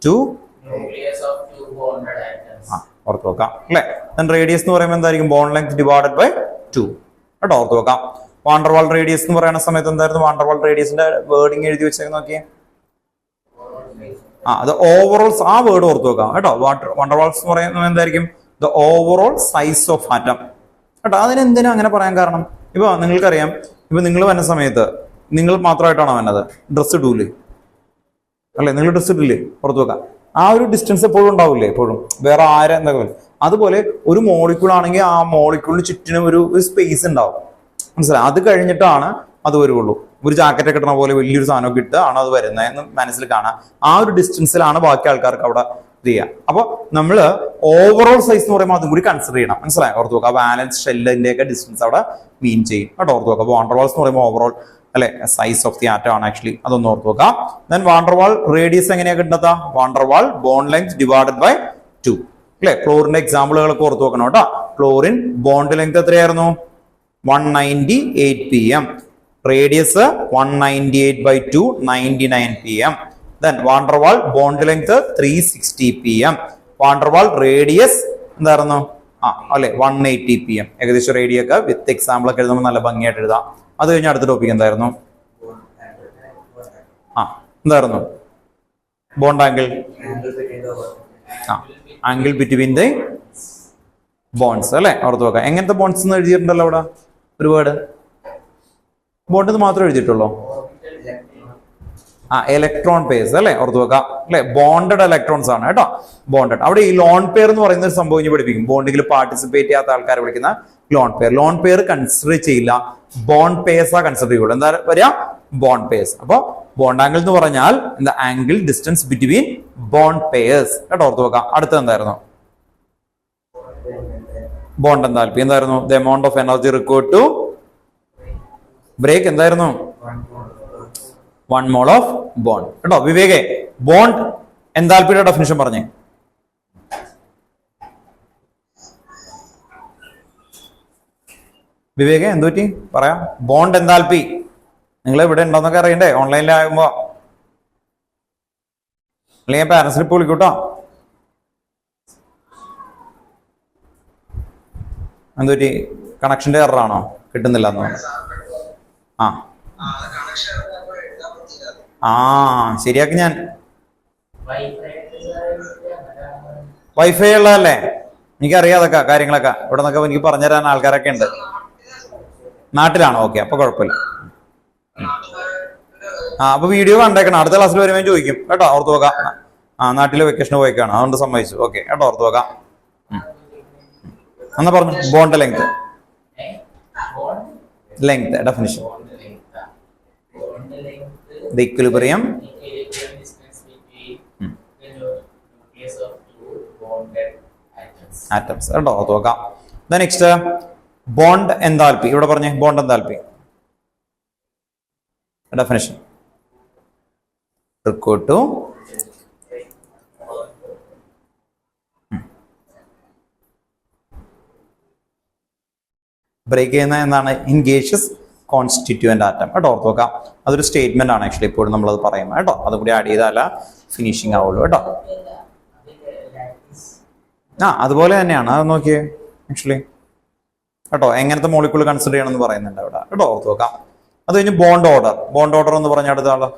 two nucleus of two bonded atoms. ആ ഓർത്ത് വെക്കാം അല്ലേ. ദെൻ റേഡിയസ് എന്ന് പറയുമ്പോൾ എന്തായിരിക്കും? ബോണ്ട് ലെങ്ത് ഡിവൈഡഡ് ബൈ 2 കേട്ടോ, ഓർത്ത് വെക്കാം. വാണ്ടർവാൾ റേഡിയസ് എന്ന് പറയുന്ന സമയത്ത് എന്തായിരുന്നു? വാണ്ടർവാൾ റേഡിയസിന്റെ വേർഡിങ് എഴുതി വെച്ചേക്ക് നോക്കിയേ. അത് ഓവറോൾ, ആ വേർഡ് ഓർത്ത് വെക്കാം കേട്ടോ. വാണ്ടർവാൾസ് എന്ന് പറയുന്നത് എന്തായിരിക്കും? The overall size of atom കേട്ടോ. അതിനെന്തിനാ അങ്ങനെ പറയാൻ കാരണം? ഇപ്പൊ നിങ്ങൾക്കറിയാം, ഇപ്പൊ നിങ്ങൾ വരുന്ന സമയത്ത് നിങ്ങൾ മാത്രമായിട്ടാണോ വന്നത്? ഡ്രസ്സ് ഇടൂലേ അല്ലെ? നിങ്ങൾ ഡ്രസ്സ് ഇടില്ലേ? പുറത്ത് വെക്കാം. ആ ഒരു ഡിസ്റ്റൻസ് എപ്പോഴും ഉണ്ടാവില്ലേ? എപ്പോഴും വേറെ ആരും എന്താ. അതുപോലെ ഒരു മോളിക്യൂൾ ആണെങ്കിൽ ആ മോളിക്യൂളിന് ചുറ്റിനും ഒരു സ്പേസ് ഉണ്ടാവും, മനസ്സിലായി? അത് കഴിഞ്ഞിട്ടാണ് അത് വരുള്ളൂ. ഒരു ജാക്കറ്റ് ഒക്കെ ഇടുന്ന പോലെ വലിയൊരു സാധനമൊക്കെ ഇട്ട് ആണ് അത് വരുന്നതെന്ന് മനസ്സിൽ കാണാം. ആ ഒരു ഡിസ്റ്റൻസിലാണ് ബാക്കി ആൾക്കാർക്ക് അവിടെ ഇത് ചെയ്യുക. അപ്പൊ നമ്മൾ ഓവറോൾ സൈസ് എന്ന് പറയുമ്പോൾ അതും കൂടി കൺസിഡർ ചെയ്യണം, മനസ്സിലായി? ഓർത്ത് നോക്കുക. ബാലൻസ് ഷെല്ലിന്റെ ഒക്കെ ഡിസ്റ്റൻസ് അവിടെ മീൻ ചെയ്യും കേട്ടോ, ഓർത്ത് നോക്കുക. വാണ്ടർവാൾസ് എന്ന് പറയുമ്പോൾ ഓവറോൾ അല്ലെ സൈസ് ഓഫ് ദി ആറ്റം ആണ് ആക്ച്വലി. അതൊന്ന് ഓർത്ത് നോക്കാം. ദെൻ വാണ്ടർവാൾ റേഡിയസ് എങ്ങനെയാ കിട്ടുന്നത്? Van der Waals bond length divided by 2 അല്ലെ. ക്ലോറിന്റെ എക്സാമ്പിളുകളൊക്കെ ഓർത്ത് നോക്കണം കേട്ടോ. ക്ലോറിൻ ബോണ്ട് ലെങ്ത് എത്രയായിരുന്നു? 198 pm. Radius 198/2 99 pm. Then van der Waals bond length 360 pm. Van der Waals radius എന്തായിരുന്നു? അല്ലെ 180 pm. ഏകദേശം റേഡിയൊക്കെ വിത്ത് എക്സാമ്പിൾ ഒക്കെ എഴുതുമ്പോൾ നല്ല ഭംഗിയായിട്ട് എഴുതാം. അത് കഴിഞ്ഞ് അടുത്ത ടോപ്പിക് എന്തായിരുന്നു? എന്തായിരുന്നു? Bond angle. Angle between the bonds അല്ലെ, ഓർത്ത് വെക്കാം. എങ്ങനത്തെ ബോണ്ട്സ് എന്ന് എഴുതിയിട്ടുണ്ടല്ലോ അവിടെ ഒരുപാട്. ബോണ്ട് മാത്രമേ എഴുതിയിട്ടുള്ളൂ. ഇലക്ട്രോൺ പേഴ്സ് അല്ലെ, ഓർത്ത് വെക്കാം അല്ലെ. ബോണ്ടഡ് ഇലക്ട്രോൺസ് ആണ് കേട്ടോ, ബോണ്ടഡ്. അവിടെ ഈ ലോൺ പെയർ എന്ന് പറയുന്ന ഒരു സംഭവം ഇനി പഠിപ്പിക്കും. ബോണ്ടിൽ പാർട്ടിസിപ്പേറ്റ് ചെയ്യാത്ത ആൾക്കാരെ വിളിക്കുന്ന lone pair. Lone pair consider ചെയ്യില്ല, ബോണ്ട് പേഴ്സാ കൺസിഡർ ചെയ്യുള്ളൂ. എന്താ വരിക? Bond pairs. അപ്പൊ ബോണ്ട് ആംഗിൾ എന്ന് പറഞ്ഞാൽ എന്താ? Angle distance between bond pairs കേട്ടോ, ഓർത്ത് വെക്കാം. അടുത്ത എന്തായിരുന്നു? ബോണ്ട് എന്താൽപ്പി എന്തായിരുന്നു? The amount of energy required to break എന്തായിരുന്നു? 1 mole ഓഫ് ബോണ്ട് കേട്ടോ. വിവേകെ, ബോണ്ട് എന്താൽപ്പിയുടെ ഡെഫിനിഷൻ പറഞ്ഞേ. വിവേകെ എന്തുപറ്റി പറയാം? ബോണ്ട് എന്താൽപ്പി നിങ്ങൾ ഇവിടെ ഉണ്ടോന്നൊക്കെ അറിയണ്ടേ? ഓൺലൈനിലാകുമ്പോ അല്ലെങ്കിൽ പാരന്റ്സിൽ ഇപ്പോൾ വിളിക്കൂട്ടോ. എന്തുപറ്റി? കണക്ഷന്റെ എററാണോ? കിട്ടുന്നില്ല എന്ന് പറഞ്ഞു. ശരിയാക്കി ഞാൻ. വൈഫൈ ഉള്ളതല്ലേ? എനിക്കറിയാം അതൊക്കെ കാര്യങ്ങളൊക്കെ. ഇവിടെ നിന്നൊക്കെ എനിക്ക് പറഞ്ഞുതരാൻ ആൾക്കാരൊക്കെ ഉണ്ട്. നാട്ടിലാണോ? ഓക്കെ, അപ്പൊ കുഴപ്പമില്ല. അപ്പൊ വീഡിയോ കണ്ടേക്കണം. അടുത്ത ക്ലാസ്സിൽ വരുമ്പോൾ ചോദിക്കും കേട്ടോ, ഓർത്ത് നോക്കാം. നാട്ടില് വെക്കേഷന് പോയിക്കാണ്, അതുകൊണ്ട് സമ്മതിച്ചു. ഓക്കെ കേട്ടോ, ഓർത്ത് നോക്കാം. എന്നാ പറഞ്ഞു bond length. Length definition. The equilibrium atoms കേട്ടോ, ഓർത്ത് നോക്കാം. Next bond enthalpy. ഇവിടെ പറഞ്ഞേ bond enthalpy definition. Required to break ചെയ്യുന്ന എന്താണ്? ഇൻ ഗേഷ്യസ് കോൺസ്റ്റിറ്റ്യൂവന്റ് ആറ്റം കേട്ടോ, ഓർത്ത് നോക്കാം. അതൊരു സ്റ്റേറ്റ്മെന്റ് ആണ് ആക്ച്വലി എപ്പോഴും നമ്മളത് പറയുന്നത് കേട്ടോ. അതും കൂടി ആഡ് ചെയ്താല ഫിനിഷിംഗ് ആവുള്ളൂ കേട്ടോ. അതുപോലെ തന്നെയാണ്. അത് നോക്കിയേ ആക്ച്വലി കേട്ടോ. എങ്ങനത്തെ മോളിക്യൂൾ കൺസിഡർ ചെയ്യണമെന്ന് പറയുന്നുണ്ട് അവിടെ കേട്ടോ, ഓർത്ത് നോക്കാം. അത് കഴിഞ്ഞ് ബോണ്ട് ഓർഡർ. ബോണ്ട് ഓർഡർ എന്ന് പറഞ്ഞ അടുത്ത ആള്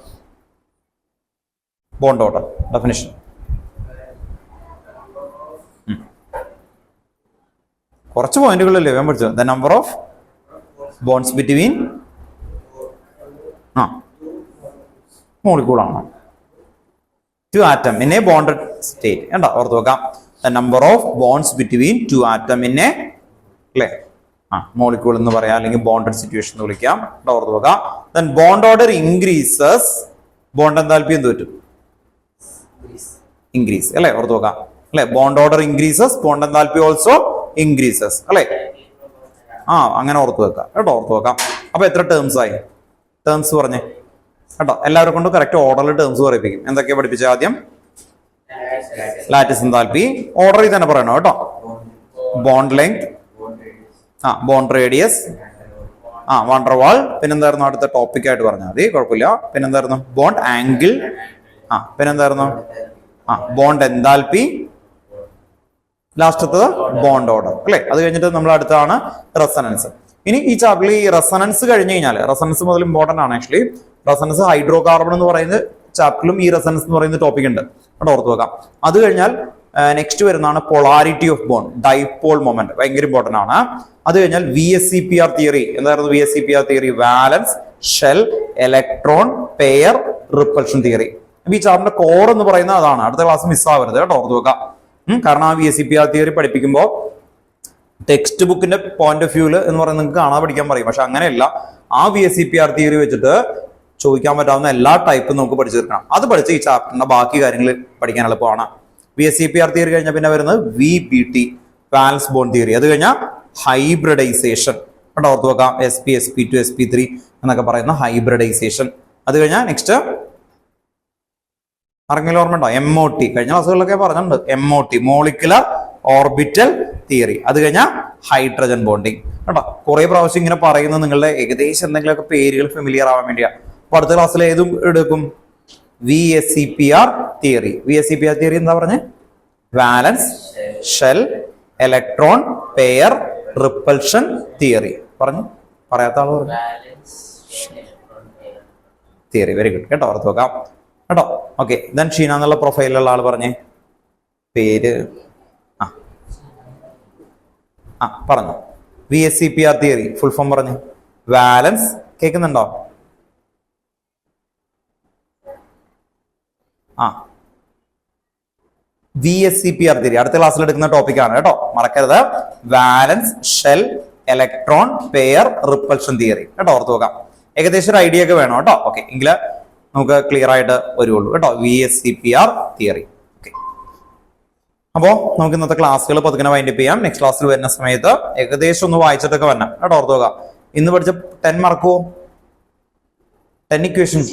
ബോണ്ട് ഓർഡർ ഡെഫിനിഷൻ. കുറച്ച് പോയിന്റുകളല്ലേ വേഗം പഠിച്ചു. The number of bonds between molecule ആണ് two atom in a bonded state കേട്ടോ, ഓർത്ത് നോക്കാം. The number of bonds between two atom in a അല്ലേ മോളിക്യൂൾ എന്ന് പറയാം, അല്ലെങ്കിൽ ബോണ്ടഡ് സിറ്റുവേഷൻ എന്ന് വിളിക്കാം. ഓർത്ത് നോക്കാം. Then bond order increases. Bond enthalpy എന്ത് പറ്റും? ഇൻക്രീസ് അല്ലെ, ഓർത്ത് നോക്കാം അല്ലെ. Bond order increases, bond enthalpy also increases അല്ലെ. അങ്ങനെ ഓർത്ത് വെക്കാം കേട്ടോ, ഓർത്ത് വെക്കാം. അപ്പൊ എത്ര ടേംസ് ആയി? ടേംസ് പറഞ്ഞേ കേട്ടോ. എല്ലാവരെ കൊണ്ടും കറക്റ്റ് ഓർഡറിൽ ടേംസ് പറയിപ്പിക്കും. എന്തൊക്കെയാ പഠിപ്പിച്ച? ആദ്യം ലാറ്റിസ് എന്താൽപ്പി ഓർഡറിൽ തന്നെ പറയണം കേട്ടോ. Bond length, bond radius, van der Waals. പിന്നെന്തായിരുന്നു അടുത്ത ടോപ്പിക് ആയിട്ട് പറഞ്ഞാൽ മതി, കുഴപ്പമില്ല. പിന്നെന്തായിരുന്നു? Bond angle. പിന്നെന്തായിരുന്നു? ബോണ്ട് എൻതാൽപ്പി, ലാസ്റ്റത്തത് ബോണ്ട് ഓർഡർ അല്ലെ. അത് കഴിഞ്ഞിട്ട് നമ്മൾ അടുത്താണ് റെസണൻസ്. ഇനി ഈ ചാപ്റ്ററിൽ ഈ റെസണൻസ് കഴിഞ്ഞ് കഴിഞ്ഞാൽ റെസണൻസ് മുതൽ ഇമ്പോർട്ടന്റ് ആണ് ആക്ച്വലി. റെസണൻസ് ഹൈഡ്രോ കാർബൺ എന്ന് പറയുന്ന ചാപ്റ്ററിലും ഈ റെസണൻസ് എന്ന് പറയുന്ന ടോപ്പിക് ഉണ്ട്, അവിടെ ഓർത്ത് വെക്കാം. അത് കഴിഞ്ഞാൽ നെക്സ്റ്റ് വരുന്നതാണ് polarity of bond, dipole moment, ഭയങ്കര ഇമ്പോർട്ടന്റ് ആണ്. അത് കഴിഞ്ഞാൽ VSEPR തിയറി. എന്തായിരുന്നു VSEPR theory? Valence, shell, electron, pair, repulsion theory. ഈ ചാപ്റ്ററിന്റെ കോർ എന്ന് പറയുന്നത് അതാണ്. അടുത്ത ക്ലാസ് മിസ്സാവരുത് കേട്ടോ, ഓർത്ത് വെക്കാം. കാരണം ആ VSEPR തിയറി പഠിപ്പിക്കുമ്പോൾ ടെക്സ്റ്റ് ബുക്കിന്റെ പോയിന്റ് ഓഫ് വ്യൂല് എന്ന് പറയുന്നത് നിങ്ങൾക്ക് കാണാൻ പഠിക്കാൻ പറയും. പക്ഷെ അങ്ങനെയല്ല, ആ VSEPR തിയറി വെച്ചിട്ട് ചോദിക്കാൻ പറ്റാവുന്ന എല്ലാ ടൈപ്പും നമുക്ക് പഠിച്ചു തീർക്കണം. അത് പഠിച്ച് ഈ ചാപ്റ്ററിന്റെ ബാക്കി കാര്യങ്ങൾ പഠിക്കാൻ എളുപ്പമാണ്. VSEPR തിയറി കഴിഞ്ഞാൽ പിന്നെ വരുന്നത് VBT, വാലൻസ് ബോണ്ട് തിയറി. അത് കഴിഞ്ഞാൽ ഹൈബ്രിഡൈസേഷൻ കേട്ടോ, ഓർത്ത് വെക്കാം. SP, SP2, SP3 എന്നൊക്കെ പറയുന്ന ഹൈബ്രിഡൈസേഷൻ. അത് കഴിഞ്ഞാൽ നെക്സ്റ്റ് ആർക്കെങ്കിലും ഓർമ്മ ഉണ്ടോ? MOT, കഴിഞ്ഞ ക്ലാസ്സുകളിലൊക്കെ പറഞ്ഞിട്ടുണ്ട്. MOT, molecular orbital theory. അത് കഴിഞ്ഞാൽ ഹൈഡ്രജൻ ബോണ്ടിങ് കേട്ടോ. കുറെ പ്രാവശ്യം ഇങ്ങനെ പറയുന്നത് നിങ്ങളുടെ ഏകദേശം എന്തെങ്കിലുമൊക്കെ പേരുകൾ ഫെമിലിയർ ആവാൻ വേണ്ടിയാണ്. അപ്പൊ അടുത്ത ക്ലാസ്സിൽ ഏതും എടുക്കും? VSEPR theory. VSEPR തിയറി എന്താ പറഞ്ഞേ? Valence, shell, electron, pair, repulsion theory. പറഞ്ഞു പറയാത്ത ആള് പറഞ്ഞു തിയറി. വെരി ഗുഡ് കേട്ടോ, ഓർത്ത് വെക്കാം കേട്ടോ. ഓക്കെ, ദെൻ ഷീന എന്നുള്ള പ്രൊഫൈലിലുള്ള ആള് പറഞ്ഞേ പേര്. പറഞ്ഞു. VSEPR തിയറി ഫുൾ ഫോം പറഞ്ഞു. വാലൻസ്, കേൾക്കുന്നുണ്ടോ? VSEPR തിയറി അടുത്ത ക്ലാസ്സിൽ എടുക്കുന്ന ടോപ്പിക് ആണ് കേട്ടോ, മറക്കരുത്. Valence, shell, electron, pair, repulsion theory കേട്ടോ, ഓർത്ത് വെക്കാം. ഏകദേശം ഒരു ഐഡിയ ഒക്കെ വേണം കേട്ടോ. ഓക്കെ, എങ്കില് നമുക്ക് ക്ലിയർ ആയിട്ട് വരുള്ളൂ കേട്ടോ VSEPR തിയറി. ഓക്കെ, അപ്പോ നമുക്ക് ഇന്നത്തെ ക്ലാസ്സുകൾ പതുക്കെ വൈൻഡപ്പ് ചെയ്യാം. നെക്സ്റ്റ് ക്ലാസ്സിൽ വരുന്ന സമയത്ത് ഏകദേശം ഒന്ന് വായിച്ചിട്ടൊക്കെ വരണം കേട്ടോ, ഓർത്ത് വെക്കാം. ഇന്ന് പഠിച്ച 10 മറക്കുവോ? 10 ഇക്വേഷൻസ്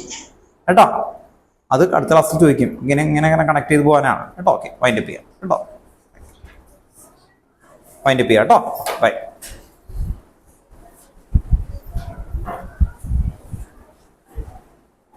കേട്ടോ. അത് അടുത്ത ക്ലാസ്സിൽ ചോദിക്കും. ഇങ്ങനെ കണക്ട് ചെയ്ത് പോകാനാണ് കേട്ടോ. ഓക്കെ, വൈൻഡപ്പ് ചെയ്യാം കേട്ടോ, വൈൻഡപ്പ് ചെയ്യാം കേട്ടോ. ബൈ.